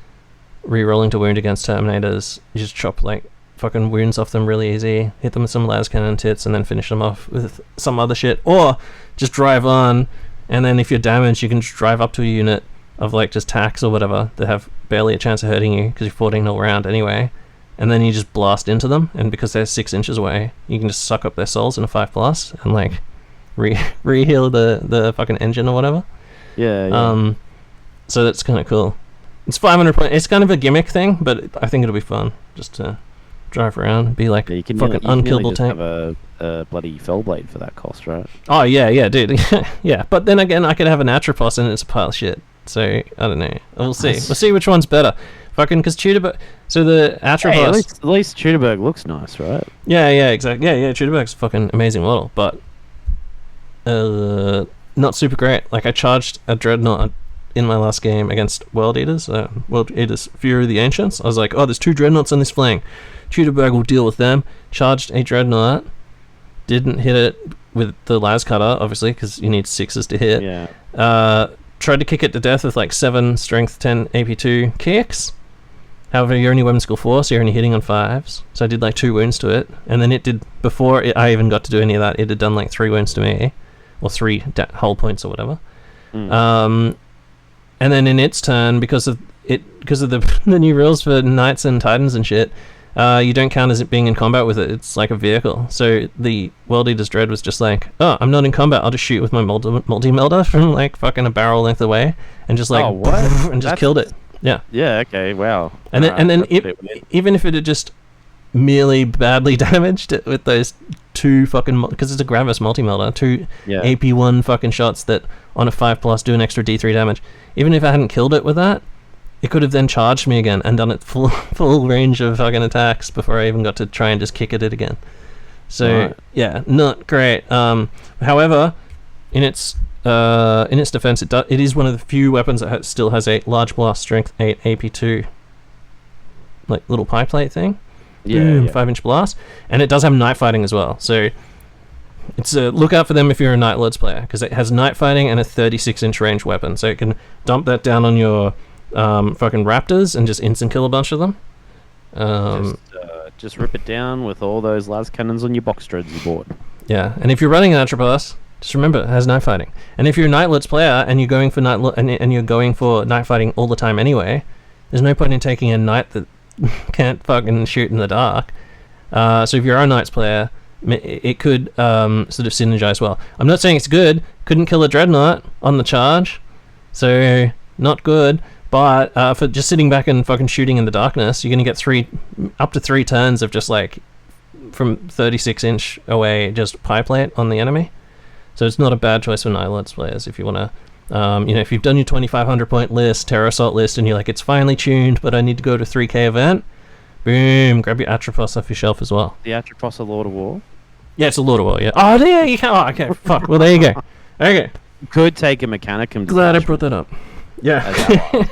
re-rolling to wound against terminators. You just chop like fucking wounds off them really easy. Hit them with some las cannon tits, and then finish them off with some other shit. Or just drive on, and then if you're damaged, you can just drive up to a unit of like just tacks or whatever that have barely a chance of hurting you because you're 14 all round anyway. And then you just blast into them, and because they're 6 inches away, you can just suck up their souls in a 5+ and like re-heal the fucking engine or whatever. Yeah. So that's kind of cool. It's 500 points. It's kind of a gimmick thing, but I think it'll be fun just to drive around and be like you can fucking unkillable tank. Have a bloody Fellblade for that cost, right? Oh yeah, dude. Yeah, but then again, I could have an Atropos and it's a pile of shit. So I don't know. We'll see. We'll see which one's better. Fucking because Tutorberg. So the Atropos. Hey, at least Tutorberg looks nice, right? Yeah, exactly. Yeah. Tutorberg's a fucking amazing model, but not super great. Like I charged a Dreadnought in my last game against World Eaters, Fury of the Ancients. I was like, oh, there's 2 Dreadnoughts on this flank. Tutorberg will deal with them. Charged a Dreadnought. Didn't hit it with the las cutter, obviously, because you need 6s to hit. Yeah. Tried to kick it to death with like 7 strength 10 AP2 kicks. However, you're only weapon skill 4, so you're only hitting on 5s. So I did like 2 wounds to it, and then it did I even got to do any of that. It had done like 3 wounds to me, or 3 hull points or whatever. And then in its turn, because of the new rules for knights and titans and shit, you don't count as it being in combat with it. It's like a vehicle. So the World Eater's Dread was just like, oh, I'm not in combat. I'll just shoot with my multi-melter from like fucking a barrel length away, and just like and just killed it. Yeah. Yeah. Okay. Wow. And then even if it had just merely badly damaged it with those 2 fucking, because it's a Gravis multi-melter, 2 AP1 fucking shots that on a 5+ do an extra D3 damage. Even if I hadn't killed it with that, it could have then charged me again and done it full range of fucking attacks before I even got to try and just kick at it again. So yeah, not great. However, in its defense, it is one of the few weapons that still has a large blast strength 8 AP2 like little pie plate thing. Boom, 5-inch blast, and it does have night fighting as well. So it's a look out for them if you're a Night Lords player, because it has night fighting and a 36-inch range weapon, so it can dump that down on your fucking raptors and just instant kill a bunch of them. Just rip it down with all those las cannons on your box dreads you bought. Yeah, and if you're running an Atropos, just remember it has night fighting. And if you're a Night Lords player and you're going for night fighting all the time anyway, there's no point in taking a knight that can't fucking shoot in the dark. So if you're a Knights player, it could sort of synergize well. I'm not saying it's good. Couldn't kill a Dreadnought on the charge, so not good. But for just sitting back and fucking shooting in the darkness, you're gonna get up to 3 turns of just like from 36-inch away, just pie plate on the enemy. So it's not a bad choice for Night Lords players if you want to. If you've done your 2,500 point list, Terra Assault list, and you're like, it's finally tuned, but I need to go to 3K event, boom, grab your Atropos off your shelf as well. The Atropos of Lord of War? Yeah, it's a Lord of War, yeah. Oh, there you can. Oh, okay, fuck. Well, there you go. Okay. Could take a Mechanicum. Glad I brought that up. Yeah.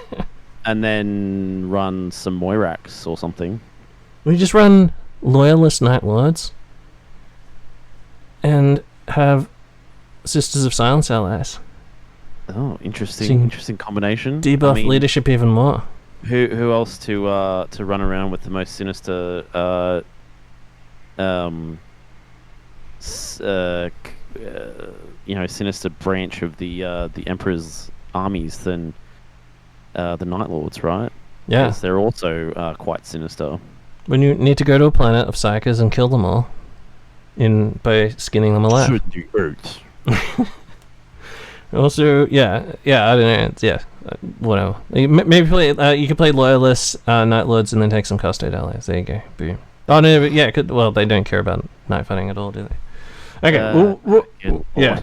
And then run some Moirax or something. We just run Loyalist Night Lords and have Sisters of Silence allies. Oh, interesting combination. Debuff leadership even more. Who else to run around with the most sinister sinister branch of the Emperor's armies than the Night Lords, right? Yeah, because they're also quite sinister. When you need to go to a planet of psychers and kill them all by skinning them alive. Should do hurt. Also, I don't know. Whatever. Maybe play. You could play Loyalists, Night Lords, and then take some Custode allies. There you go. Boom. Oh no, but yeah. They don't care about night fighting at all, do they? Okay. Yeah.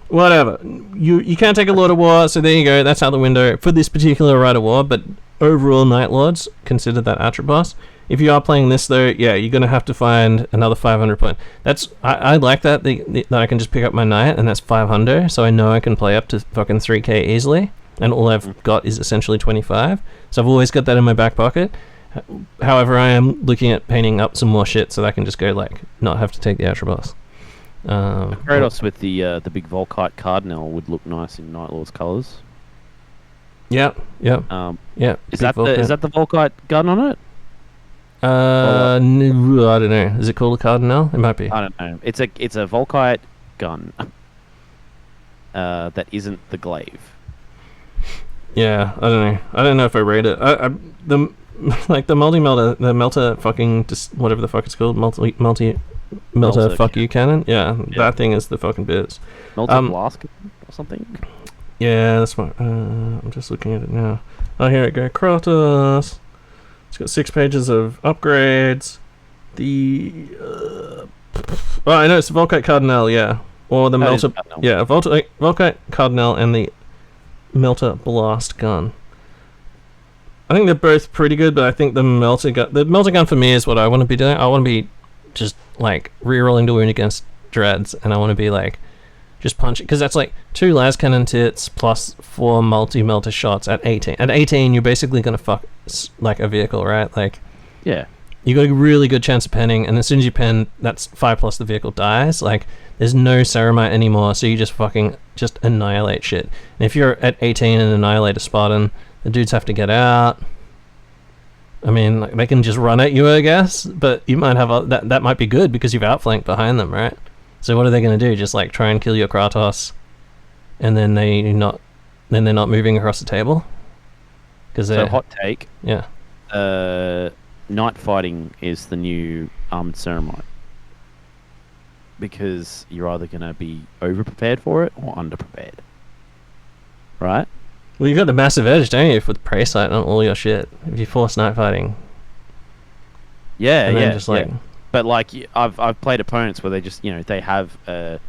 Whatever. You can't take a Lord of War, so there you go. That's out the window for this particular Rite of War. But overall, Night Lords, consider that Atropos. If you are playing this though, you're gonna have to find another 500 point. I like that that I can just pick up my knight and that's 500, so I know I can play up to fucking 3K easily, and all I've got is essentially 25. So I've always got that in my back pocket. However, I am looking at painting up some more shit so that I can just go not have to take the Atropos. Kratos with the big Volkite Cardinal would look nice in Night Lord's colours. Yep. Is that the Volkite gun on it? I don't know. Is it called a Cardinal? It might be. I don't know. It's a Volkite gun that isn't the glaive. Yeah, I don't know. I don't know if I rate it. The multi-melter, the melter fucking whatever the fuck it's called, melter fuck you cannon. Yeah, that thing is the fucking biz. Melter blast or something. Yeah, that's what. I'm just looking at it now. Oh, here we go. Kratos. It's got 6 pages of upgrades. I know it's the Volkite Cardinal, yeah, or the melter. Yeah, Volkite Cardinal and the melter blast gun. I think they're both pretty good, but I think the melter gun for me is what I want to be doing. I want to be just like rerolling the wound against dreads, and I want to be like just punching, because that's like 2 las cannon tits plus 4 multi-melter shots at 18. At 18, you're basically gonna fuck like a vehicle, right? Like, yeah, you got a really good chance of penning, and as soon as you pen, that's 5 plus the vehicle dies. Like, there's no Ceramite anymore, so you just fucking just annihilate shit. And if you're at 18 and annihilate a Spartan, the dudes have to get out. I mean, like, they can just run at you, I guess, but you might have that might be good because you've outflanked behind them, right? So what are they going to do? Just like try and kill your Kratos, and then they're not moving across the table? So hot take. Yeah. Night fighting is the new armored Ceramite, because you're either going to be over prepared for it or under prepared, right? Well, you've got the massive edge, don't you, with prey sight on all your shit if you force night fighting. Yeah, and yeah, just like, yeah. But like, I've played opponents where they just, they have a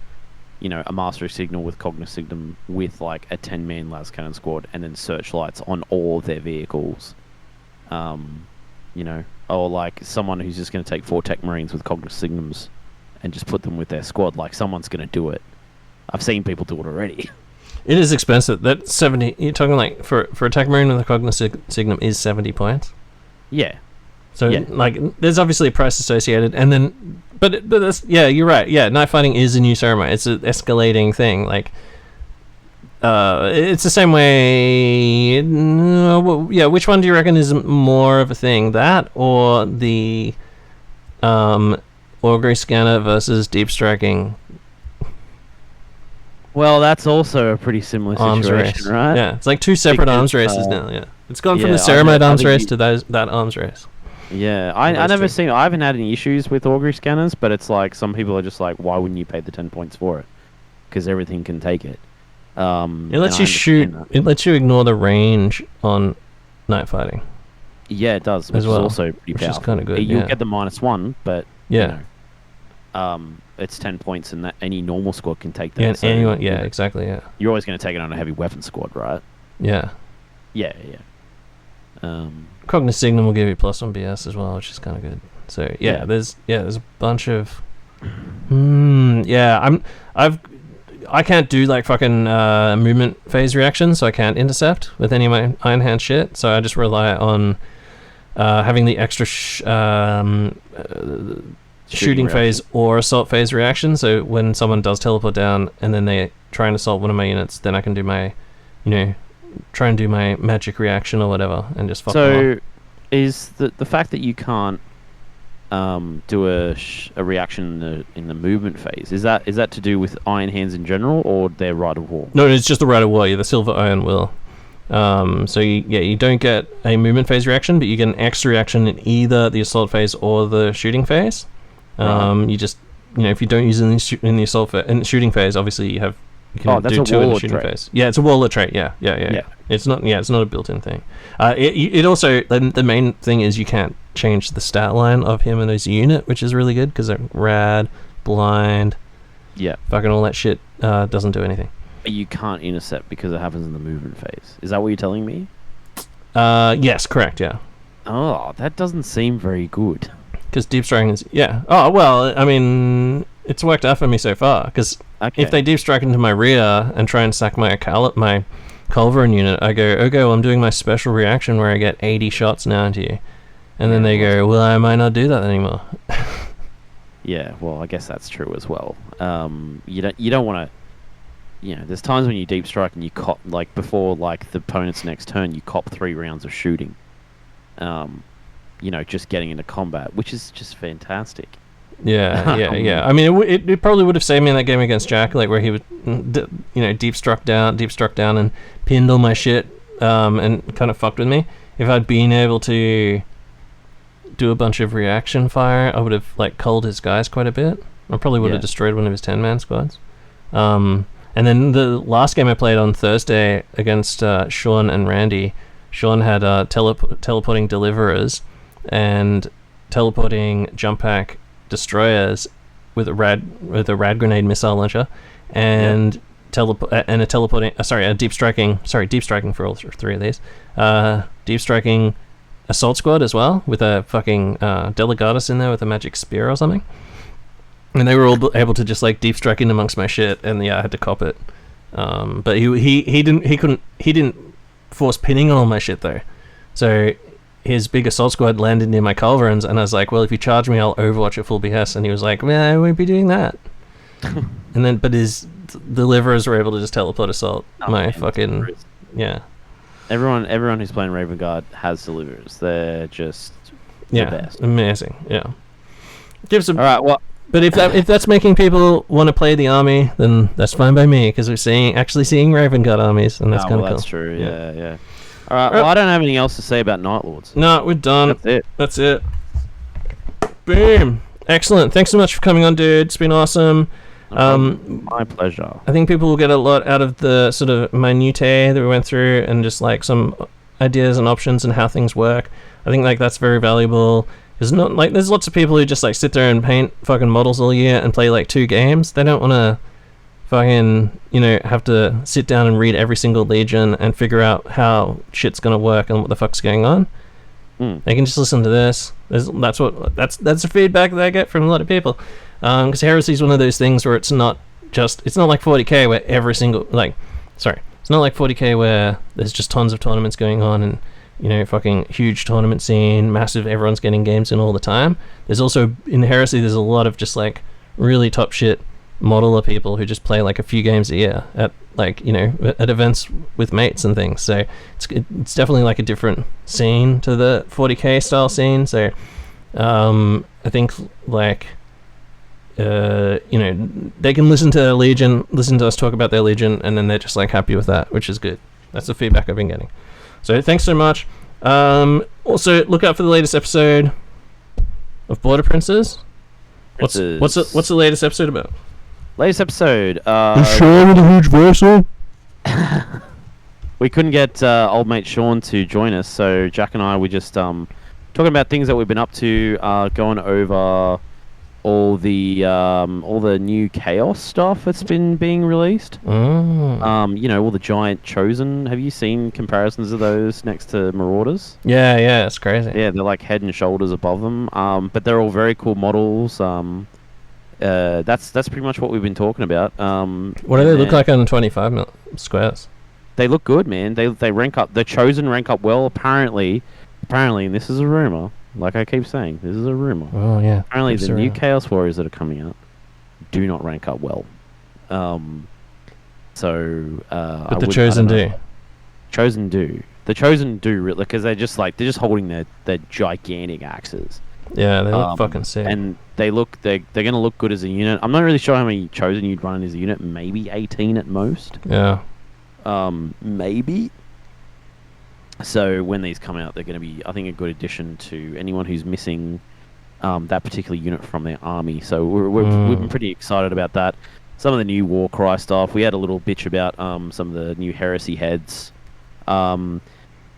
mastery signal with Cognisignum with like a 10-man las cannon squad, and then searchlights on all of their vehicles. Or like someone who's just going to take 4 tech marines with Cognisignums and just put them with their squad. Like, someone's going to do it. I've seen people do it already. It is expensive. That 70. You're talking like for a tech marine with a Cognisignum is 70 points. Yeah. So like, there's obviously a price associated, and then, but that's, yeah, you're right. Yeah, night fighting is a new Ceramite. It's an escalating thing. Like, it's the same way. Which one do you reckon is more of a thing, that or the Augury Scanner versus deep striking? Well, that's also a pretty similar arms situation, race, right? Yeah, it's like 2 separate arms races now. Yeah, it's gone from the Ceramite arms race to that arms race. Yeah, I haven't had any issues with Augury Scanners, but it's like some people are just like, why wouldn't you pay the 10 points for it? Because everything can take it. It lets you shoot. It lets you ignore the range on night fighting. Yeah, it does, which is also pretty powerful. Which is kind of good. You'll get the -1, but yeah, it's 10 points, and that any normal squad can take that. Yeah, so anyone. Yeah, exactly. Yeah, you're always going to take it on a heavy weapon squad, right? Yeah. Yeah. Cognisignum will give you +1 BS as well, which is kind of good. So there's a bunch of. I can't do like fucking movement phase reactions, so I can't intercept with any of my Iron Hand shit. So I just rely on having the extra shooting phase or assault phase reaction. So when someone does teleport down and then they try and assault one of my units, then I can do my, try and do my magic reaction or whatever and just fuck them off. So is the fact that you can't do a reaction in the movement phase, is that to do with Iron Hands in general, or their Rite of War? No, it's just the Rite of War. You're the Silver Iron Will. So you don't get a movement phase reaction, but you get an extra reaction in either the assault phase or the shooting phase. Right. You just, if you don't use it in the assault in the shooting phase, obviously you can do 2 in the shooting phase. Yeah, it's a Warlord trait. Yeah. It's not a built-in thing. It also, the main thing is you can't change the stat line of him and his unit, which is really good because they're rad, blind, fucking all that shit doesn't do anything. You can't intercept because it happens in the movement phase. Is that what you're telling me? Yes, correct. Yeah. Oh, that doesn't seem very good. Because deep striking is Oh well, I mean, it's worked out for me so far. Because if they deep strike into my rear and try and sack my Culverin unit, I go, okay, well, I'm doing my special reaction where I get 80 shots now into you. And then they go, well, I might not do that anymore. Yeah, well, I guess that's true as well. You don't want to. There's times when you deep strike and you cop like before like the opponent's next turn, you cop 3 rounds of shooting. Just getting into combat, which is just fantastic. Yeah. I mean, it probably would have saved me in that game against Jack, like where he would, deep struck down, and pinned all my shit, and kind of fucked with me. If I'd been able to do a bunch of reaction fire, I would have like culled his guys quite a bit. I probably would have destroyed one of his 10-man squads. And then the last game I played on Thursday against Sean and Randy, Sean had teleporting deliverers and teleporting jump pack destroyers with a rad grenade missile launcher, and a deep striking for all 3 of these, deep striking assault squad as well, with a fucking Delegatus in there with a magic spear or something, and they were all able to just like deep strike in amongst my shit, and I had to cop it. But he didn't force pinning on all my shit though, so his big assault squad landed near my culverins, and I was like, well, if you charge me, I'll overwatch at full BS, and he was like, man, I won't be doing that. But his deliverers were able to just teleport assault Everyone who's playing Raven Guard has deliverers. They're just the best. Amazing. Yeah. All right. Well, but if that's making people want to play the army, then that's fine by me, because we're actually seeing Raven Guard armies, and that's kind of cool. That's true. Yeah. All right. Well, I don't have anything else to say about Night Lords. No, we're done. That's it. Boom. Excellent. Thanks so much for coming on, dude. It's been awesome. My pleasure. I think people will get a lot out of the sort of minutiae that we went through, and just like some ideas and options and how things work. I think like that's very valuable. There's lots of people who just like sit there and paint fucking models all year and play like 2 games. They don't want to fucking have to sit down and read every single legion and figure out how shit's gonna work and what the fuck's going on. They can just listen to this. That's the feedback that I get from a lot of people. Because Heresy is one of those things where it's not like 40k where it's not like 40k where there's just tons of tournaments going on and fucking huge tournament scene, massive, everyone's getting games in all the time. There's also in Heresy there's a lot of just like really top shit modeler people who just play like a few games a year at at events with mates and things. So it's definitely like a different scene to the 40k style scene. So I think like they can listen to Legion, listen to us talk about their Legion, and then they're just like happy with that, which is good. That's the feedback I've been getting. So thanks so much. Also look out for the latest episode of Border Princes. What's the latest episode about? Latest episode. Is Sean with a huge vessel? We couldn't get old mate Sean to join us, so Jack and I were just talking about things that we've been up to, going over all the new Chaos stuff that's been being released. All the giant Chosen. Have you seen comparisons of those next to Marauders? Yeah, it's crazy. Yeah, they're like head and shoulders above them. But they're all very cool models. That's pretty much what we've been talking about. What do they look like on 25 squares? They look good, man. They rank up. The Chosen rank up well. Apparently, and this is a rumor. Like I keep saying, this is a rumor. Oh yeah. Apparently, the new Chaos Warriors that are coming out do not rank up well. But the Chosen do. Chosen do. The Chosen do, because they're just holding their gigantic axes. Yeah, they look fucking sick. And they're gonna look good as a unit. I'm not really sure how many Chosen you'd run as a unit. Maybe 18 at most. Yeah. Maybe. So when these come out, they're going to be, I think, a good addition to anyone who's missing that particular unit from their army. So we've been pretty excited about that. Some of the new Warcry stuff. We had a little bitch about some of the new Heresy heads. But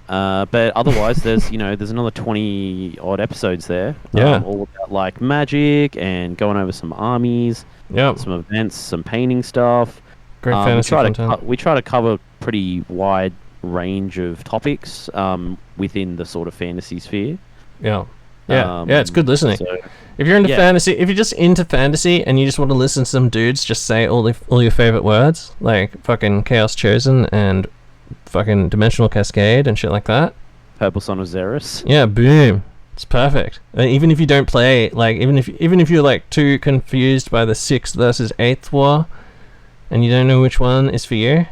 otherwise, there's another 20 odd episodes there. Yeah. All about like magic and going over some armies. Yeah. Some events, some painting stuff. Great fantasy content. We try to cover pretty wide range of topics within the sort of fantasy sphere. Yeah, it's good listening. So, if you're into fantasy, if you're just into fantasy and you just want to listen to some dudes just say all your favorite words, like fucking Chaos Chosen and fucking Dimensional Cascade and shit like that. Purple Son of Xeris. Yeah, boom. It's perfect. Even if you don't play, like, even if you're like too confused by the 6th versus 8th war, and you don't know which one is for you,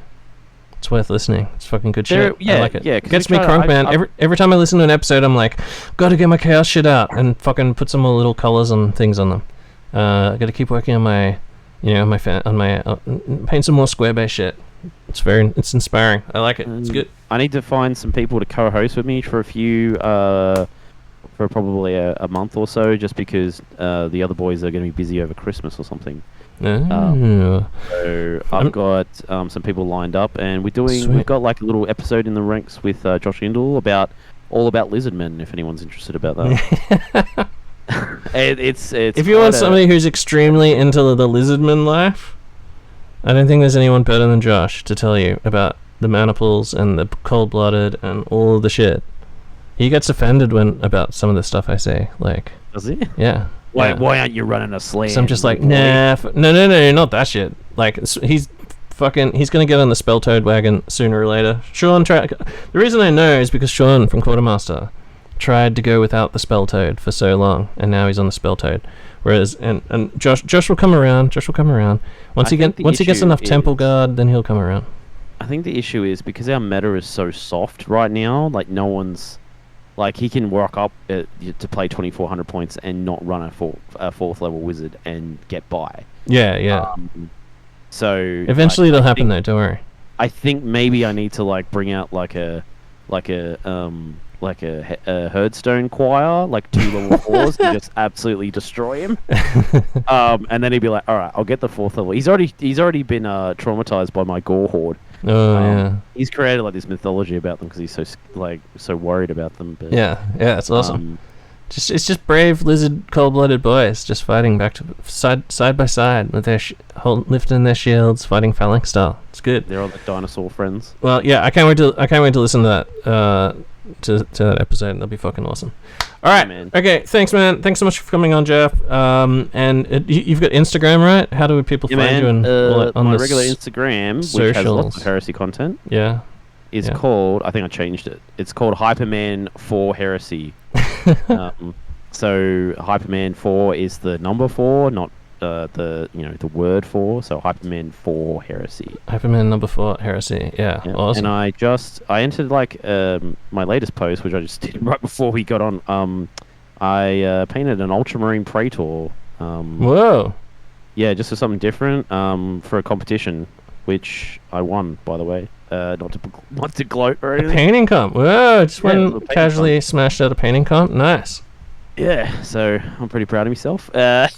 it's worth listening. It's fucking good shit. Yeah, I like it. yeah. It gets me crunk, man. Every time I listen to an episode, I'm like, gotta get my chaos shit out and fucking put some more little colors and things on them. I gotta keep working on my, paint some more square base shit. It's inspiring. I like it. It's good. I need to find some people to co-host with me for for probably a month or so, just because the other boys are going to be busy over Christmas or something. So I've got some people lined up, and we've got like a little episode in the ranks with Josh Indle about lizardmen, if anyone's interested about that. it's if you want somebody who's extremely into the lizardman life, I don't think there's anyone better than Josh to tell you about the maniples and the cold-blooded and all of the shit. He gets offended about some of the stuff I say. Like, does he? Yeah. Why aren't you running a slam? So I'm just like, nah, no, not that shit. Like, he's gonna get on the Spelltoad wagon sooner or later. The reason I know is because Sean from Quartermaster tried to go without the Spelltoad for so long, and now he's on the Spelltoad. Whereas, and Josh will come around. Once he gets enough Temple Guard, then he'll come around. I think the issue is because our meta is so soft right now. Like, no one's like, he can work up to play 2,400 points and not run a 4th level wizard and get by. Yeah. So eventually it'll happen though. Don't worry. I think maybe I need to like bring out like a herdstone choir, like 2 level 4s, and just absolutely destroy him. And then he'd be like, all right, I'll get the 4th level. He's already been traumatized by my gore horde. Yeah. He's created like this mythology about them because he's so worried about them. But, yeah, it's awesome. It's just brave lizard cold-blooded boys just fighting back to side by side with their lifting their shields, fighting phalanx style. It's good. They're all the dinosaur friends. Well, yeah, I can't wait to listen to that to that episode. That'll be fucking awesome. All right, man. Okay, thanks, man. Thanks so much for coming on, Jeff. And you've got Instagram, right? How do people find you? And on my regular Instagram, which has lots of heresy content. Yeah. Is called, I think I changed it. It's called Hyperman 4 Heresy. So Hyperman 4 is the number 4, not the word 4. So Hyperman 4 Heresy. Hyperman number 4 Heresy. Yeah. Awesome. And I entered like my latest post, which I just did right before we got on. I painted an Ultramarine Praetor. Whoa. Yeah, just for something different. For a competition, which I won, by the way. Not to gloat or anything. A painting comp. Whoa, just went casually smashed out a painting comp. Nice. Yeah, so I'm pretty proud of myself. Yeah.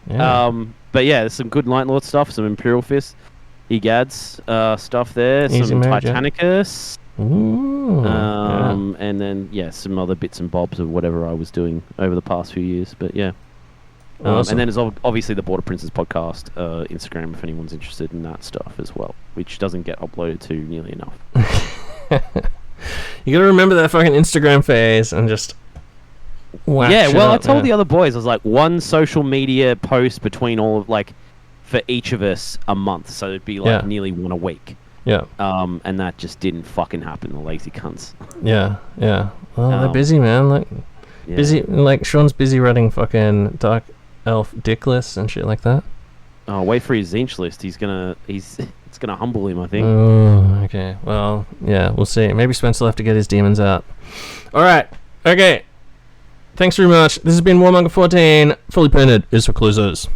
But yeah, there's some good Night Lord stuff, some Imperial Fist, Egads stuff there, some Titanicus. Ooh, and then some other bits and bobs of whatever I was doing over the past few years. But yeah. Awesome. And then there's obviously the Border Princes podcast, Instagram, if anyone's interested in that stuff as well, which doesn't get uploaded to nearly enough. You gotta remember that fucking Instagram phase and just whack shit well, up, I told the other boys, I was like, one social media post between all of, like, for each of us a month, so it'd be like nearly one a week. Yeah. And that just didn't fucking happen, the lazy cunts. Yeah. Well, they're busy, man. Like, busy. Like, Sean's busy writing fucking Dark Elf dick lists and shit like that. Oh, wait for his Zinch list. It's gonna humble him, I think. Oh, okay. Well, yeah, we'll see. Maybe Spencer will have to get his demons out. All right. Okay. Thanks very much. This has been Warmonger 14. Fully painted is for closers.